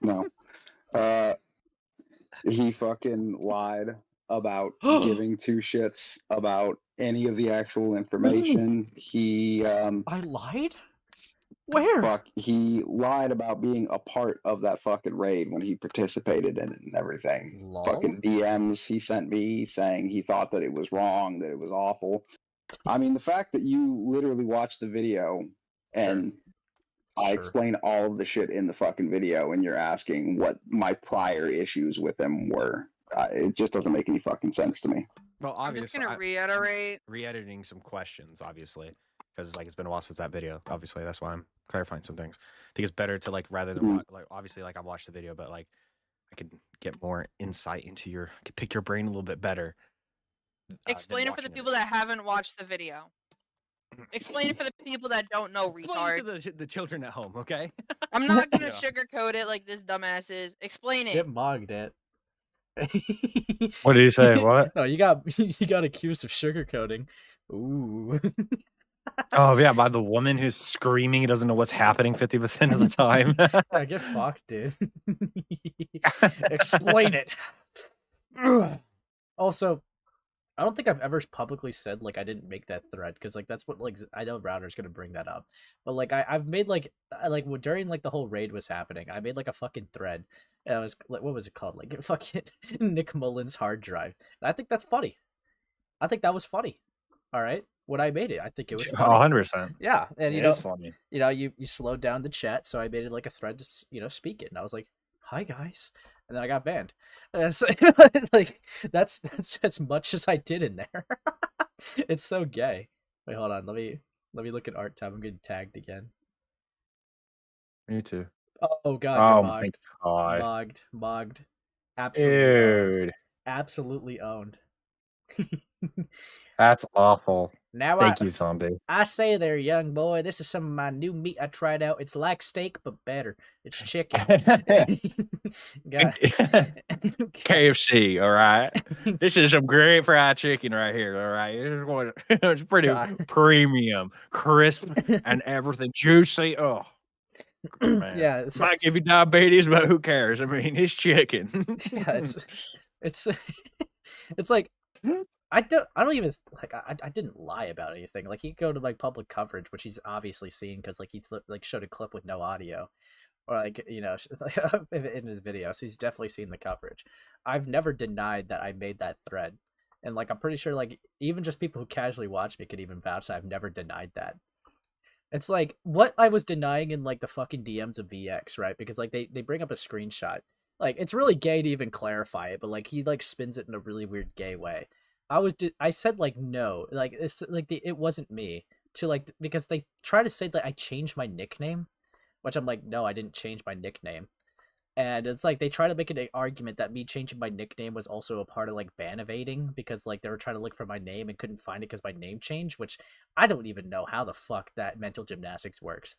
no. He fucking lied about giving two shits about any of the actual information. He I lied? Where? Fuck, he lied about being a part of that fucking raid when he participated in it and everything. Lol. Fucking DMs he sent me saying he thought that it was wrong, that it was awful. I mean, the fact that you literally watched the video and I explain all of the shit in the fucking video and you're asking what my prior issues with him were. It just doesn't make any fucking sense to me. Well, I'm just obviously, gonna reiterate. re-editing some questions, obviously, because like it's been a while since that video. Obviously, that's why I'm clarifying some things. I think it's better to like rather than like obviously like I watched the video, but like I could get more insight into I could pick your brain a little bit better. Explain it for the people that haven't watched the video. Explain it for the people that don't know, retard. Explain it to the children at home, okay? I'm not gonna sugarcoat it like this dumbass is. Explain it. Get mogged it. What did he say? What? No, you got accused of sugarcoating. Ooh. Oh yeah, by the woman who's screaming, doesn't know what's happening 50% of the time. Yeah, get fucked, dude. Explain it. Also, I don't think I've ever publicly said like I didn't make that thread because like that's what like I know Router's gonna bring that up, but like I've made like during like the whole raid was happening, I made like a fucking thread. And I was like, what was it called? Like fucking Nick Mullen's hard drive. And I think that's funny. I think that was funny. All right, when I made it, I think it was funny. 100%. Yeah, and It is funny. you slowed down the chat, so I made it like a thread to speak it, and I was like, "Hi guys," and then I got banned. And it's like that's as much as I did in there. It's so gay. Wait, hold on. Let me look at art tab. I'm getting tagged again. Me too. Oh god, Oh you're my mogged. god. Mogged. Absolutely. Dude. Absolutely owned. That's awful. Now Thank you, zombie. I say there, young boy, this is some of my new meat I tried out. It's like steak, but better. It's chicken. KFC, all right? This is some great fried chicken right here, all right? It's pretty premium, crisp, and everything. Juicy. Oh, man. Yeah. It's might give you diabetes, but who cares? I mean, it's chicken. Yeah, it's like I don't even like I didn't lie about anything. Like he'd go to like public coverage, which he's obviously seen because like he like showed a clip with no audio, or like in his video, so he's definitely seen the coverage. I've never denied that I made that thread, and like I'm pretty sure like even just people who casually watch me could even vouch that I've never denied that. It's like what I was denying in like the fucking DMs of VX, right? Because like they bring up a screenshot. Like it's really gay to even clarify it, but like he like spins it in a really weird gay way. I said like no, like it's like it wasn't me to like because they try to say that I changed my nickname, which I'm like no, I didn't change my nickname. And it's like they try to make an argument that me changing my nickname was also a part of like ban evading because like they were trying to look for my name and couldn't find it because my name changed, which I don't even know how the fuck that mental gymnastics works.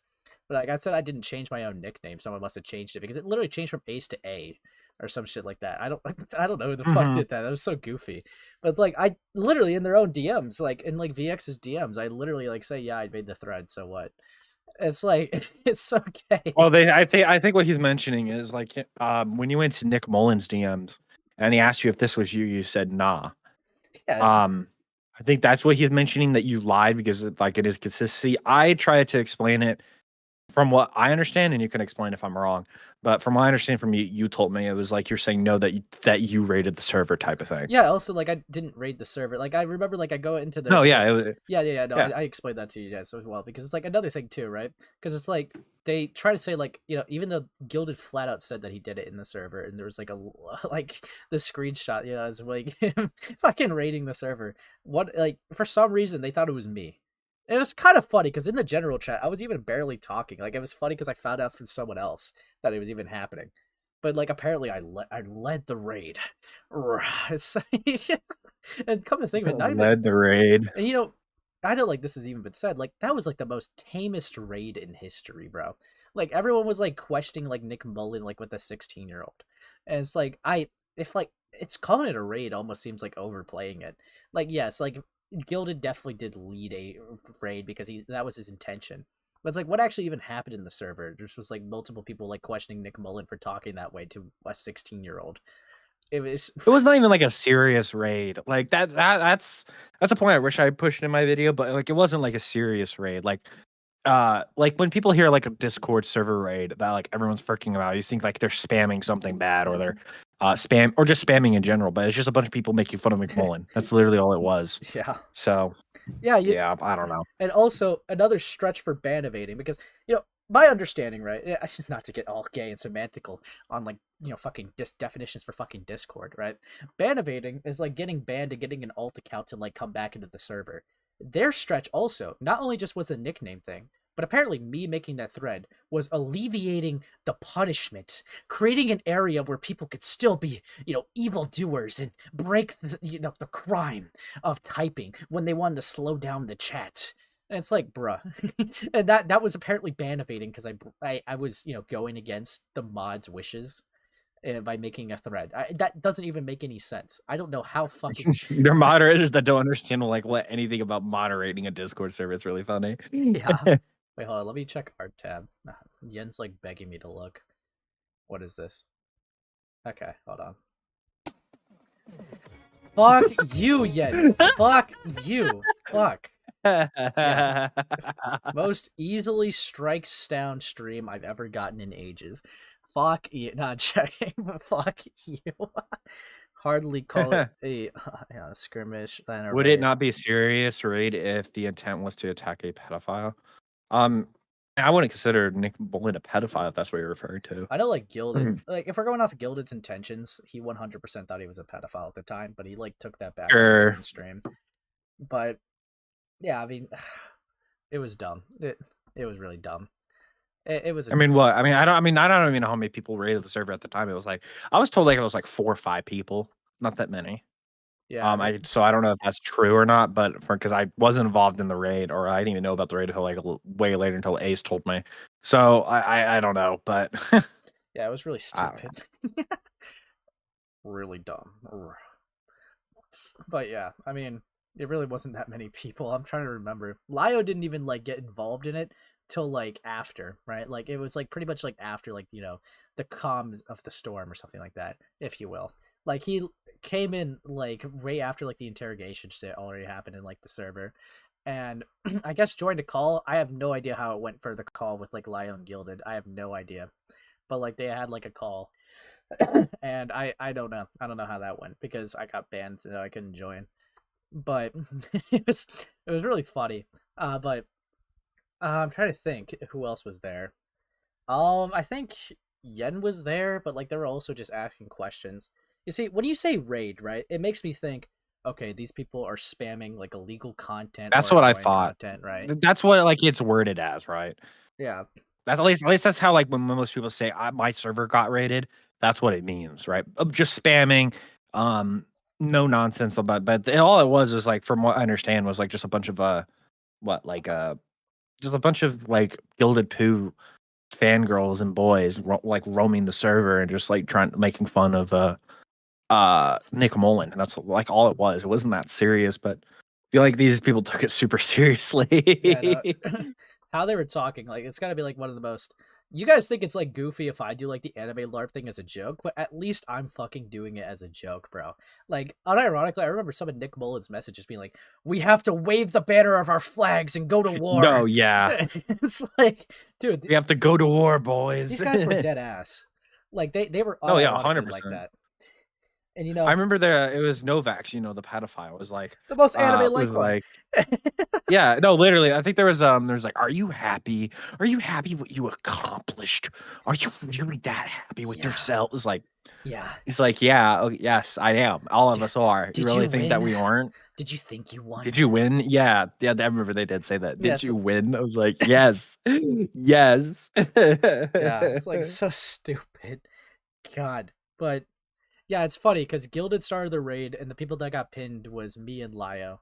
But like I said, I didn't change my own nickname. Someone must have changed it because it literally changed from Ace to A or some shit like that. I don't know who the fuck did that. That was so goofy. But like I literally in their own DMs, like in like VX's DMs, I literally like say, yeah, I made the thread. So what? It's like it's okay. Well, I think what he's mentioning is like when you went to Nick Mullen's DMs and he asked you if this was you, you said nah. Yeah, I think that's what he's mentioning, that you lied because it is consistency. I tried to explain it from what I understand, and you can explain if I'm wrong. But from what I understand from you, you told me it was like you're saying no, that you raided the server type of thing. Yeah. Also, like I didn't raid the server. Like I remember, like I go into the. No, yeah, No, I explained that to you guys as well because it's like another thing too, right? Because it's like they try to say like even though Gilded flat out said that he did it in the server, and there was like like the screenshot, is like him fucking raiding the server. What like for some reason they thought it was me. It was kind of funny because in the general chat I was even barely talking. Like it was funny because I found out from someone else that it was even happening. But like apparently I led the raid. It's, and come to think of it, not even led the raid. And I know like this has even been said, like that was like the most tamest raid in history, bro. Like everyone was like questioning like Nick Mullen like with a 16-year-old. And it's like it's calling it a raid almost seems like overplaying it. Like yes, like Gilded definitely did lead a raid because that was his intention. But it's like what actually even happened in the server? There was like multiple people like questioning Nick Mullen for talking that way to a 16-year-old. It was not even like a serious raid. Like that's a point I wish I pushed in my video, but like it wasn't like a serious raid. Like when people hear like a Discord server raid that like everyone's freaking about, you think like they're spamming something bad or they're spam or just spamming in general, but it's just a bunch of people making fun of McMullen. That's literally all it was. Yeah. So yeah, I don't know. And also another stretch for ban evading because my understanding, right? Not to get all gay and semantical on like fucking definitions for fucking Discord, right? Ban evading is like getting banned and getting an alt account to like come back into the server. Their stretch also not only just was a nickname thing, but apparently me making that thread was alleviating the punishment, creating an area where people could still be, evildoers and break the crime of typing when they wanted to slow down the chat. And it's like, bruh. And that was apparently ban evading because I was, going against the mod's wishes by making a thread. That doesn't even make any sense. I don't know how fucking they're moderators that don't understand like what anything about moderating a Discord server. It's really funny. Yeah. Wait, hold on. Let me check art tab. Yen's like begging me to look. What is this? Okay, hold on. Fuck you, Yen. Fuck you. Fuck. Yeah. Most easily strikes down stream I've ever gotten in ages. Fuck you. Not checking, but fuck you. Hardly call it a skirmish. Would it not be a serious raid if the intent was to attack a pedophile? I wouldn't consider Nick Mullen a pedophile if that's what you're referring to. I know, like Gilded. Like if we're going off of Gilded's intentions, he 100% thought he was a pedophile at the time, but he like took that back in stream. But yeah, I mean, it was dumb. It was really dumb. It was. I mean, what? I don't even know how many people raided the server at the time. It was like I was told like it was like 4 or 5 people, not that many. Yeah. So I don't know if that's true or not, but because I wasn't involved in the raid, or I didn't even know about the raid until like way later, until Ace told me. So I don't know, but yeah, it was really stupid. Really dumb. But yeah, I mean, it really wasn't that many people. I'm trying to remember. Lio didn't even like get involved in it till like after, right? Like it was like pretty much like after like the calms of the storm or something like that, if you will. Like he came in like right after like the interrogation shit already happened in like the server, and I guess joined a call. I have no idea how it went for the call with like Lio and Gilded. I have no idea, but like they had like a call, and I don't know. I don't know how that went because I got banned, so I couldn't join. But it was really funny. But I'm trying to think who else was there. I think Yen was there, but like they were also just asking questions. You see, when you say raid, right, it makes me think, okay, these people are spamming like illegal content. That's what I thought. Content, right? That's what like it's worded as, right? Yeah. That's at least that's how like when most people say my server got raided, that's what it means, right? Just spamming, no nonsense about. But all it was like, from what I understand, was like just a bunch of just a bunch of like Gilded Poo fangirls and boys like roaming the server and just like making fun of Nick Mullen, and that's like all it was. It wasn't that serious, but I feel like these people took it super seriously. Yeah, no, how they were talking, like it's gotta be like one of the most. You guys think it's like goofy if I do like the anime LARP thing as a joke, but at least I'm fucking doing it as a joke, bro. Like, unironically, I remember some of Nick Mullen's messages being like, "We have to wave the banner of our flags and go to war." No, yeah, it's like, dude, we have to go to war, boys. These guys were dead ass. Like they were. Oh yeah, unironically like that. And I remember it was Novax, the pedophile was like the most anime like one. Like, yeah, no, literally. I think there's like, are you happy? Are you happy what you accomplished? Are you really that happy with yourself? It's like, yeah. He's like, yeah, oh, yes, I am. All of us are. You really think that we aren't? Did you think you won? Did you win? Yeah, I remember they did say that. Yeah, Did you win? I was like, yes, yes. Yeah, it's like so stupid. God, but. Yeah, it's funny because Gilded started the raid, and the people that got pinned was me and Lio,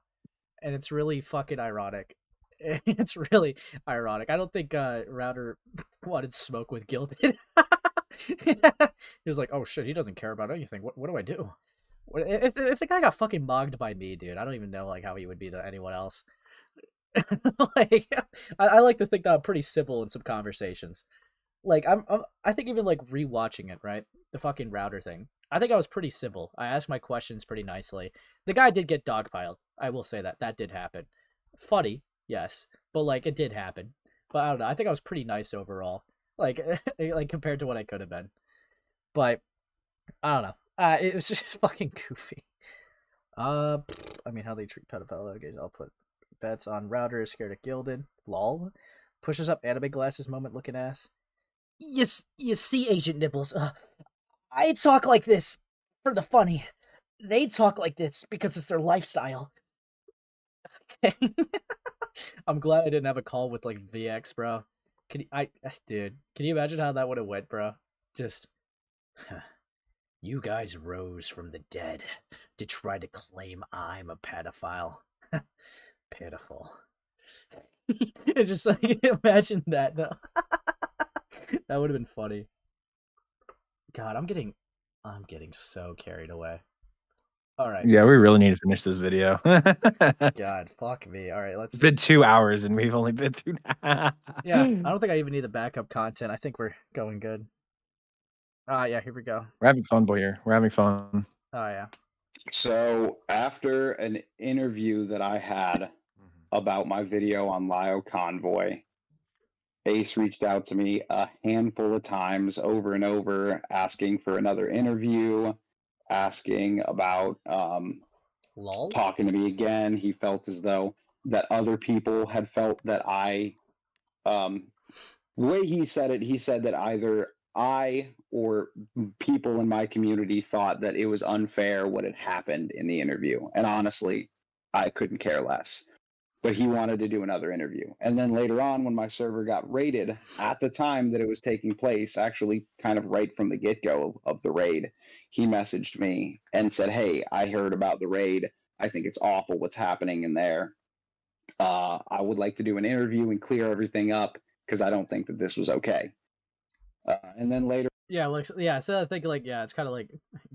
and it's really fucking ironic. It's really ironic. I don't think Router wanted smoke with Gilded. He was like, "Oh shit, he doesn't care about anything. What do I do? If the guy got fucking mogged by me, dude, I don't even know like how he would be to anyone else." Like, I like to think that I'm pretty civil in some conversations. Like I think even like rewatching it, right? The fucking Router thing. I think I was pretty civil. I asked my questions pretty nicely. The guy did get dogpiled. I will say that. That did happen. Funny, yes. But, like, it did happen. But I don't know. I think I was pretty nice overall. Like compared to what I could have been. But, I don't know. It was just fucking goofy. I mean, how they treat pedophile. Okay, I'll put bets on Router is scared of Gilded. Lol. Pushes up anime glasses moment looking ass. Yes, you see, Agent Nibbles. I talk like this for the funny. They talk like this because it's their lifestyle. Okay. I'm glad I didn't have a call with like VX, bro. Dude, can you imagine how that would have went, bro? Just, you guys rose from the dead to try to claim I'm a pedophile. Pitiful. It's just like, imagine that though. That would have been funny. God, I'm getting so carried away. All right. Yeah, we really need to finish this video. God, fuck me. All right, let's. It's been 2 hours and we've only been through. Yeah, I don't think I even need the backup content. I think we're going good. Yeah, here we go. We're having fun, boy. Here, we're having fun. Oh yeah. So after an interview that I had about my video on Lio Convoy, Ace reached out to me a handful of times over and over, asking for another interview, asking about talking to me again. He felt as though that other people had felt that the way he said it, he said that either I or people in my community thought that it was unfair what had happened in the interview. And honestly, I couldn't care less. But he wanted to do another interview. And then later on, when my server got raided, at the time that it was taking place, actually kind of right from the get-go of the raid, he messaged me and said, "Hey, I heard about the raid. I think it's awful what's happening in there. I would like to do an interview and clear everything up because I don't think that this was okay." And then later... Yeah, like, yeah, so I think, like, yeah, it's kind of, like,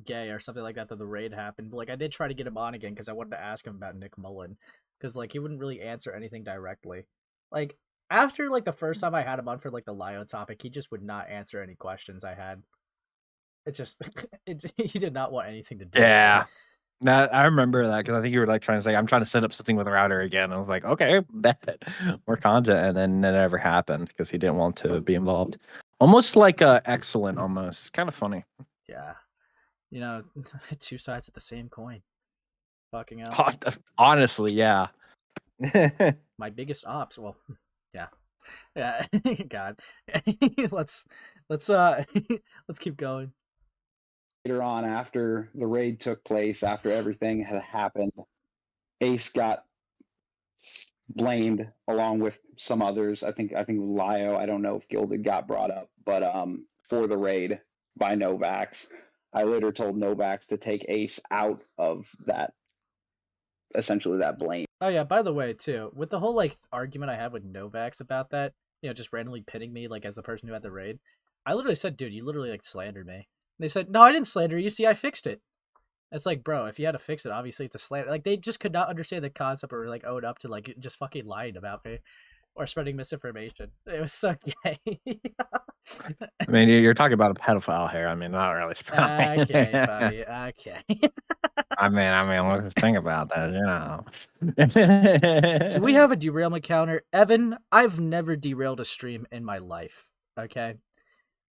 gay or something like that the raid happened. But, like, I did try to get him on again because I wanted to ask him about Nick Mullen. Because, like, he wouldn't really answer anything directly. Like, after, like, the first time I had him on for, like, the Lio topic, he just would not answer any questions I had. It just... he did not want anything to do with it. I remember that because I think you were, like, trying to say, I'm trying to set up something with Router again. I was like, okay, bet. More content. And then it never happened because he didn't want to be involved. Almost like Exolen, almost. It's kind of funny. Yeah. You know, two sides of the same coin. Fucking hell. Honestly, yeah. My biggest ops. Well, yeah. Yeah. God. let's keep going. Later on, after the raid took place, after everything had happened, Ace got blamed along with some others. I think Lio, I don't know if Gilded got brought up, but for the raid by Novax. I later told Novax to take Ace out of that essentially that blame. Oh yeah, by the way, too, with the whole like argument I had with Novax about that, just randomly pitting me like as the person who had the raid, I literally said, dude, you literally like slandered me. And they said, no, I didn't slander you. See, I fixed it. It's like, bro, if you had to fix it, obviously it's a slander. Like they just could not understand the concept or like own up to like just fucking lying about me or spreading misinformation. It was so gay. I mean, you're talking about a pedophile here. I mean, not really surprising. Okay, buddy. Okay. I mean, let's think about that, Do we have a derailment counter? Evan, I've never derailed a stream in my life, okay?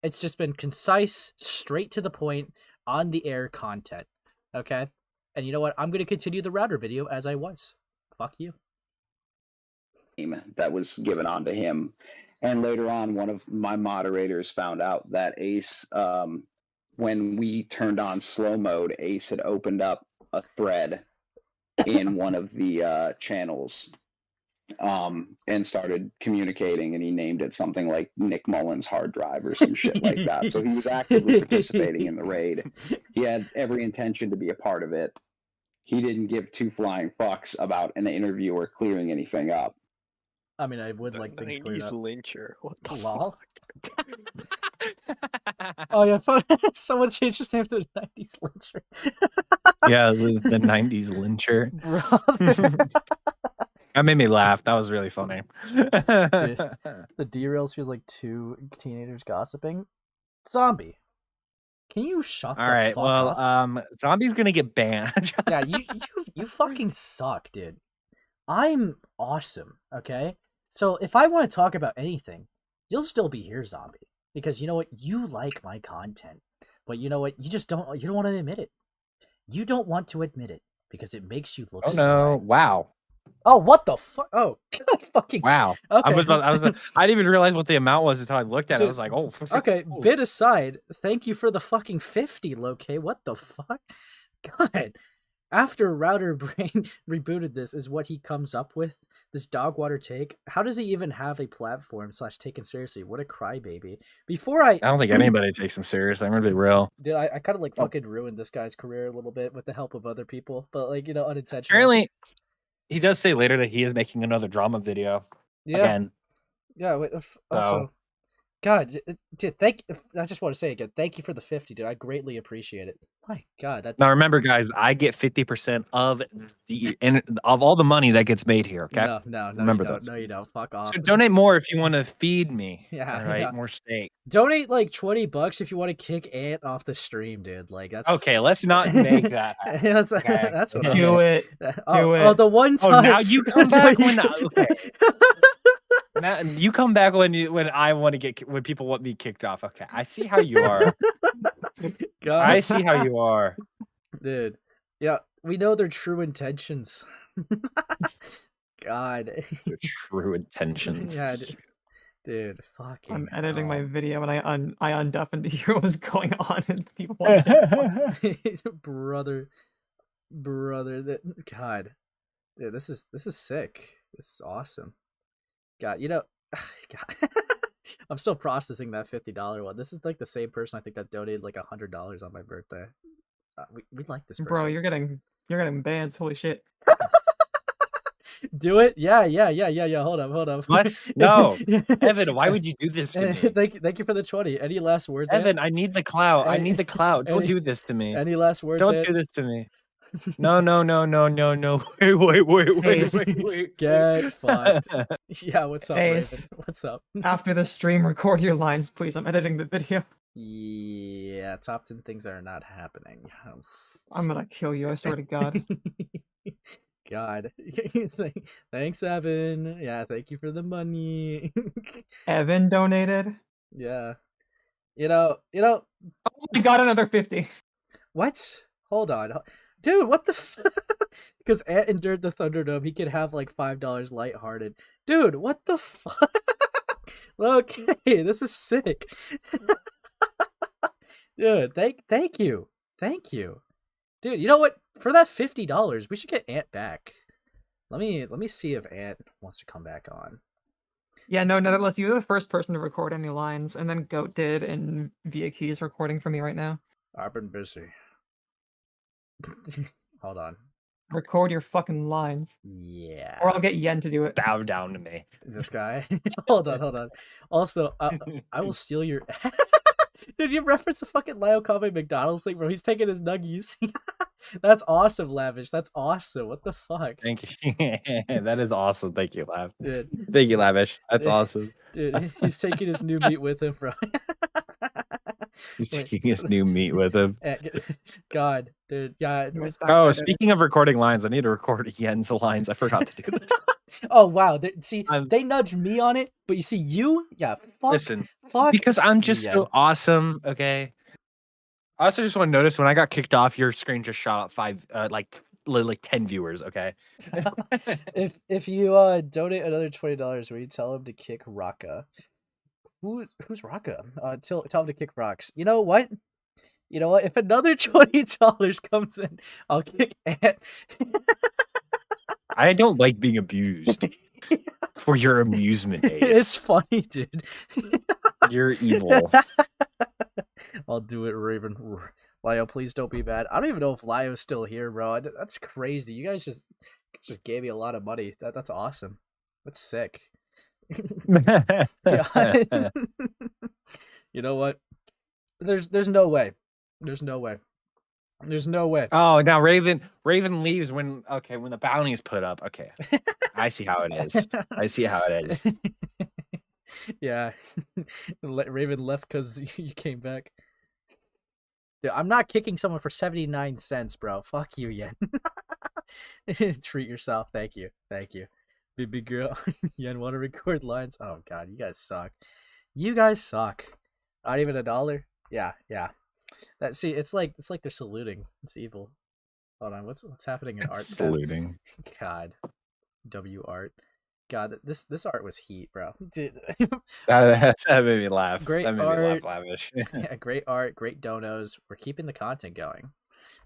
It's just been concise, straight to the point, on the air content, okay? And you know what? I'm going to continue the router video as I was. Fuck you. That was given on to him. And later on, one of my moderators found out that Ace, when we turned on slow mode, Ace had opened up a thread in one of the channels and started communicating, and he named it something like Nick Mullen's hard drive or some shit like that. So he was actively participating in the raid. He had every intention to be a part of it. He didn't give two flying fucks about an interviewer clearing anything up. I mean, I would like things cleared up. Lyncher. What the Lol. Oh yeah, someone changed his name to the 90s Lyncher. Yeah, the 90s Lyncher. Brother. That made me laugh. That was really funny. The derails feels like two teenagers gossiping. Zombie, can you shut All the right, fuck well, up? Zombie's gonna get banned. Yeah, you fucking suck, dude. I'm awesome, okay? So if I want to talk about anything, you'll still be here, Zombie. Because you know what? You like my content. But you know what? You don't want to admit it. You don't want to admit it because it makes you look Oh no! sly. Wow! Oh, what the fuck? Oh, God, fucking Wow! Okay. I didn't even realize what the amount was until I looked at it. Dude, I was like, oh. Okay, bit aside, thank you for the fucking 50, Loki. What the fuck? God. After Router Brain rebooted this is what he comes up with, this dog water take. How does he even have a platform / taken seriously? What a crybaby. I don't think anybody takes him seriously. I'm gonna be real. Dude, I kind of like fucking ruined this guy's career a little bit with the help of other people, but like, unintentionally. Apparently, he does say later that he is making another drama video. Yeah. Again. Yeah, wait, also, God, dude, I just want to say again, thank you for the 50, dude. I greatly appreciate it. My God, that's... Now remember, guys, I get 50% of all the money that gets made here. Okay. No, remember you don't. those. No, you don't. Fuck off. So donate more if you want to feed me. Yeah. All right. Yeah. More steak. Donate like $20 if you want to kick Ant off the stream, dude. Like that's okay. Let's not make that happen. that's okay. That's what do it. Do it. Oh, the one time. Oh, now you come back when okay. Now, you come back when I want to when people want me kicked off. Okay, I see how you are. God. I see how you are, dude. Yeah, we know their true intentions. God, their true intentions. Yeah, dude. Fucking. I'm editing my video and I undeafened to hear what was going on and people. brother. God, dude, this is sick. This is awesome. God, God. I'm still processing that $50 one. This is like the same person I think that donated like $100 on my birthday. We like this person. Bro, you're getting bans. Holy shit. Do it? Yeah. Hold up. What? No, Evan. Why would you do this to me? Thank you for the 20. Any last words, Evan? I need the clout. I need the clout. Don't do this to me. Any last words? Don't do this to me. No. Wait. Get fucked. Yeah, what's up, Ace, Raven? What's up? After the stream, record your lines, please. I'm editing the video. Yeah, top 10 things are not happening. I'm gonna kill you, I swear to God. God. Thanks, Evan. Yeah, thank you for the money. Evan donated. Yeah. Oh my God, another 50. What? Hold on. Dude, what the because Ant endured the Thunderdome, he could have like $5 lighthearted. Dude, what the fuck? Okay, this is sick. Dude, thank you. Thank you. Dude, you know what? For that $50, we should get Ant back. Let me see if Ant wants to come back on. Yeah, no, nevertheless, you're the first person to record any lines, and then Goat did, and Via Key's recording for me right now. I've been busy. Hold on. Record your fucking lines. Yeah. Or I'll get Yen to do it. Bow down to me. This guy. Hold on. Also, I will steal your. Did you reference the fucking Lyle Kobe McDonald's thing, bro? He's taking his nuggies. That's awesome, Lavish. That's awesome. What the fuck? Thank you. That is awesome. Thank you, Lav. Dude. Thank you, Lavish. That's awesome. Dude, he's taking his new meat with him, bro. He's taking his new meat with him. God, dude. Yeah. Oh, speaking of recording lines, I need to record Yen's lines. I forgot to do that. Oh wow! They nudged me on it, but you see you, fuck. Listen, fuck. because I'm just Yeah. so awesome. Okay. I also just want to notice when I got kicked off, your screen just shot up 10 viewers. Okay. if you donate another $20, will you tell him to kick Raka? Who's Raka? Tell him to kick rocks. You know what? If another $20 comes in, I'll kick Ant. I don't like being abused for your amusement, Ace. It's funny, dude. You're evil. I'll do it, Raven. Lio, please don't be bad. I don't even know if Lio's still here, bro. That's crazy. You guys just gave me a lot of money. That's awesome. That's sick. You know what? There's no way. There's no way. There's no way. Oh, now Raven leaves when the bounty is put up. Okay. I see how it is. I see how it is. Yeah. Raven left because you came back. Dude, I'm not kicking someone for 79 cents, bro. Fuck you, Yen. Treat yourself. Thank you. Baby girl. Yen, want to record lines? Oh, God. You guys suck. Not even $1? Yeah. It's like they're saluting. It's evil. Hold on. What's happening in art? Saluting. God. W art. God, this art was heat, bro. Dude. That made me laugh. Great that made art. me laugh, Lavish. Yeah, great art, great donos. We're keeping the content going.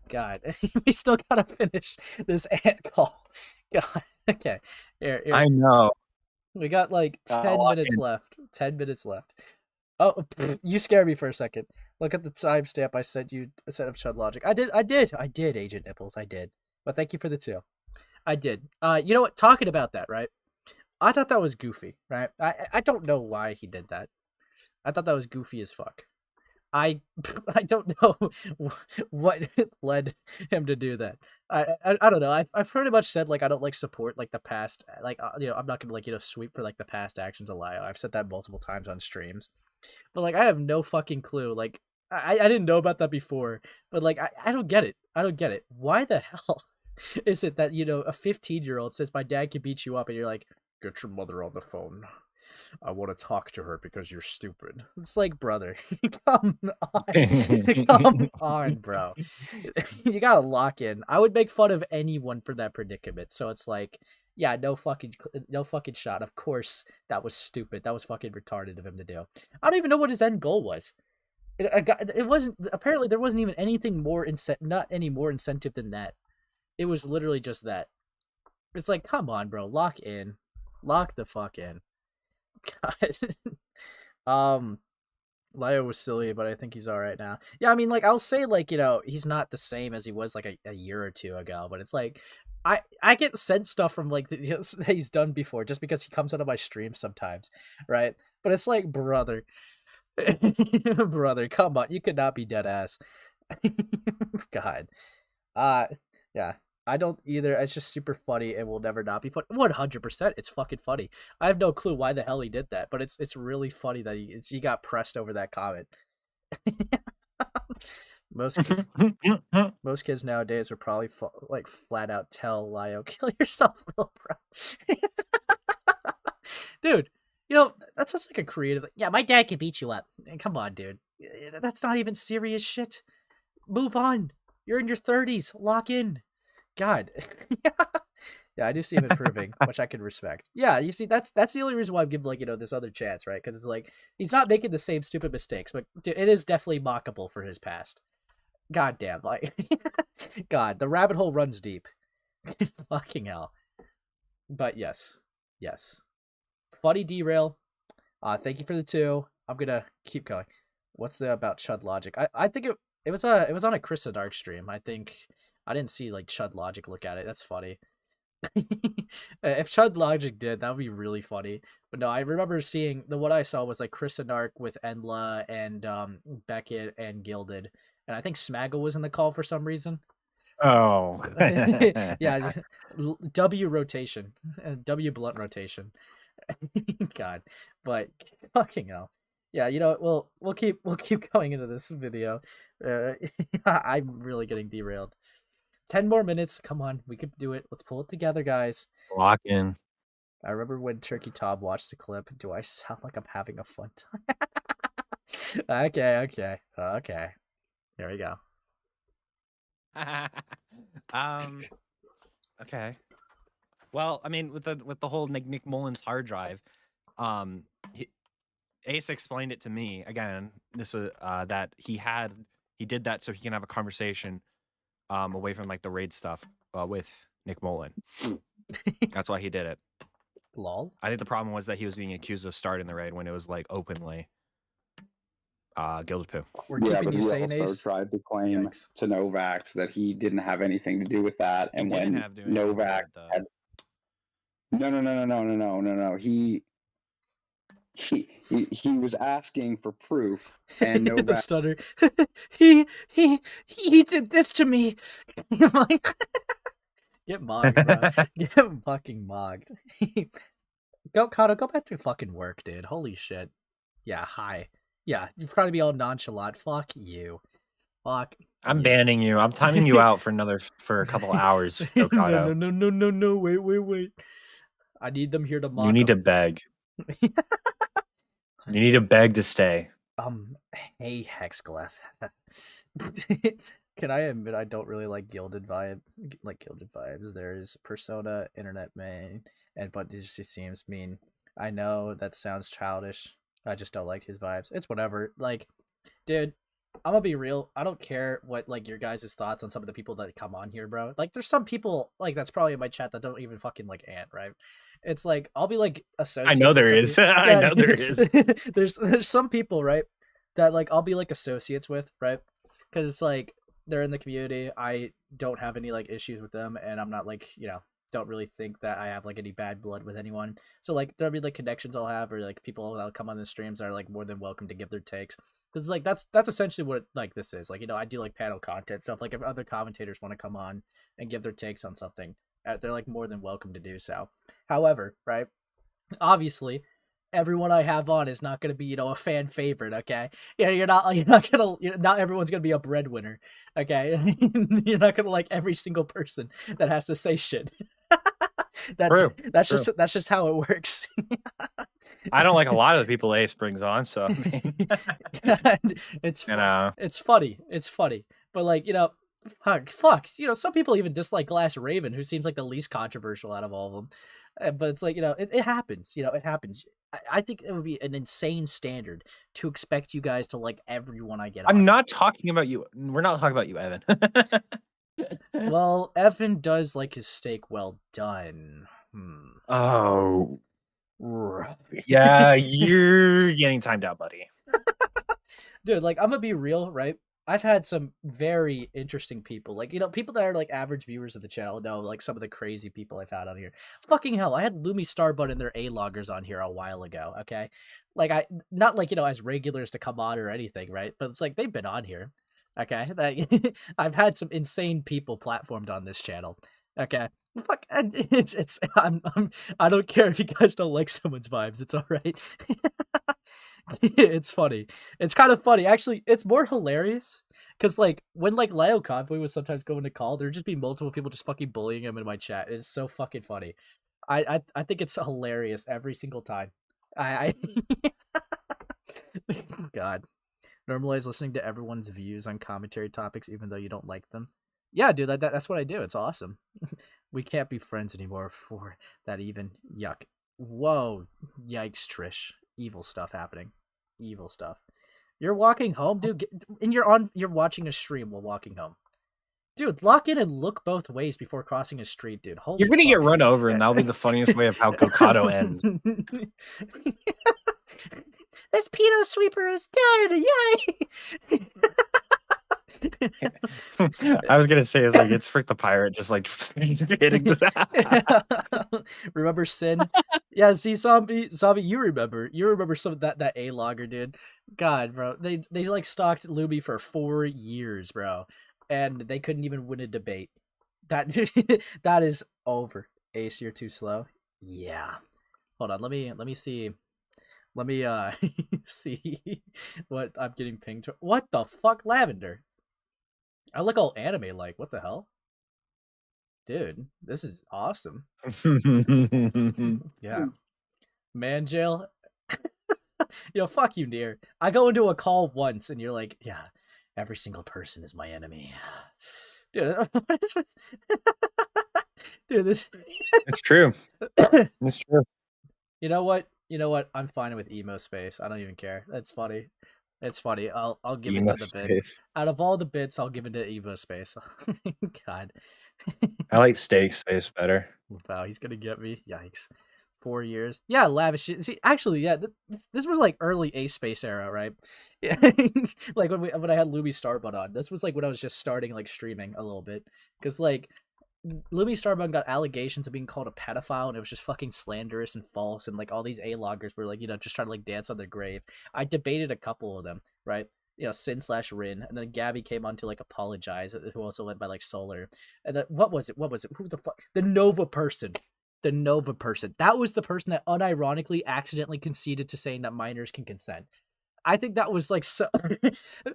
God, we still gotta finish this ant call. God, okay. Here. I know. We got like 10 minutes left. 10 minutes left. Oh, you scared me for a second. Look at the timestamp I sent you instead of Chud Logic. I did, Agent Nipples. I did. But thank you for the 2. I did. You know what? Talking about that, right? I thought that was goofy, right? I don't know why he did that. I thought that was goofy as fuck. I don't know what led him to do that. I don't know. I've pretty much said like I don't like support like the past, like I'm not gonna like sweep for like the past actions of Lio. I've said that multiple times on streams, but like I have no fucking clue. Like I didn't know about that before, but like I don't get it. I don't get it. Why the hell is it that a 15-year-old says my dad can beat you up and you're like, get your mother on the phone. I want to talk to her because you're stupid. It's like, brother, come on, bro. You gotta lock in. I would make fun of anyone for that predicament. So it's like, yeah, no fucking shot. Of course, that was stupid. That was fucking retarded of him to do. I don't even know what his end goal was. It wasn't. Apparently, there wasn't even anything more not any more incentive than that. It was literally just that. It's like, come on, bro, lock in. Lock the fuck in. God. Lio was silly, but I think he's all right now. Yeah, I mean, like, I'll say, like, he's not the same as he was, like, a year or 2 ago, but it's like, I get sent stuff from, like, that he's done before, just because he comes out of my stream sometimes, right? But it's like, brother, come on, you could not be dead ass. God. Yeah. I don't either. It's just super funny and will never not be funny. 100%. It's fucking funny. I have no clue why the hell he did that, but it's really funny that he got pressed over that comment. Most kids nowadays would probably like flat out tell Lio, kill yourself, little bro. Dude, that's such like a creative. Yeah, my dad can beat you up. Come on, dude. That's not even serious shit. Move on. You're in your 30s. Lock in. God. Yeah, I do see him improving, which I can respect. Yeah, you see, that's the only reason why I'm giving, like, this other chance, right? Because it's like, he's not making the same stupid mistakes, but it is definitely mockable for his past. God damn, like, God, the rabbit hole runs deep. Fucking hell. But yes. Funny derail. Thank you for the 2. I'm gonna keep going. What's the about Chud Logic? I think it was on a Chris and Dark stream. I think I didn't see like Chud Logic look at it. That's funny. If Chud Logic did, that would be really funny. But no, I remember seeing what I saw was like Chris and Ark with Enla and Beckett and Gilded, and I think Smaggle was in the call for some reason. Oh, yeah, W rotation, W blunt rotation. God, but fucking hell. Yeah, you know, we'll keep going into this video. I'm really getting derailed. 10 more minutes. Come on, we could do it. Let's pull it together, guys. Lock in. I remember when Turkey Tom watched the clip. Do I sound like I'm having a fun time? Okay. There we go. Okay. Well, I mean, with the whole Nick Mullen's hard drive, Ace explained it to me again. This was that he did that so he can have a conversation away from like the raid stuff with Nick Mullen. That's why he did it. Lol. I think the problem was that he was being accused of starting the raid when it was like openly Gilded Poo. We're keeping you sane, also Ace. tried to claim to Novak that he didn't have anything to do with that, and when Novak had no, he was asking for proof, and The Novak stutter. he did this to me. Get mogged, bro. Get fucking mogged. Go, Kato, go back to fucking work, dude. Holy shit. Yeah, hi. Yeah, you've got to be all nonchalant. Fuck you. Fuck. I'm banning you. I'm timing you out for a couple hours. Go, Kato. No. Wait. I need them here to mock. You need to beg. You need to beg to stay. Hey, Hexglyph. Can I admit I don't really like Gilded vibes? There's Persona, Internet Main, but it just seems mean. I know that sounds childish. I just don't like his vibes. It's whatever. Like, dude, I'm gonna be real. I don't care what like your guys' thoughts on some of the people that come on here, bro. Like, there's some people like that's probably in my chat that don't even fucking like Ant, right? It's like I'll be like associates. I know there is. I know there is. There's some people, right, that like I'll be like associates with, right? Because it's like they're in the community. I don't have any like issues with them, and I'm not like, you know, don't really think that I have like any bad blood with anyone. So like there'll be like connections I'll have, or like people that'll come on the streams that are like more than welcome to give their takes. Because like that's essentially what like this is. Like, you know, I do like panel content, so if other commentators want to come on and give their takes on something, they're like more than welcome to do so. However, right, obviously everyone I have on is not going to be, you know, a fan favorite, okay? Yeah, not everyone's going to be a breadwinner, okay? You're not going to like every single person that has to say shit. That's just how it works. I don't like a lot of the people Ace brings on, so it's funny. It's funny. But like, you know, fuck, you know, some people even dislike Glass Raven, who seems like the least controversial out of all of them. But it's like, you know, it happens. You know, it happens. I think it would be an insane standard to expect you guys to like everyone I get on. I'm not talking about you. We're not talking about you, Evan. Well, Evan does like his steak well done. Oh. Yeah, you're getting timed out, buddy. Dude, like, I'm gonna be real, right? I've had some very interesting people, like, you know, people that are like average viewers of the channel know like some of the crazy people I've had on here. Fucking hell, I had Lumi Starbud and their A-loggers on here a while ago, okay? Like, I not like, you know, as regulars to come on or anything, right? But it's like they've been on here, okay? Like, I've had some insane people platformed on this channel, okay? Fuck, I don't care if you guys don't like someone's vibes. It's all right. It's funny. It's kind of funny. Actually, it's more hilarious because like when like Leo Convoy was sometimes going to call, there'd just be multiple people just fucking bullying him in my chat. It's so fucking funny. I think it's hilarious every single time. I God. Normalize listening to everyone's views on commentary topics even though you don't like them. Yeah, dude, that's what I do. It's awesome. We can't be friends anymore for that even. Yuck. Whoa. Yikes, Trish. Evil stuff happening. Evil stuff. You're walking home, dude, and you're watching a stream while walking home. Dude, lock in and look both ways before crossing a street, dude. Holy You're gonna fuck. get run over, and that'll be the funniest way of how Kokado ends. This pedo sweeper is dead! Yay! I was gonna say it's Frick the Pirate just like hitting this. Remember Sin? Yeah, see, zombie, you remember some of that A logger, dude. God, bro, they like stalked Luby for 4 years, bro, and they couldn't even win a debate. That that is over. Ace, you're too slow. Yeah. Hold on, let me see. Let me see what I'm getting pinged to. What the fuck, Lavender? I look all anime like. What the hell? Dude, this is awesome. Yeah. Man jail. Yo, fuck you, dear. I go into a call once and you're like, yeah, every single person is my enemy. Dude, what is with... Dude, this... It's true. It's true. You know what? I'm fine with emo space. I don't even care. That's funny. It's funny. I'll give Emo it to the bit. space. Out of all the bits, I'll give it to Evo space. God. I like steak space better. Wow, he's gonna get me. Yikes. 4 years. Yeah, lavish. See, actually, yeah, this was like early A space era, right? Yeah, like when I had Luby Starbun on. This was like when I was just starting like streaming a little bit, because like Luby Starbun got allegations of being called a pedophile, and it was just fucking slanderous and false, and like all these A loggers were like, just trying to like dance on their grave. I debated a couple of them, right? Sin/Rin, and then Gabby came on to like apologize, who also led by like Solar. And then what was it? Who the fuck? The Nova person. That was the person that unironically accidentally conceded to saying that minors can consent. I think that was like so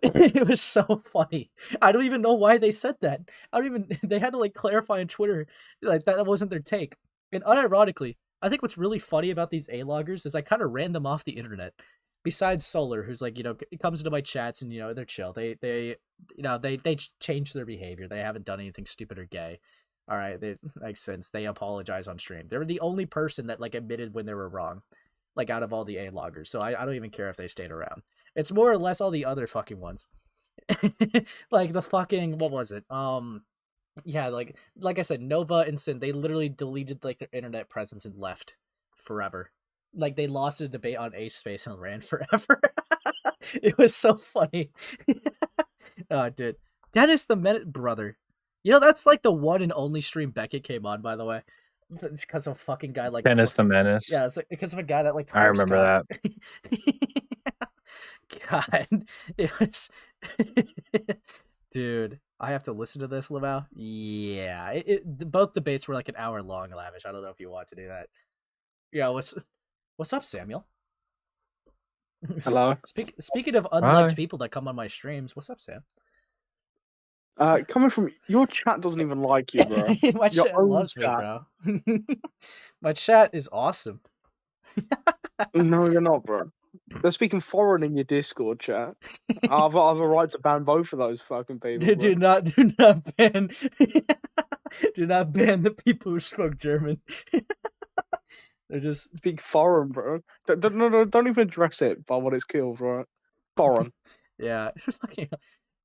it was so funny. I don't even know why they said that. They had to like clarify on Twitter like that wasn't their take. And unironically, I think what's really funny about these A-loggers is I kind of ran them off the internet. Besides Solar, who's like, comes into my chats and they're chill. They change their behavior. They haven't done anything stupid or gay. All right, since they apologize on stream. They were the only person that like admitted when they were wrong, like out of all the A-loggers. So I don't even care if they stayed around. It's more or less all the other fucking ones. Like the fucking, what was it? Yeah, like I said, Nova and Sin, they literally deleted like their internet presence and left forever. Like they lost a debate on Ace Space and ran forever. It was so funny. Oh, dude. Dennis the Minute brother. That's like the one and only stream Beckett came on, by the way. It's because of a fucking guy like Dennis the Menace. Yeah, it's like because of a guy that like I remember that. God, it was dude. I have to listen to this, Lamau. Yeah, both debates were like an hour long, lavish. I don't know if you want to do that. Yeah, what's up, Samuel? Hello. Speaking of unliked people that come on my streams, what's up, Sam? Coming from your chat doesn't even like you, bro. My chat loves me, bro. My chat is awesome. No, you're not, bro. They're speaking foreign in your Discord chat. I have a right to ban both of those fucking people. Do not ban. Do not ban the people who spoke German. They're just speak foreign, bro. Don't even address it by what it's called, right? Foreign. Yeah.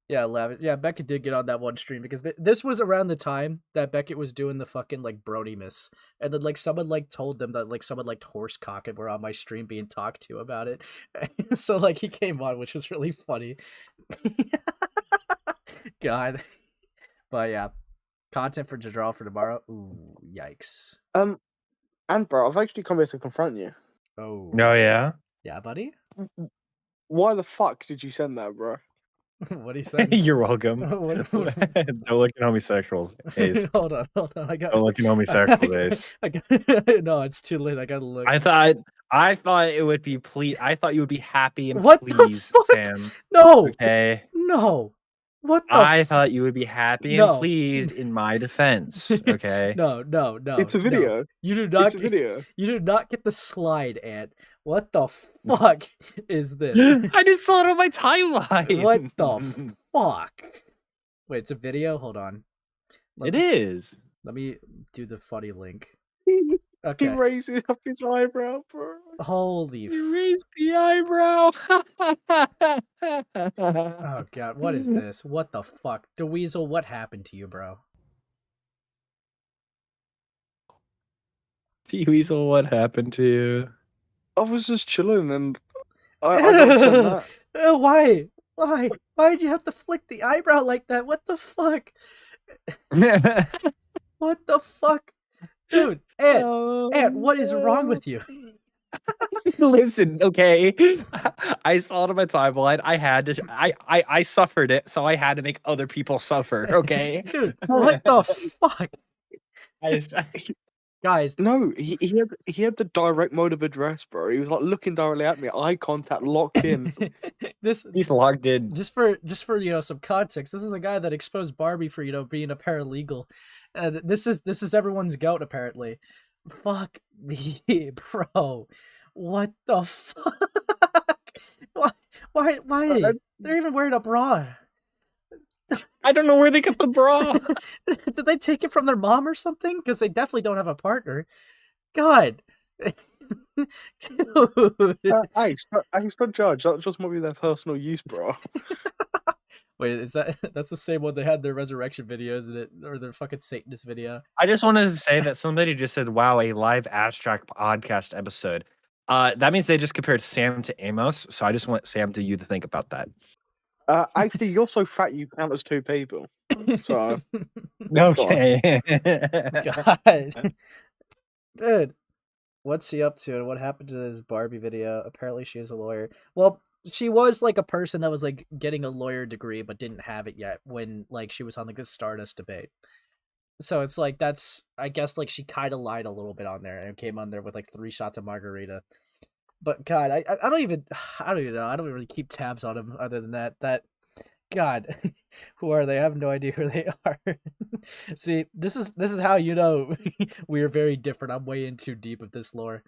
Yeah, Beckett did get on that one stream because this was around the time that Beckett was doing the fucking like Brody miss, and then like someone like told them that like someone liked horsecock and were on my stream being talked to about it. So like he came on, which was really funny. God, but yeah, content for Jadral for tomorrow. Ooh, yikes. And bro, I've actually come here to confront you. Oh. Oh yeah. Yeah, buddy. Why the fuck did you send that, bro? What he said? You're welcome. Don't look at homosexuals, Ace. Hold on. Don't look at homosexual, Ace. No, it's too late. I gotta look. I thought it would be I thought you would be happy and what pleased, Sam. No. Okay. No. What the I thought you would be happy and pleased in my defense. Okay. No. It's a video. No. You do not. It's a video. You do not get the slide, Ant. What the fuck is this? I just saw it on my timeline. What the fuck? Wait, it's a video? Hold on. It is. Let me do the funny link. He Okay. raises up his eyebrow, bro. Holy He raised the eyebrow. Oh god, what is this? What the fuck? DeWeasel, what happened to you, bro? Weasel, what happened to you? I was just chilling and I got sent that. Why? Why? Why'd you have to flick the eyebrow like that? What the fuck? What the fuck? Dude, Ant, what is wrong with you? Listen, okay. I saw it on my timeline. I had to. I suffered it, so I had to make other people suffer. Okay, Dude, what the fuck? Guys, no, he had the direct mode of address, bro. He was like looking directly at me, eye contact, locked in. He's locked in. Just for some context, this is the guy that exposed Barbie for being a paralegal. This is everyone's goat apparently. Fuck me, bro. What the fuck? Why? They're even wearing a bra. I don't know where they got the bra. Did they take it from their mom or something? Because they definitely don't have a partner. God. Dude. Hey, stop judge. That just might be their personal use, bro. Wait, that's the same one they had their resurrection videos, isn't it? Or their fucking Satanist video? I just wanted to say that somebody just said, "Wow, a live abstract podcast episode." That means they just compared Sam to Amos. So I just want Sam to you to think about that. Actually, you're so fat you count as two people. So Okay. God. Dude, what's he up to and what happened to this Barbie video? Apparently she is a lawyer. Well, she was like a person that was like getting a lawyer degree but didn't have it yet when like she was on like the Stardust debate. So it's like that's I guess like she kind of lied a little bit on there and came on there with like 3 shots of margarita. But God, I don't even know. I don't really keep tabs on him other than that. God, who are they? I have no idea who they are. See, this is how you know we are very different. I'm way in too deep of this lore.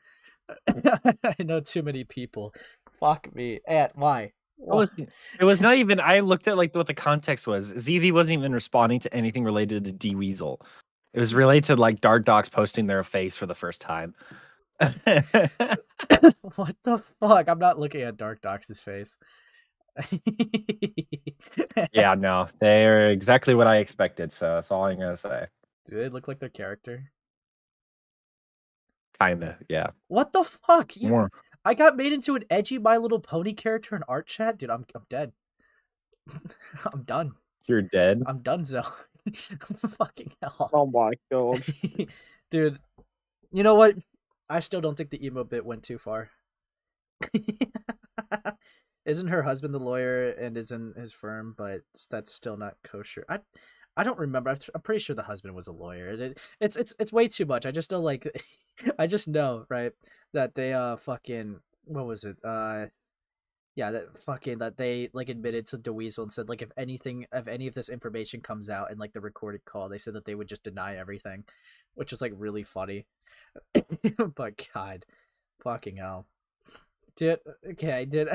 I know too many people. Fuck me. Why? It was not even. I looked at like what the context was. ZV wasn't even responding to anything related to D Weasel. It was related to like Dark Dogs posting their face for the first time. What the fuck? I'm not looking at Dark Docs' face. Yeah, no, they're exactly what I expected. So that's all I'm gonna say. Do they look like their character? Kinda, yeah. What the fuck? More. I got made into an edgy My Little Pony character in art chat, dude. I'm dead. I'm done. You're dead. I'm done, Zo. Fucking hell. Oh my god, dude. You know what? I still don't think the emo bit went too far. Isn't her husband the lawyer and is in his firm, but that's still not kosher. I don't remember. I'm pretty sure the husband was a lawyer. It's way too much. I just know like I just know, right, that they fucking what was it? Yeah, that they like admitted to DeWeasel and said like if any of this information comes out in like the recorded call, they said that they would just deny everything, which is like really funny. But God, fucking hell, dude. Okay, dude.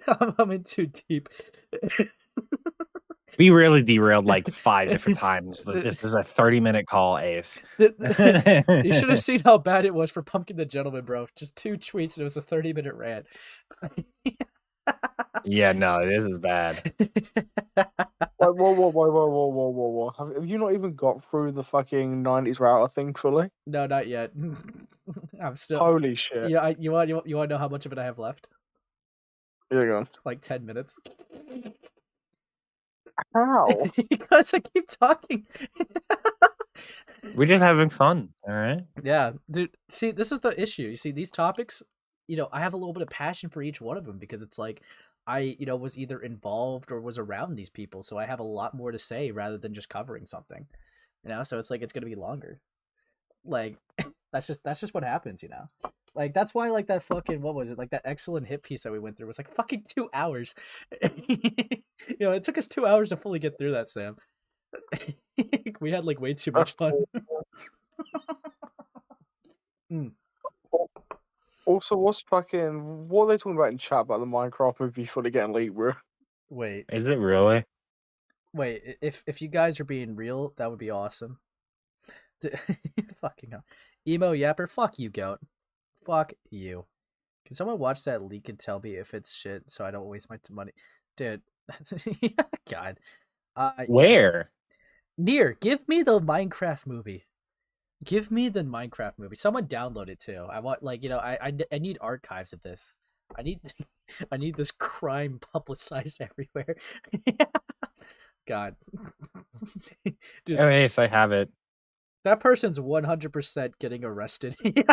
I'm in too deep. We really derailed like 5 different times. This is a 30-minute call, Ace. You should have seen how bad it was for Pumpkin the Gentleman, bro. Just 2 tweets and it was a 30-minute rant. Yeah, no, this is bad. Whoa. Have you not even got through the fucking 90s router thing fully? No, not yet. I'm still. Holy shit. Yeah, you want to know how much of it I have left? Here you go. Like 10 minutes. How? Because I keep talking. We're just having fun, all right? Yeah, dude. See, this is the issue. You see, these topics, I have a little bit of passion for each one of them because it's like I, was either involved or was around these people, so I have a lot more to say rather than just covering something. So it's like it's gonna be longer. Like that's just what happens, Like that's why like that fucking what was it like that excellent hit piece that we went through was like fucking 2 hours. It took us 2 hours to fully get through that, Sam. We had like way too much fun. Also, what are they talking about in chat about the Minecraft movie fully getting leaked, bro? Wait, Is it really? Wait, if you guys are being real, that would be awesome. Fucking hell. Emo Yapper, fuck you, goat. Fuck you. Can someone watch that leak and tell me if it's shit so I don't waste my money? Dude. God. Where? Near, give me the Minecraft movie. Give me the Minecraft movie. Someone download it too. I want I need archives of this. I need this crime publicized everywhere. God. Dude, Oh, Ace, I have it. that person's 100% getting arrested. Wait,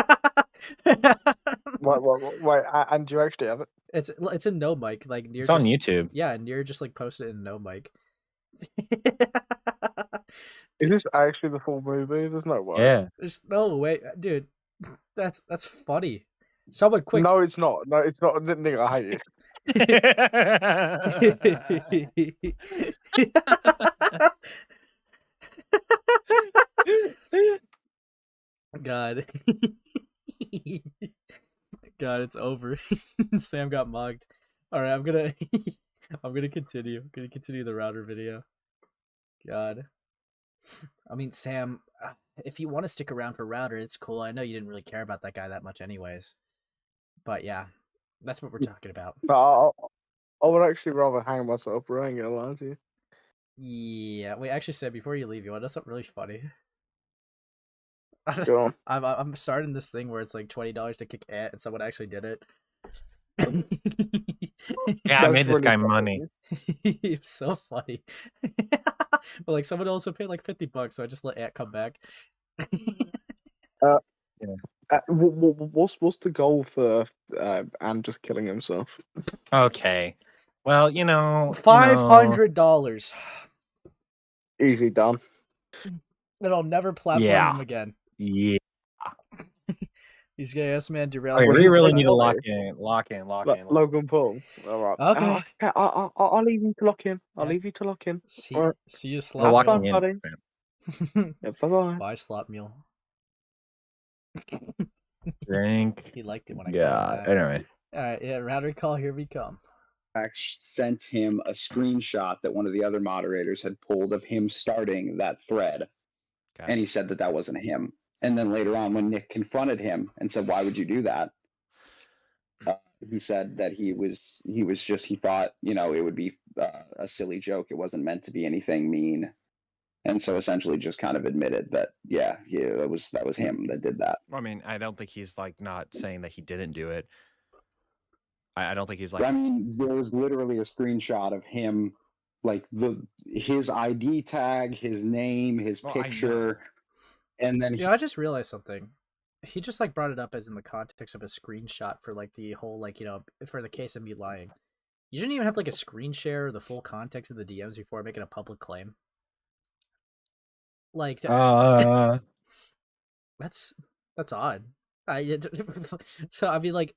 and do you actually have it? It's in No Mic, like near. It's on YouTube. Yeah, near just like posted in No Mic. Is this actually the full movie? There's no way. Yeah. There's no way, dude. That's funny. Someone quick. No, it's not. No, it's not. Nigga, I hate you. God. God, it's over. Sam got mugged. All right, I'm gonna continue. I'm gonna continue the router video. God. I mean, Sam, if you want to stick around for router, it's cool. I know you didn't really care about that guy that much, anyways. But yeah, that's what we're talking about. But I would actually rather hang myself, bro. I ain't gonna lie to you. Yeah, wait. Actually, Sam, before you leave, you want to know something really funny? Go on. I'm starting this thing where it's like $20 to kick Ant, and someone actually did it. Yeah, I made this guy money. It's so funny. But like someone also paid like $50, so I just let Ant come back. What's the goal for Ant just killing himself? Okay. Well, $500. Easy done. And I'll never platform him again. Yeah. These guys, man, derail. Okay, we really need to lock in. Logan Paul. All right. Okay. I'll leave you to lock in. I'll leave you to lock in. See All right. you, We're slot locking mule. in. Yeah, bye-bye. Bye, slot mule. Drink. He liked it when I Yeah. called him back. Anyway. All right, yeah, router call. Here we come. Sent him a screenshot that one of the other moderators had pulled of him starting that thread. Okay. And he said that wasn't him. And then later on, when Nick confronted him and said, "Why would you do that?" He said that he thought, it would be a silly joke. It wasn't meant to be anything mean. And so essentially just kind of admitted that, that was him that did that. I mean, I don't think he's like not saying that he didn't do it. I don't think he's like. I mean, there was literally a screenshot of him, like his ID tag, his name, his picture, and then I just realized something. He just like brought it up as in the context of a screenshot for like the whole for the case of me lying. You didn't even have like a screen share or the full context of the DMs before making a public claim. Like that's odd. So I mean, like,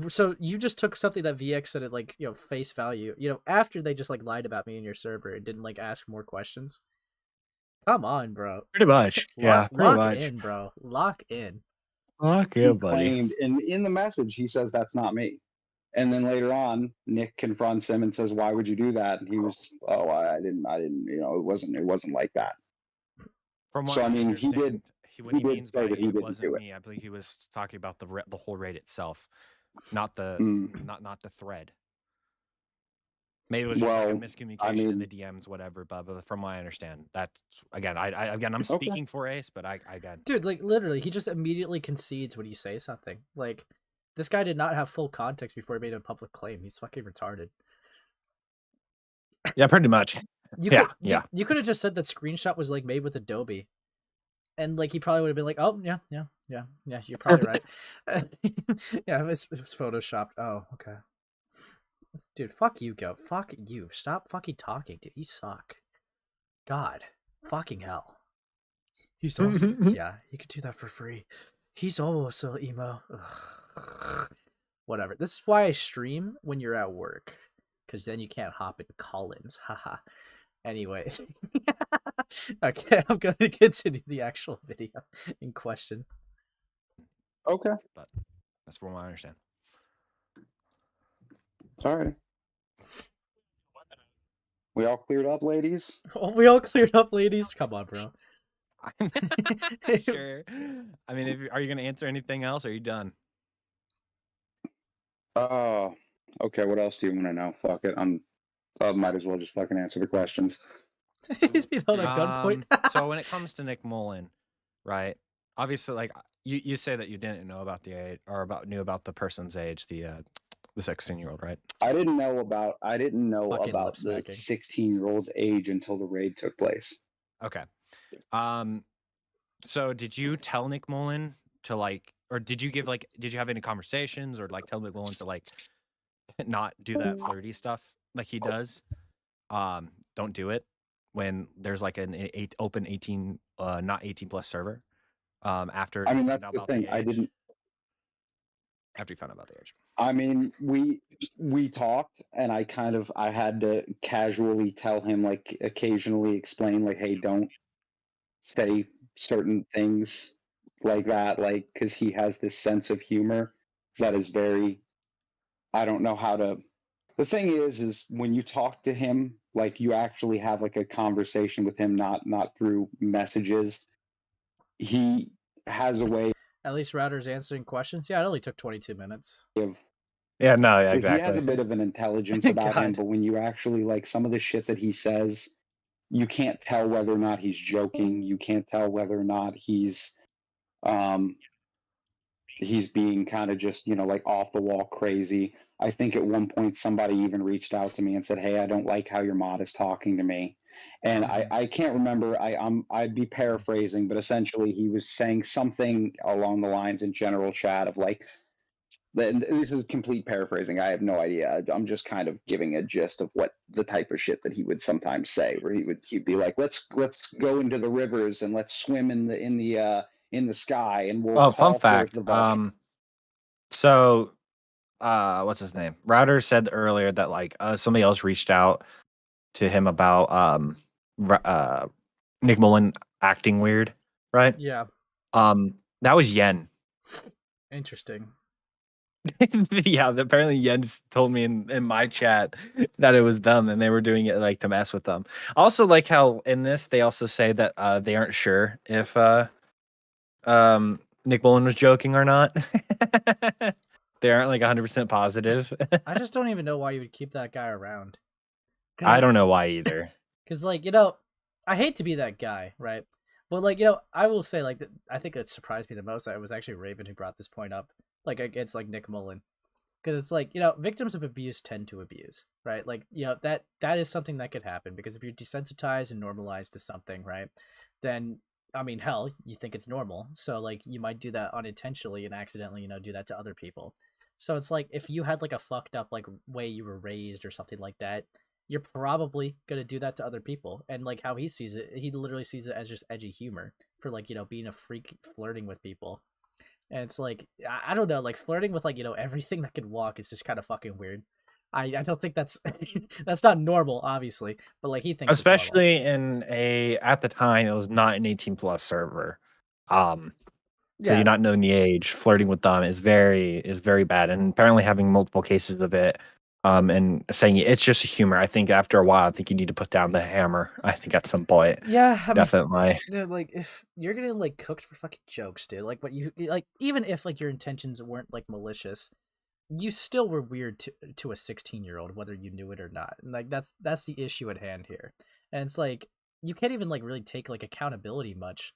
so you just took something that VX said at face value, after they just like lied about me in your server and didn't like ask more questions. Come on, bro. Pretty much. Yeah, pretty much. Lock in, bro. Lock in. Lock in, buddy. Claimed, and in the message he says that's not me. And then later on, Nick confronts him and says, "Why would you do that?" And he was, "Oh, I didn't. It wasn't like that." From what so I mean, he did. When he means say by that he it didn't wasn't do it. me, I believe he was talking about the whole raid itself, not the not the thread. Maybe it was just like a miscommunication in the DMs, whatever. But from what I understand, that's again, I'm speaking for Ace, but I dude, like literally, he just immediately concedes when you say something. Like, this guy did not have full context before he made a public claim. He's fucking retarded. Yeah, pretty much. You could have just said that screenshot was like made with Adobe, and like he probably would have been like, "Oh yeah, you're probably right." Yeah, it was photoshopped. Oh, okay. Dude, fuck you, Go. Fuck you. Stop fucking talking, dude. You suck. God. Fucking hell. He's also... yeah, you could do that for free. He's almost so emo. Ugh. Whatever. This is why I stream when you're at work. Because then you can't hop in call-ins. Haha. Anyways. Okay, I'm going to continue the actual video in question. Okay. But that's from what I understand. All right. We all cleared up, ladies? Oh, we all cleared up, ladies? Come on, bro. Sure. I mean, are you going to answer anything else, or are you done? Oh, okay. What else do you want to know? Fuck it. I might as well just fucking answer the questions. He's being held at gunpoint. So when it comes to Nick Mullen, right? Obviously, like You say that you didn't know about the age or knew about the person's age, the 16-year-old, right? I didn't know about Fucking lip the smacking. 16-year-old's age until the raid took place. Okay. So did you tell Nick Mullen to like, or did you have any conversations or like tell Nick Mullen to like not do that flirty stuff like he does? Don't do it when there's like an open 18, not 18 plus server. After I mean, you that's found the out thing. about I the age. didn't. After you found out about the age. I mean, we talked, and I had to casually tell him, like, occasionally explain, like, hey, don't say certain things like that, like, because he has this sense of humor that is very. I don't know how to. The thing is when you talk to him, like, you actually have like a conversation with him, not through messages. He has a way At least Router's answering questions. Yeah, it only took 22 minutes. of. Yeah, no, yeah, Like, exactly. he has a bit of an intelligence about him, God. but when you actually, like, some of the shit that he says, you can't tell whether or not he's joking. You can't tell whether or not he's being kind of just, like, off the wall crazy. I think at one point somebody even reached out to me and said, hey, I don't like how your mod is talking to me. And I can't remember. I'd be paraphrasing, but essentially he was saying something along the lines in general chat of like, this is complete paraphrasing. I have no idea. I'm just kind of giving a gist of what the type of shit that he would sometimes say, where he'd be like, let's go into the rivers and let's swim in the sky, and we'll fun call fact. forth the volcano. So, what's his name? Router said earlier that like somebody else reached out to him about Nick Mullen acting weird, right? Yeah. That was Yen. Interesting. Yeah, apparently Yen told me in my chat that it was them and they were doing it like to mess with them. Also, like how in this they also say that they aren't sure if Nick Mullen was joking or not. They aren't like 100% positive. I just don't even know why you would keep that guy around. I don't know why either. Because, like, I hate to be that guy, right? But, like, I will say, like, I think it surprised me the most that it was actually Raven who brought this point up, like, against, like, Nick Mullen. Because it's like, victims of abuse tend to abuse, right? Like, that is something that could happen. Because if you're desensitized and normalized to something, right, then, I mean, hell, you think it's normal. So, like, you might do that unintentionally and accidentally, do that to other people. So it's like, if you had, like, a fucked up, like, way you were raised or something like that, you're probably going to do that to other people. And, like, how he sees it, he literally sees it as just edgy humor for, like, being a freak flirting with people. And it's like, I don't know, like, flirting with, like, everything that can walk is just kind of fucking weird. I don't think that's that's not normal, obviously, but, like, he thinks especially in at the time it was not an 18 plus server. So Yeah. you're not knowing the age, flirting with them is very bad. And apparently having multiple cases of it, and saying it's just humor. I think after a while, I think you need to put down the hammer. I think at some point. Yeah, I mean, definitely. dude, like, if you're getting, like, cooked for fucking jokes, dude, like, what you like, even if, like, your intentions weren't, like, malicious, you still were weird to a 16-year-old, whether you knew it or not. And, like, that's the issue at hand here. And it's like, you can't even, like, really take, like, accountability much.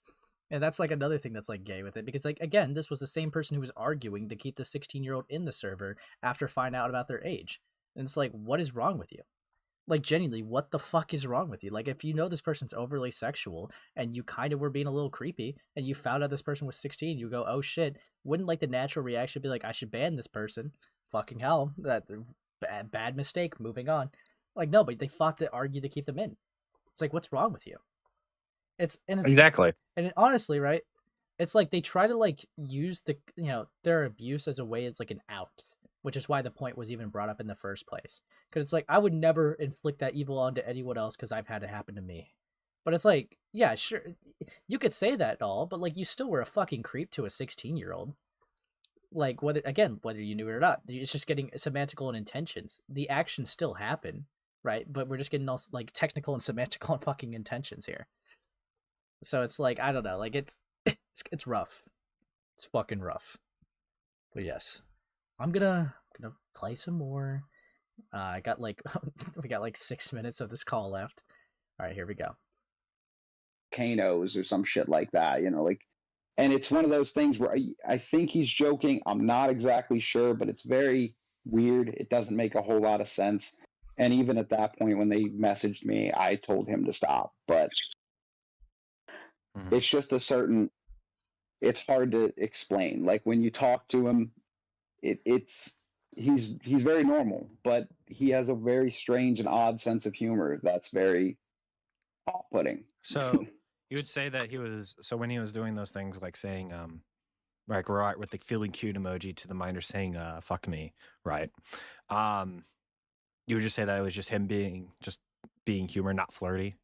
And that's, like, another thing that's, like, gay with it, because, like, again, this was the same person who was arguing to keep the 16-year-old in the server after finding out about their age. And it's like, what is wrong with you? Like, genuinely, what the fuck is wrong with you? Like, if you know this person's overly sexual and you kind of were being a little creepy and you found out this person was 16, you go, oh shit, wouldn't, like, the natural reaction be like, I should ban this person? Fucking hell, that bad mistake, moving on. Like, no, but they fought to argue to keep them in. It's like, what's wrong with you? It's exactly. And honestly, right, it's like they try to, like, use their abuse as a way, it's like an out, which is why the point was even brought up in the first place. Because it's like, I would never inflict that evil onto anyone else because I've had it happen to me. But it's like, yeah, sure, you could say that and all, but, like, you still were a fucking creep to a 16-year-old. Like, whether you knew it or not, it's just getting semantical and intentions. The actions still happen, right? But we're just getting all, like, technical and semantical and fucking intentions here. So it's like, I don't know, like, it's rough. It's fucking rough. But yes, I'm gonna play some more. I got, like, we got, like, 6 minutes of this call left. All right, here we go. Volcanoes or some shit like that, like, And it's one of those things where I think he's joking. I'm not exactly sure, but it's very weird. It doesn't make a whole lot of sense. And even at that point, when they messaged me, I told him to stop. But it's just it's hard to explain. Like when you talk to him, he's very normal, but he has a very strange and odd sense of humor that's very off-putting. So you would say that he was when he was doing those things like saying like right with the feeling cute emoji to the minor saying fuck me, right? You would just say that it was just him being humor, not flirty.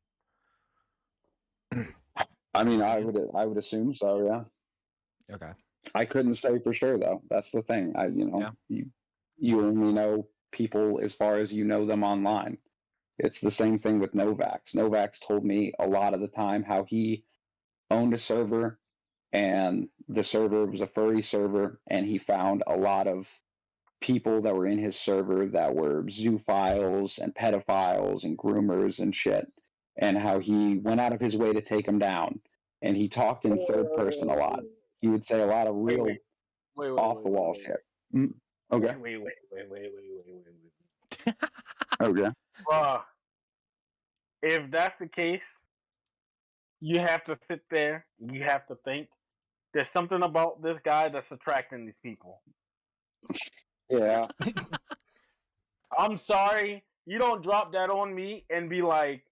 I mean, I would assume so, yeah. Okay. I couldn't say for sure though. That's the thing. You only know people as far as you know them online. It's the same thing with Novax. Novax told me a lot of the time how he owned a server and the server was a furry server, and he found a lot of people that were in his server that were zoophiles and pedophiles and groomers and shit, and how he went out of his way to take them down. And he talked in third person a lot. He would say a lot of real off the wall shit. Okay. Wait. Okay. If that's the case, you have to sit there. You have to think. There's something about this guy that's attracting these people. Yeah. I'm sorry. You don't drop that on me and be like,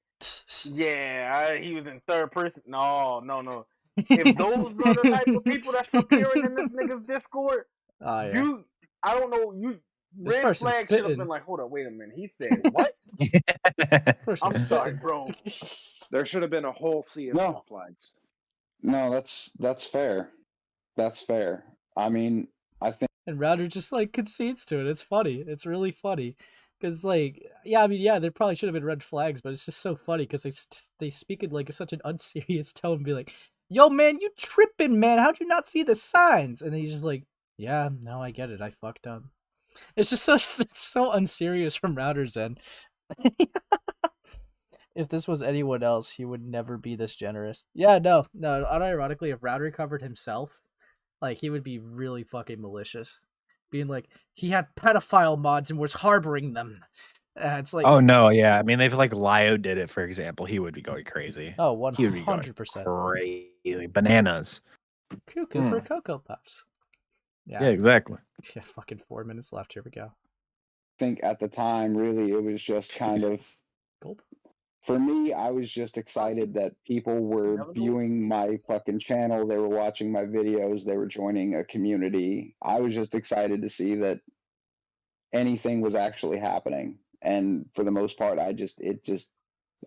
yeah, he was in third person. No. If those are the type of people that's appearing in this nigga's Discord, I don't know, red flag should have been like, hold on, wait a minute. He said what? I'm sorry, bro. There should have been a whole sea of red flags. No, that's fair. That's fair. I mean, I think. And Router just like concedes to it. It's funny. It's really funny. Because there probably should have been red flags, but it's just so funny because they speak in like such an unserious tone and be like, yo, man, you tripping, man. How'd you not see the signs? And then he's just like, yeah, no, I get it. I fucked up. It's just so unserious from Router's end. If this was anyone else, he would never be this generous. Yeah, no. Unironically, if Router covered himself, like, he would be really fucking malicious. Being like, he had pedophile mods and was harboring them. It's like, oh no, yeah. I mean, if like Lio did it, for example, he would be going crazy. Oh, 100%. He would be going crazy, bananas. Cuckoo for Cocoa Puffs. Yeah, exactly. Yeah, fucking 4 minutes left. Here we go. I think at the time, really, it was just kind of. Gulp. For me, I was just excited that people were viewing my fucking channel. They were watching my videos. They were joining a community. I was just excited to see that anything was actually happening. And for the most part, a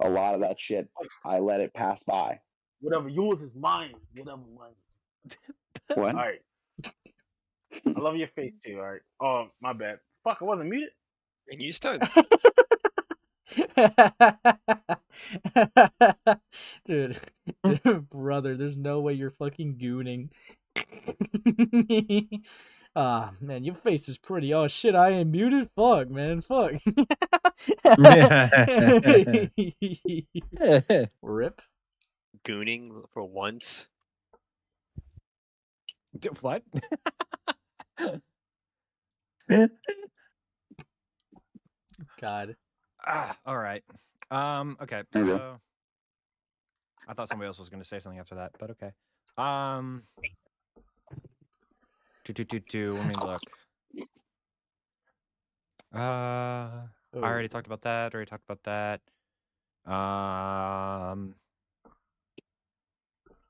lot of that shit, I let it pass by. Whatever yours is mine. Whatever mine. What? All right. I love your face too. All right. Oh, my bad. Fuck, I wasn't muted. And you start. Dude, brother, there's no way you're fucking gooning. Man, your face is pretty. Oh shit, I am muted. Fuck, man, fuck. Rip. Gooning for once. What? God. All right. Okay. So I thought somebody else was going to say something after that, but okay. Let me look. I already talked about that.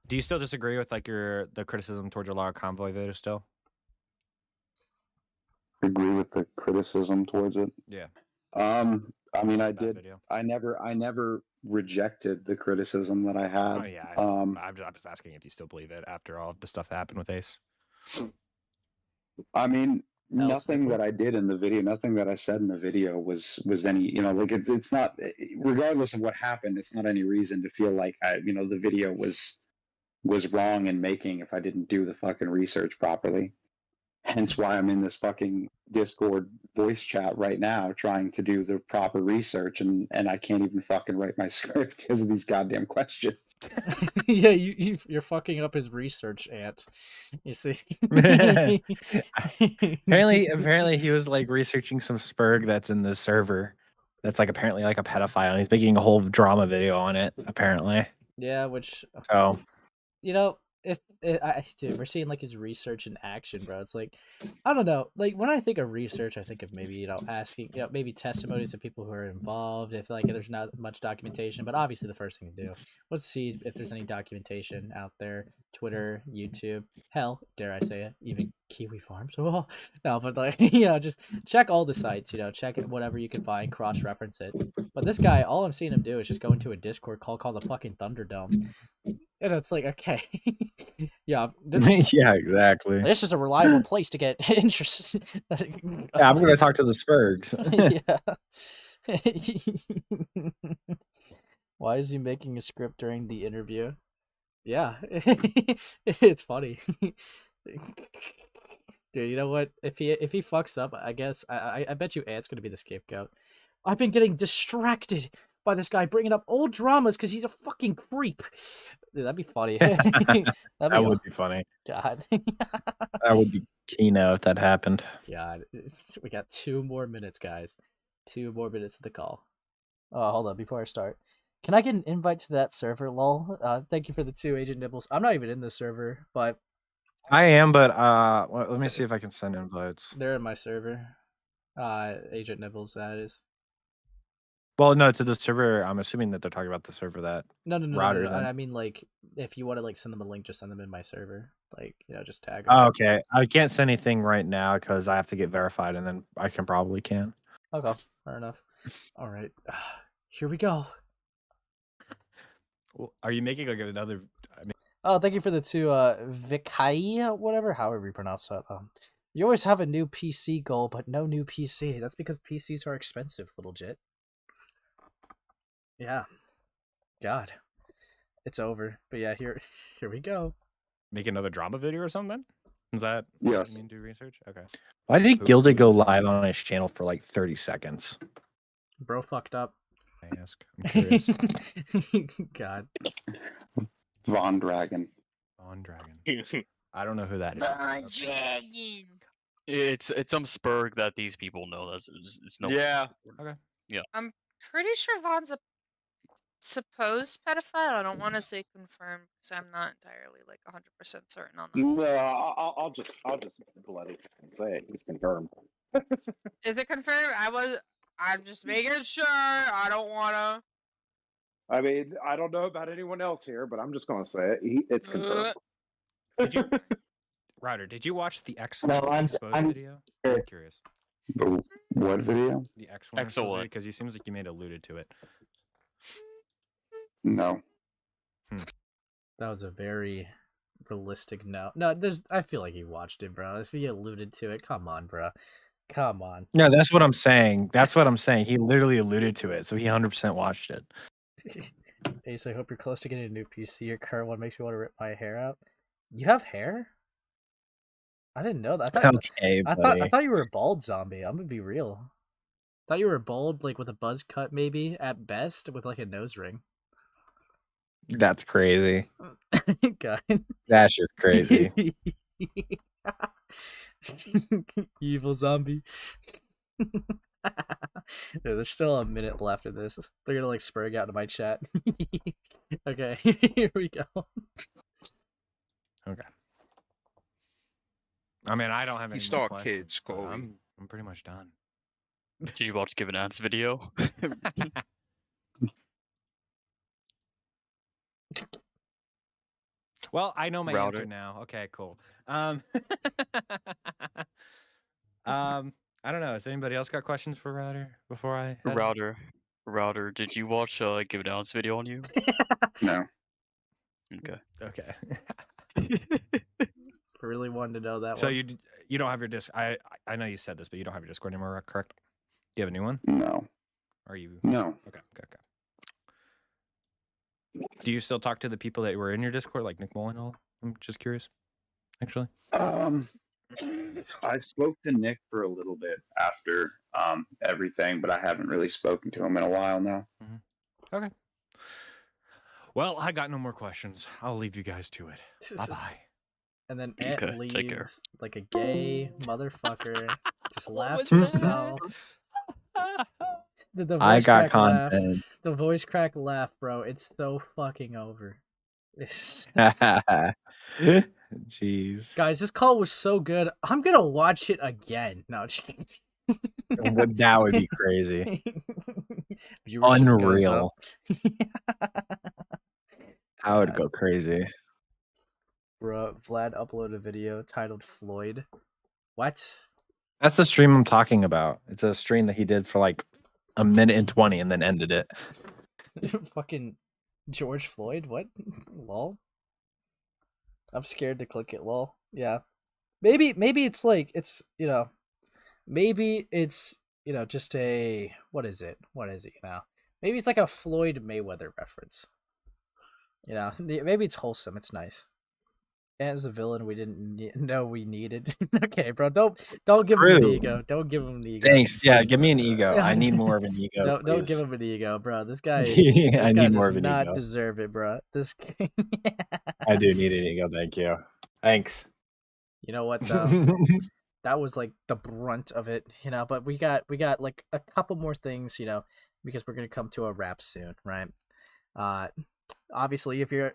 Do you still disagree with like the criticism towards your Lara Convoy video still? Agree with the criticism towards it? Yeah. I mean, I did. Video. I never rejected the criticism that I had. Oh yeah. I'm just asking if you still believe it after all of the stuff that happened with Ace. I mean, nothing that I did in the video, nothing that I said in the video was any, like it's not, regardless of what happened, it's not any reason to feel like the video was wrong in making if I didn't do the fucking research properly. Hence why I'm in this fucking Discord voice chat right now trying to do the proper research, and I can't even fucking write my script because of these goddamn questions. Yeah, you're fucking up his research, Ant. You see. apparently he was like researching some spurg that's in the server. That's like apparently like a pedophile, and he's making a whole drama video on it. Apparently. Yeah, which So you know, dude, we're seeing like his research in action, bro. It's like, I don't know. Like when I think of research, I think of maybe asking, maybe testimonies of people who are involved. If like there's not much documentation, but obviously the first thing to do, let's see if there's any documentation out there. Twitter, YouTube, hell, dare I say it, even Kiwi Farms. Oh, no, but like just check all the sites. Check it, whatever you can find, cross-reference it. But this guy, all I'm seeing him do is just go into a Discord call called the fucking Thunderdome. And it's like, okay, yeah, yeah, exactly. This is a reliable place to get interest. Yeah, I'm gonna talk to the Spurgs. Yeah. Why is he making a script during the interview? Yeah, it's funny. Dude, you know what? If he fucks up, I guess I bet you Ant's gonna be the scapegoat. I've been getting distracted by this guy bringing up old dramas because he's a fucking creep. Dude, that'd be funny. That would be funny. God. That would be Kino if that happened. God, we got 2 more minutes, guys. 2 more minutes of the call. Oh, hold on, before I start. Can I get an invite to that server, lol? Thank you for the 2, Agent Nibbles. I'm not even in this server, but... I am, but let me see if I can send invites. They're in my server. Agent Nibbles, that is. Well, no, to the server. I'm assuming that they're talking about the server that No. Routers in. I mean, like, if you want to like send them a link, just send them in my server. Like, just tag them. Oh, okay. I can't send anything right now because I have to get verified, and then I can. Okay, fair enough. All right, here we go. Well, are you making like another? Oh, thank you for the 2, Vikai, whatever, however you pronounce that. You always have a new PC goal, but no new PC. That's because PCs are expensive, little jit. Yeah. God. It's over. But yeah, here we go. Make another drama video or something? Is that yes? You mean do research? Okay. Why did Gilded go live on his channel for like 30 seconds? Bro fucked up. I ask. I'm curious. God. Von Dragon. I don't know who that is. Von Dragon. It's some spurg that these people know. It's no. Yeah. Okay. Yeah. I'm pretty sure Von's a supposed pedophile. I don't want to say confirmed because I'm not entirely like 100% certain on that. No, I'll just let it say it. He's confirmed. Is it confirmed? I'm just making sure. I don't wanna. I mean, I don't know about anyone else here, but I'm just gonna say it. It's confirmed. Router, did you watch the Exolen video? I'm curious. The what video? The Exolen because you seems like you may have alluded to it. No. That was a very realistic no. No, I feel like he watched it, bro. If he alluded to it, come on, bro. Come on. No, that's what I'm saying. He literally alluded to it, so he 100% watched it. Ace, I hope you're close to getting a new PC. Your current one makes me want to rip my hair out. You have hair? I didn't know that. I thought you were a bald zombie. I'm gonna be real. I thought you were bald, like with a buzz cut, maybe at best, with like a nose ring. That's crazy. God. That's just crazy. Evil zombie. There's still a minute left of this. They're gonna like spurg out to my chat. Okay, here we go. Okay. I mean, I don't have any. You start kids, Chloe. I'm pretty much done. Did you watch Give an Ants video? Well, I know my Router. answer now. Okay, cool. I don't know. Has anybody else got questions for Router before I head? Router, did you watch Give an Ants video on you? No. Okay. I really wanted to know that So one. you don't have your disc. I know you said this, but you don't have your Discord anymore, correct? Do you have a new one? No. Are you? No. Okay. Do you still talk to the people that were in your Discord, like Nick Mullen and all? I'm just curious, actually. I spoke to Nick for a little bit after everything, but I haven't really spoken to him in a while now. Okay. Well, I got no more questions. I'll leave you guys to it. Bye-bye. And then Ant Okay, take care. leaves like a gay motherfucker. Just laughs was to that? himself. The I voice got crack laugh. content. The voice crack laugh, bro. It's so fucking over. It's... Jeez. Guys, this call was so good. I'm gonna watch it again. No, just kidding. That would be crazy. Viewership goes up. Unreal. I would go crazy. Bro, Vlad uploaded a video titled Floyd. What? That's the stream I'm talking about. It's a stream that he did for like a minute and 20 and then ended it. Fucking George Floyd? What? Lol. I'm scared to click it, lol. Yeah. Maybe it's like, it's, you know, maybe it's, you know, just a, what is it, you know? Maybe it's like a Floyd Mayweather reference. You know, maybe it's wholesome, it's nice. As a villain we didn't know we needed. Okay, bro, don't give him an ego. Don't give him an ego. Thanks. Yeah, give me an ego. I need more of an ego. Don't give him an ego, bro. This guy, I need more does of an not ego. deserve it, bro. This guy... I do need an ego. Thank you. Thanks. You know what though? That was like the brunt of it, you know. But we got like a couple more things, you know, because we're gonna come to a wrap soon, right? Obviously, if you're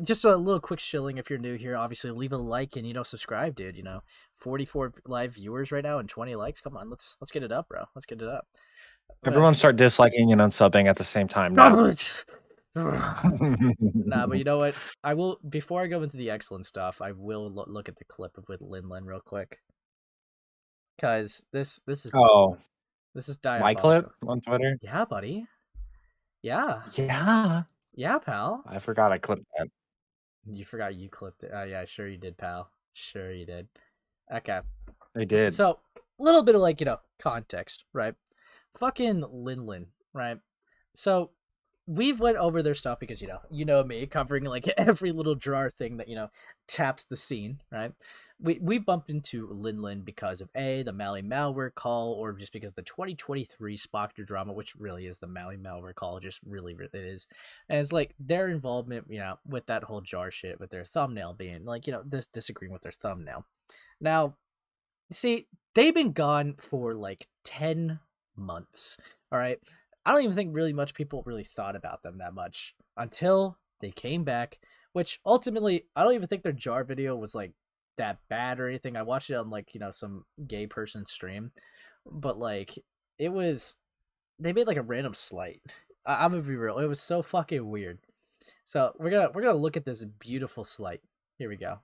just a little quick shilling, if you're new here, obviously leave a like and, you know, subscribe, dude. You know, 44 live viewers right now and 20 likes. Come on, let's get it up, bro. Let's get it up. Everyone start disliking and unsubbing at the same time now. Nah, but you know what? I will, before I go into the Exolen stuff, I will look at the clip of with Lynlin real quick, because this is this is my diabolical. clip on Twitter. Yeah, buddy. Yeah. Yeah, pal. I forgot I clipped that. You forgot you clipped it. Oh, yeah, sure you did, pal. Sure you did. Okay. I did. So, a little bit of, like, you know, context, right? Fucking Lynlin, right? So, we've went over their stuff because, you know me, covering, like, every little jar thing that, you know, taps the scene, right? We bumped into Lynlin because of the Mally malware call, or just because the 2023 Spockter drama, which really is the Mally malware call, just really it is. And it's like their involvement, you know, with that whole jar shit, with their thumbnail being like, you know, disagreeing with their thumbnail. Now, see, they've been gone for like 10 months. All right. I don't even think really much people really thought about them that much until they came back, which ultimately, I don't even think their jar video was like that bad or anything. I watched it on, like, you know, some gay person stream, but like it was, they made like a random slight. I'm gonna be real, it was so fucking weird. So we're gonna look at this beautiful slight. Here we go.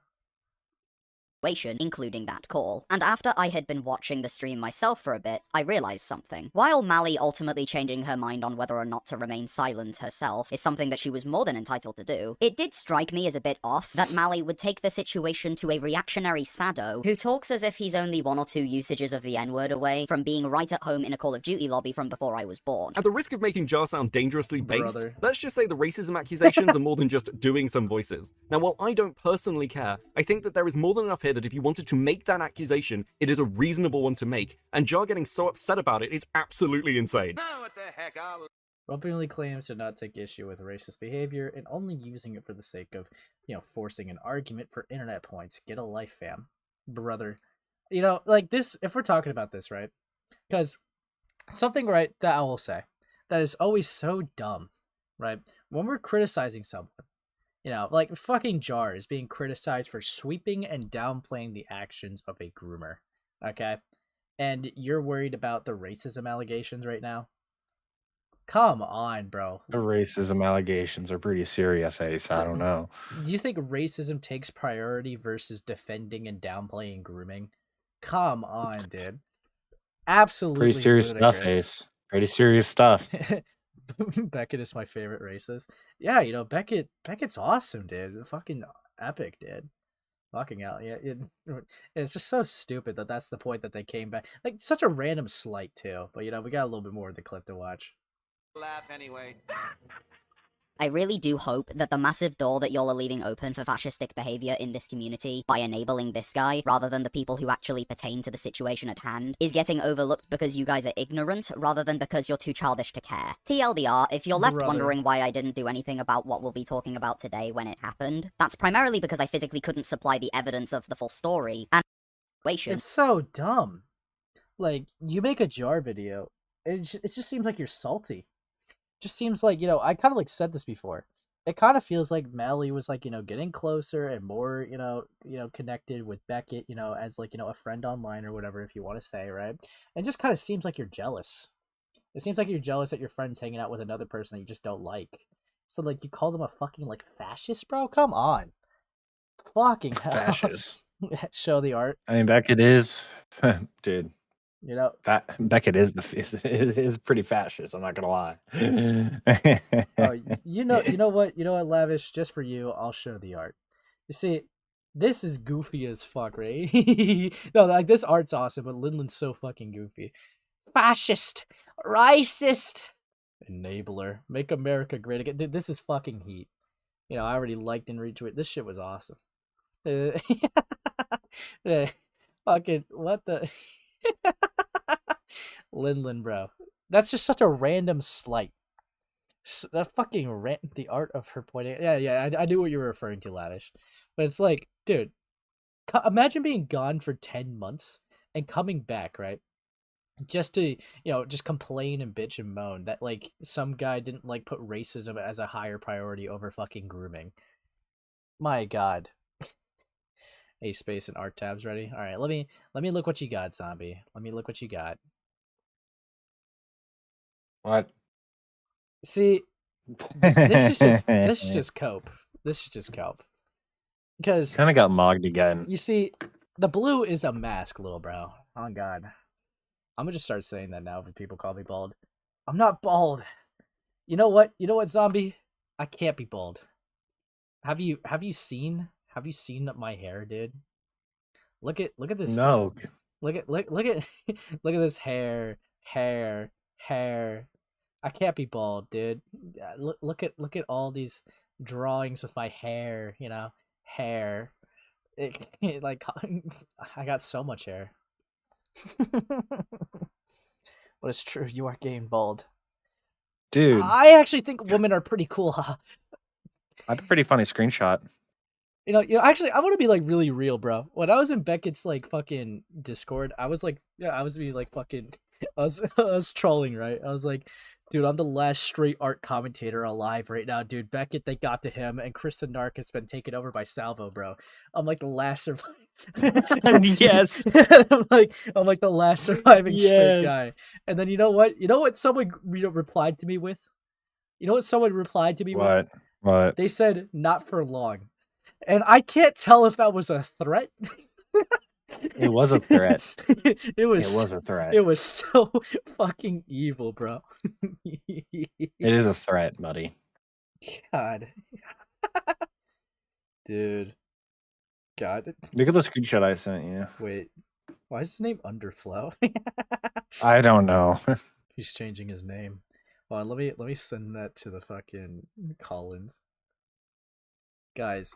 Including that call. And after I had been watching the stream myself for a bit, I realized something. While Mally ultimately changing her mind on whether or not to remain silent herself is something that she was more than entitled to do, it did strike me as a bit off that Mally would take the situation to a reactionary sado who talks as if he's only one or two usages of the N-word away from being right at home in a Call of Duty lobby from before I was born. At the risk of making Jar sound dangerously based, Brother. let's just say the racism accusations are more than just doing some voices. Now, while I don't personally care, I think that there is more than enough here that if you wanted to make that accusation, it is a reasonable one to make, and Jar getting so upset about it is absolutely insane. Openly claims to not take issue with racist behavior and only using it for the sake of, you know, forcing an argument for internet points. Get a life, fam. Brother. You know, like this, if we're talking about this, right? Because something, right, that I will say that is always so dumb, right? When we're criticizing someone, you know, like fucking Jar is being criticized for sweeping and downplaying the actions of a groomer, okay? And you're worried about the racism allegations right now? Come on, bro. The racism allegations are pretty serious, Ace. I don't know. Do you think racism takes priority versus defending and downplaying grooming? Come on, dude. Absolutely Pretty serious ludicrous. stuff, Ace. Pretty serious stuff. Beckett is my favorite racist. Yeah, you know, Beckett's awesome, dude. Fucking epic, dude. Fucking hell, yeah. It's just so stupid that that's the point that they came back. Like, such a random slight, too. But, you know, we got a little bit more of the clip to watch. Laugh anyway. I really do hope that the massive door that y'all are leaving open for fascistic behavior in this community by enabling this guy, rather than the people who actually pertain to the situation at hand, is getting overlooked because you guys are ignorant, rather than because you're too childish to care. TLDR, if you're left wondering why I didn't do anything about what we'll be talking about today when it happened, that's primarily because I physically couldn't supply the evidence of the full story, and it's so dumb. Like, you make a jar video, it just seems like you're salty. It just seems like, I kind of like said this before. It kind of feels like Mally was like, getting closer and more, connected with Beckett, as like, a friend online or whatever, if you want to say, right? And it just kind of seems like you're jealous. It seems like you're jealous that your friend's hanging out with another person that you just don't like. So, like, you call them a fucking, like, fascist, bro? Come on. Fucking hell. Fascist. Show the art. I mean, Beckett is, dude. Beckett is pretty fascist. I'm not gonna lie. Oh, you know what, Lavish. Just for you, I'll show the art. You see, this is goofy as fuck, right? No, like this art's awesome, but Lynlin's so fucking goofy. Fascist, racist, enabler, make America great again. Dude, this is fucking heat. I already liked and retweeted. This shit was awesome. Fucking what the. Lynlin, bro. That's just such a random slight. That fucking the art of her pointing. Yeah, I knew what you were referring to, Lavish. But it's like, dude, imagine being gone for 10 months and coming back, right? Just to, just complain and bitch and moan that, like, some guy didn't, like, put racism as a higher priority over fucking grooming. My God. A space and art tabs ready. All right, let me look what you got, Zombie. Let me look what you got. What? See, this is just cope. This is just cope. Because kind of got mogged again. You see, the blue is a mask, little bro. Oh God, I'm gonna just start saying that now when people call me bald. I'm not bald. You know what? Zombie? I can't be bald. Have you seen my hair, dude? Look at this. No. Look at look at this hair. I can't be bald, dude. Look at all these drawings with my hair. Hair. Like I got so much hair. But it's true. You are getting bald, dude. I actually think women are pretty cool. I have a pretty funny screenshot. Actually, I want to be like really real, bro. When I was in Beckett's like fucking Discord, I was trolling, right? I was like, dude, I'm the last straight art commentator alive right now, dude. Beckett, they got to him, and Kristen Nark has been taken over by Salvo, bro. I'm like the last surviving. Yes. I'm like the last surviving straight guy. And then you know what someone replied to me with? What? They said, not for long. And I can't tell if that was a threat. It was a threat. It was a threat. It was so fucking evil, bro. It is a threat, buddy. God. Dude. God. Look at the screenshot I sent you. Wait. Why is his name Underflow? I don't know. He's changing his name. Well, let me send that to the fucking Collins. Guys,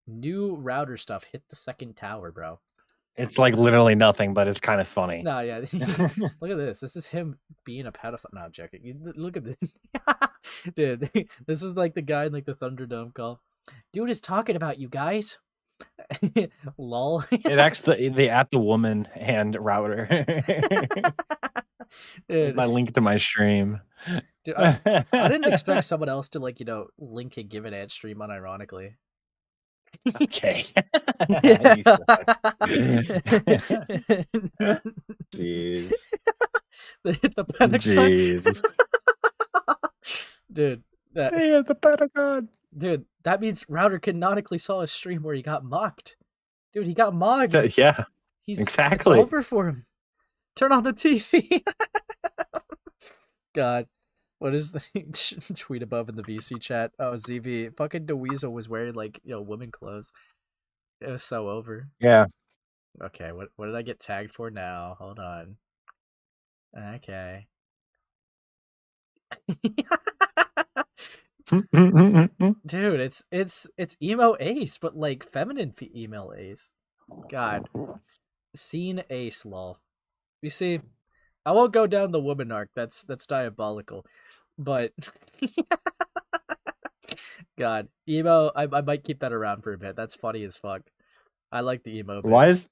new router stuff hit the second tower, bro. It's like literally nothing, but it's kind of funny. No, yeah. Look at this. This is him being a pedophile. No, I'm joking. Look at this. Dude, this is like the guy in like the Thunderdome call. Dude is talking about you guys. Lol. It acts the at the woman and router. My link to my stream. Dude, I didn't expect someone else to like link a Give It Ad stream unironically. Okay. Jeez. They hit the Pentagon. Jeez. Dude. They hit the Pentagon. Dude, that means Router canonically saw a stream where he got mocked. Dude, he got mocked. Yeah. It's Exactly. over for him. Turn on the TV. God. What is the tweet above in the VC chat? Oh, ZV. Fucking DeWeasel was wearing like, women clothes. It was so over. Yeah. Okay, what did I get tagged for now? Hold on. Okay. Dude, it's emo ace, but like feminine emo ace. God, scene ace, lol. You see, I won't go down the woman arc. That's diabolical, but God, emo. I might keep that around for a bit. That's funny as fuck. I like the emo bit. Why is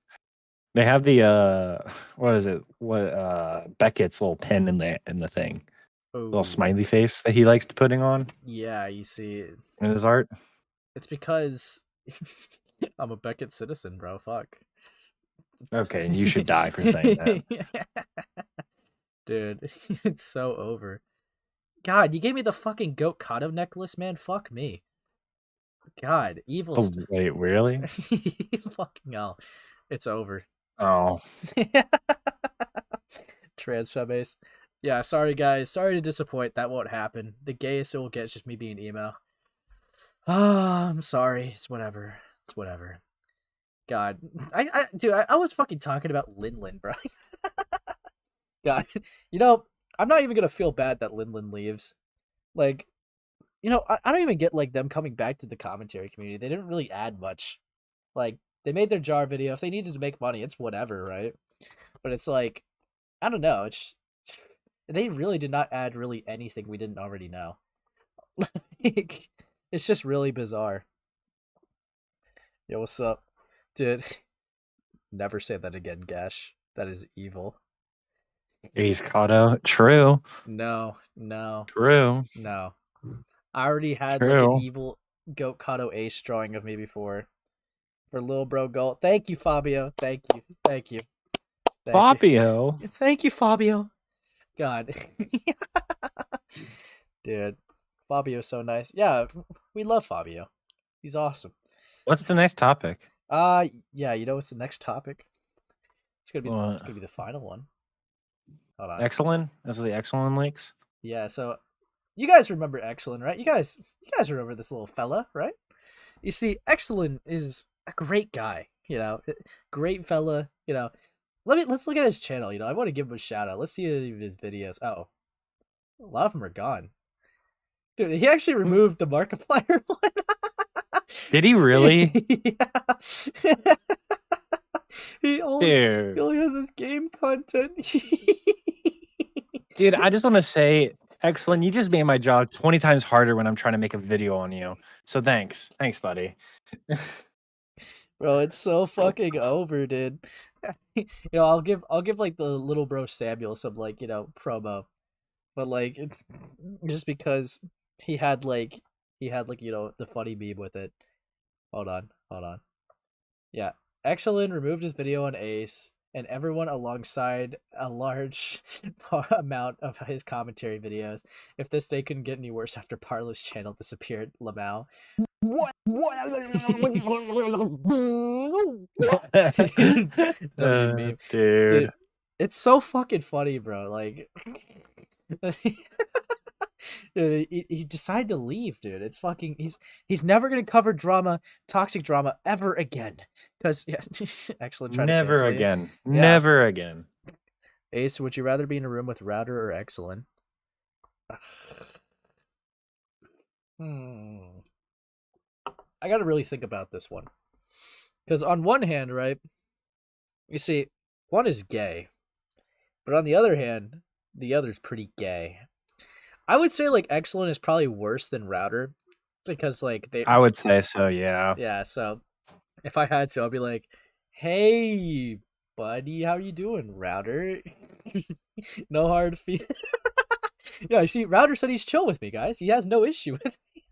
they have the what is it? What Beckett's little pin in the thing? Little Ooh. smiley face that he likes putting on Yeah, you see, in his art. it's because I'm a Beckett citizen, bro. Fuck. Okay, and you should die for saying that. Dude, it's so over. God, you gave me the fucking goat Kato necklace, man. Fuck me. God, evil. Oh, wait, really? Fucking hell. It's over. Oh. Transfem ace. Yeah, sorry guys. Sorry to disappoint. That won't happen. The gayest it will get is just me being emo. Ah, I'm sorry. It's whatever. It's whatever. God. Dude, I was fucking talking about Lynlin, bro. God. You know, I'm not even gonna feel bad that Lynlin leaves. Like, you know, I don't even get like them coming back to the commentary community. They didn't really add much. Like, they made their jar video. If they needed to make money, it's whatever, right? But it's like, I don't know. They really did not add really anything we didn't already know. Like, it's just really bizarre. Yo, what's up? Dude, never say that again, Gash. That is evil. Ace Kato. True. No. True. No. I already had like an evil goat Kato ace drawing of me before. For little bro gold. Thank you, Fabio. Thank you. Fabio. Thank you, Fabio. God. Dude. Fabio's so nice. Yeah, we love Fabio. He's awesome. What's the next topic? Yeah, you know what's the next topic? It's gonna be the final one. Hold on. Exolen? Those are the Exolen leaks? Yeah, so you guys remember Exolen, right? You guys remember this little fella, right? You see, Exolen is a great guy, you know, great fella, you know. Let's look at his channel, you know. I want to give him a shout out. Let's see any of his videos. Oh, a lot of them are gone. Dude, he actually removed the Markiplier one. Did he really? Yeah. He only has his game content. Dude, I just want to say, Exolen, you just made my job 20 times harder when I'm trying to make a video on you. So thanks. Thanks, buddy. Bro, it's so fucking over, dude. You know, I'll give like the little bro Samuel some like, you know, promo. But like just because he had like, you know, the funny meme with it. Hold on. Yeah. Exolen removed his video on Ace, and everyone alongside a large amount of his commentary videos. If this day couldn't get any worse after Parlo's channel disappeared, Lamau. What? Dude, it's so fucking funny, bro. Like, he decided to leave, dude. It's fucking. He's never gonna cover toxic drama ever again. Cause yeah, excellent. Never again. Yeah. Never again. Ace, would you rather be in a room with Router or Exolen? I gotta really think about this one. Because on one hand, right, you see, one is gay, but on the other hand, the other's pretty gay. I would say like Exolen is probably worse than Router, because like I would say so, yeah. Yeah, so if I had to, I'd be like, "Hey, buddy, how you doing, Router?" No hard feelings. Yeah, you see, Router said he's chill with me, guys. He has no issue with me.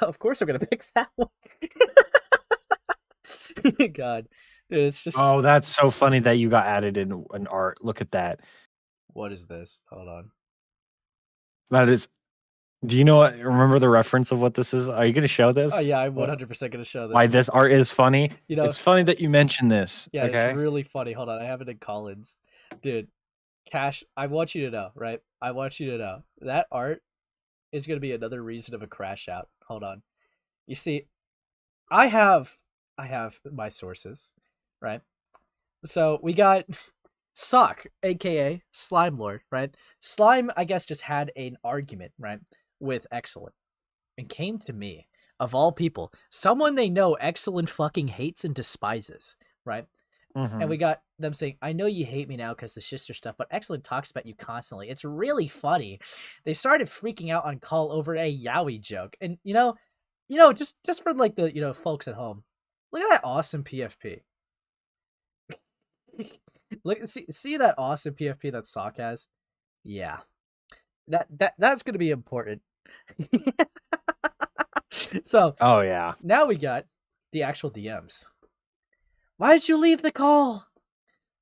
Of course, I'm gonna pick that one. God, dude, it's just. Oh, that's so funny that you got added in an art. Look at that. What is this? Hold on. That is. Do you know what? Remember the reference of what this is? Are you going to show this? Oh yeah, I'm 100% going to show this. Why this art is funny? You know, it's funny that you mentioned this. Yeah, okay? It's really funny. Hold on, I have it in Collins, dude. Cash, I want you to know, right? I want you to know that art is going to be another reason of a crash out. Hold on. You see, I have my sources, right? So we got Sock, aka Slime Lord, right? Slime, I guess, just had an argument, right, with Exolen and came to me, of all people, someone they know Exolen fucking hates and despises, right? And we got them saying, I know you hate me now because the sister stuff, but Exolen talks about you constantly. It's really funny. They started freaking out on call over a yaoi joke. And, just for like the, folks at home, look at that awesome PFP. Look, see that awesome PFP that Sock has? Yeah. That's going to be important. So, oh yeah. Now we got the actual DMs. Why'd you leave the call?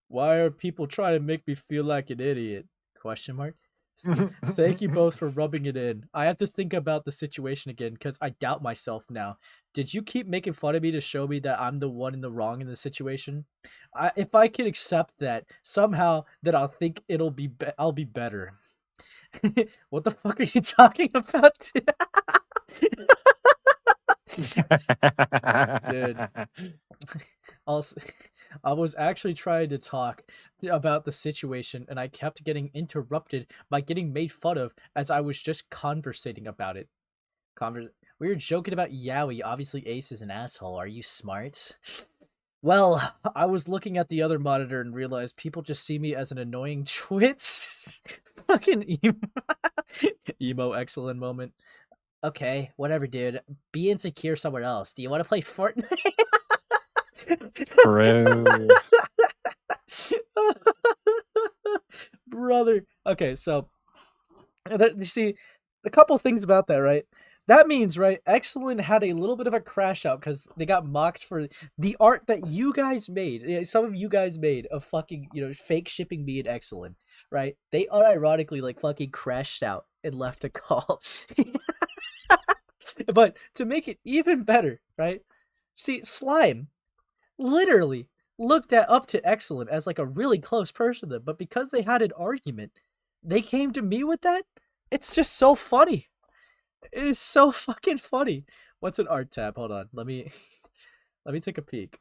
Why are people trying to make me feel like an idiot? Question mark. Thank you both for rubbing it in. I have to think about the situation again because I doubt myself now. Did you keep making fun of me to show me that I'm the one in the wrong in the situation? If I can accept that somehow, then I'll think I'll be better. What the fuck are you talking about? Dude. Also, I was actually trying to talk about the situation and I kept getting interrupted by getting made fun of as I was just conversating about it. We were joking about yaoi. Obviously Ace is an asshole. Are you smart? Well, I was looking at the other monitor and realized people just see me as an annoying twits. Fucking emo Exolen moment. Okay, whatever, dude. Be insecure somewhere else. Do you want to play Fortnite? Bro. Brother. Okay, so you see a couple things about that, right? That means, right, Exolen had a little bit of a crash out because they got mocked for the art that you guys made. Some of you guys made of fucking, fake shipping me and Exolen, right? They unironically like fucking crashed out and left a call. But to make it even better, right? See, Slime literally looked up to Exolen as like a really close person to them, but because they had an argument, they came to me with that. It's just so funny. It is so fucking funny. What's an art tab? Hold on. Let me take a peek.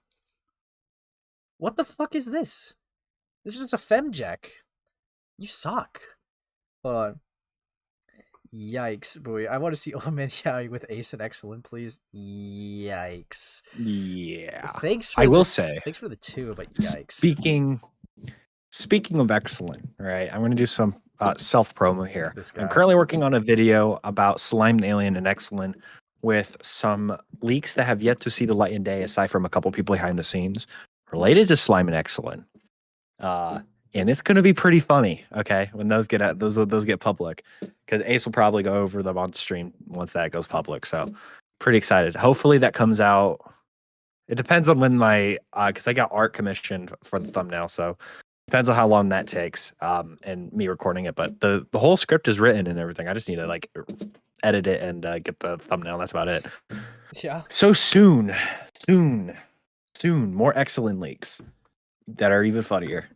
What the fuck is this? This is just a femjack. You suck. Hold on. Yikes, boy. I want to see Old Man Yaoi with Ace and Exolen, please. Yikes. Yeah. Thanks for thanks for the 2, but yikes. Speaking of Exolen, right? I'm going to do some self-promo here. This guy. I'm currently working on a video about Slime and Alien and Exolen with some leaks that have yet to see the light of day, aside from a couple people behind the scenes, related to Slime and Exolen. And it's going to be pretty funny, okay, when those get out, those get public, because Ace will probably go over them on stream once that goes public. So pretty excited. Hopefully that comes out. It depends on when my because I got art commissioned for the thumbnail, so depends on how long that takes and me recording it. But the whole script is written and everything. I just need to like edit it and get the thumbnail. That's about it. Yeah. So soon, more Exolen leaks that are even funnier.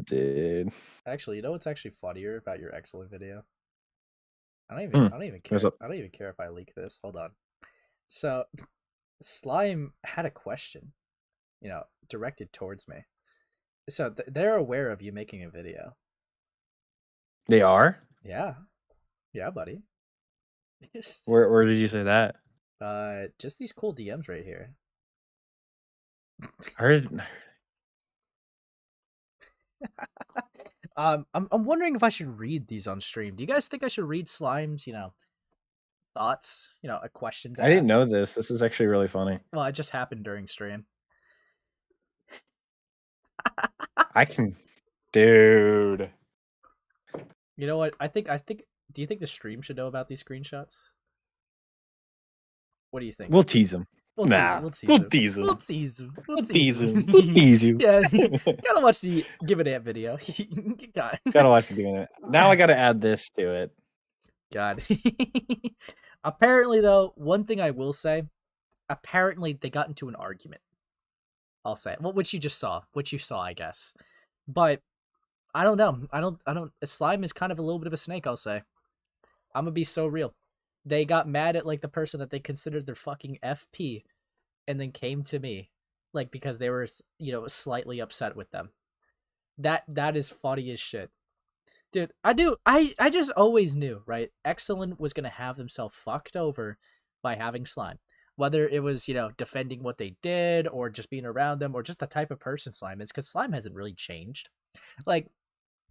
Dude. Actually, what's actually funnier about your Exolen video? I don't even care. I don't even care if I leak this. Hold on. So, Slime had a question, directed towards me. So they're aware of you making a video. They are? Yeah. Yeah, buddy. Where did you say that? Just these cool DMs right here. I'm wondering if I should read these on stream. Do you guys think I should read Slime's, thoughts? A question. I didn't know this. This is actually really funny. Well, it just happened during stream. I can, dude. You know what? I think. Do you think the stream should know about these screenshots? What do you think? We'll tease him. We'll tease him. Yeah, gotta watch the Give It Ant video. God. Gotta watch the Give It Ant. Now I gotta add this to it. God. Apparently, though, one thing I will say, apparently they got into an argument. I'll say it. Well, which you saw, I guess. But I don't know. I don't. Slime is kind of a little bit of a snake. I'll say. I'm gonna be so real. They got mad at like the person that they considered their fucking FP, and then came to me, like because they were slightly upset with them. That is funny as shit. Dude, I just always knew, right? Exolen was gonna have themselves fucked over by having slime. Whether it was, defending what they did or just being around them or just the type of person slime is, because slime hasn't really changed. Like,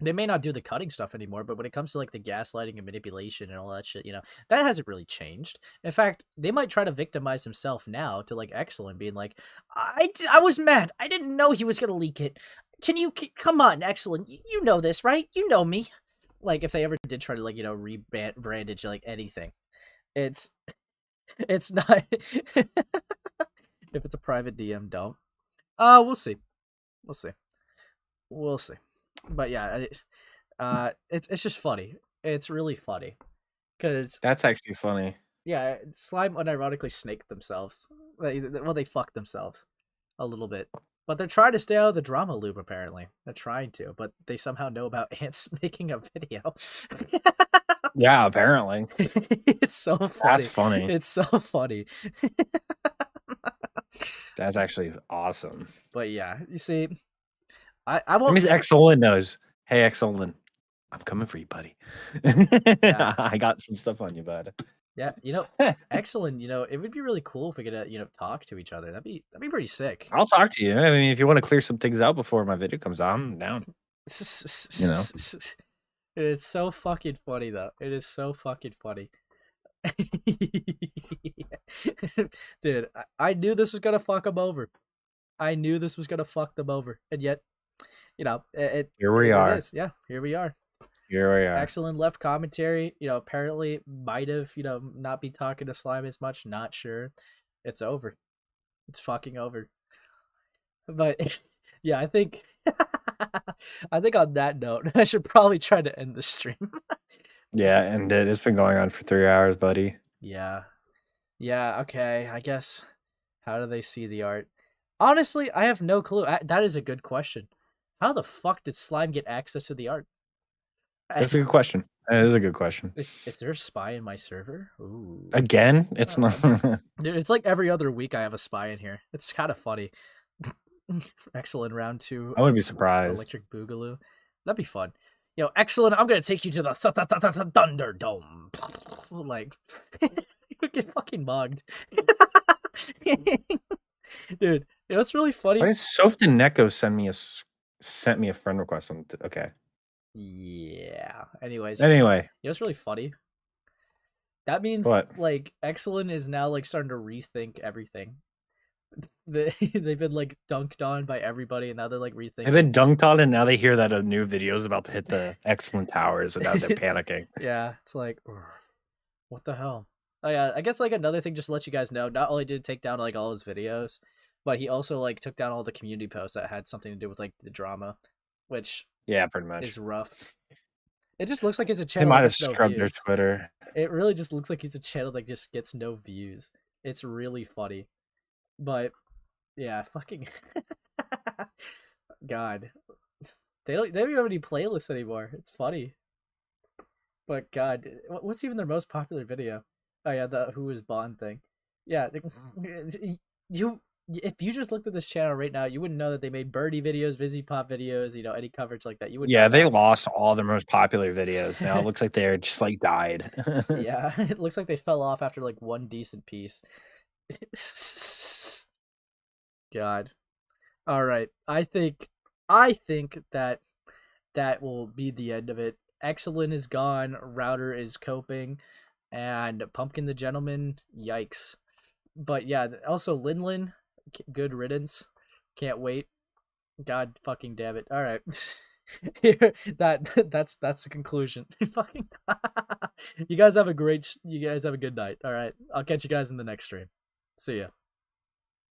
they may not do the cutting stuff anymore, but when it comes to like the gaslighting and manipulation and all that shit, that hasn't really changed. In fact, they might try to victimize himself now to like Exolen, being like, I was mad. I didn't know he was gonna leak it. Come on, Exolen, you know this, right? You know me. Like, if they ever did try to like, rebrandage like anything, it's not. If it's a private DM, don't. We'll see. We'll see. But yeah, it's just funny. It's really funny, because That's actually funny. yeah, slime unironically snaked themselves. They fucked themselves a little bit, but they're trying to stay out of the drama loop. Apparently, they're trying to, but they somehow know about ants making a video. Yeah, apparently. It's so funny. That's funny. It's so funny. That's actually awesome. But yeah, you see, I That won't. means Exolen knows. Hey, Exolen, I'm coming for you, buddy. Yeah. I got some stuff on you, bud. Yeah, excellent. It would be really cool if we could, talk to each other. That'd be pretty sick. I'll talk to you. I mean, if you want to clear some things out before my video comes out, I'm down. It's so fucking funny, though. It is so fucking funny. Dude, I knew this was gonna fuck them over. I knew this was gonna fuck them over, and yet, Here we are. It is. Yeah, here we are. Here we are. Excellent left commentary. Apparently might have, not be talking to Slime as much. Not sure. It's over. It's fucking over. But yeah, I think on that note, I should probably try to end the stream. Yeah, and it's been going on for 3 hours, buddy. Yeah. Yeah, okay. I guess, how do they see the art? Honestly, I have no clue. That is a good question. How the fuck did Slime get access to the art? That's a good question. That is a good question. Is there a spy in my server? Ooh. Again? It's not. Dude, it's like every other week I have a spy in here. It's kind of funny. Excellent round 2. I wouldn't be surprised. Electric Boogaloo. That'd be fun. Excellent. I'm gonna take you to the Thunderdome. Like, you get fucking mugged. Dude, what's really funny? Why did Soften Neko sent me a friend request on? Okay. Yeah. Anyways. Anyway. What's really funny? That means What? like Exolen is now like starting to rethink everything. They've been like dunked on by everybody, and now they're like rethinking. They've been dunked on, and now they hear that a new video is about to hit the Excellent Towers, and now they're panicking. Yeah, it's like, what the hell? Oh yeah, I guess like another thing, just to let you guys know, not only did he take down like all his videos, but he also like took down all the community posts that had something to do with like the drama, which yeah, pretty much is rough. It just looks like it's a They channel. might that have gets no scrubbed their views. Twitter. It really just looks like he's a channel that just gets no views. It's really funny, but yeah, fucking God, they don't even have any playlists anymore. It's funny, but God, what's even their most popular video? Oh yeah, the Who Is Bond thing. Yeah, if you just looked at this channel right now, you wouldn't know that they made birdie videos, Vizzy Pop videos, any coverage like that. You would. Yeah, they lost all their most popular videos. Now it looks like they're just like died. Yeah, it looks like they fell off after like one decent piece. God. All right. I think that will be the end of it. Exolen is gone. Router is coping, and Pumpkin the Gentleman. Yikes. But yeah, also Lynlin. Good riddance. Can't wait. God fucking damn it. All right. That's the conclusion. Fucking. You guys have a good night. All right. I'll catch you guys in the next stream. See ya.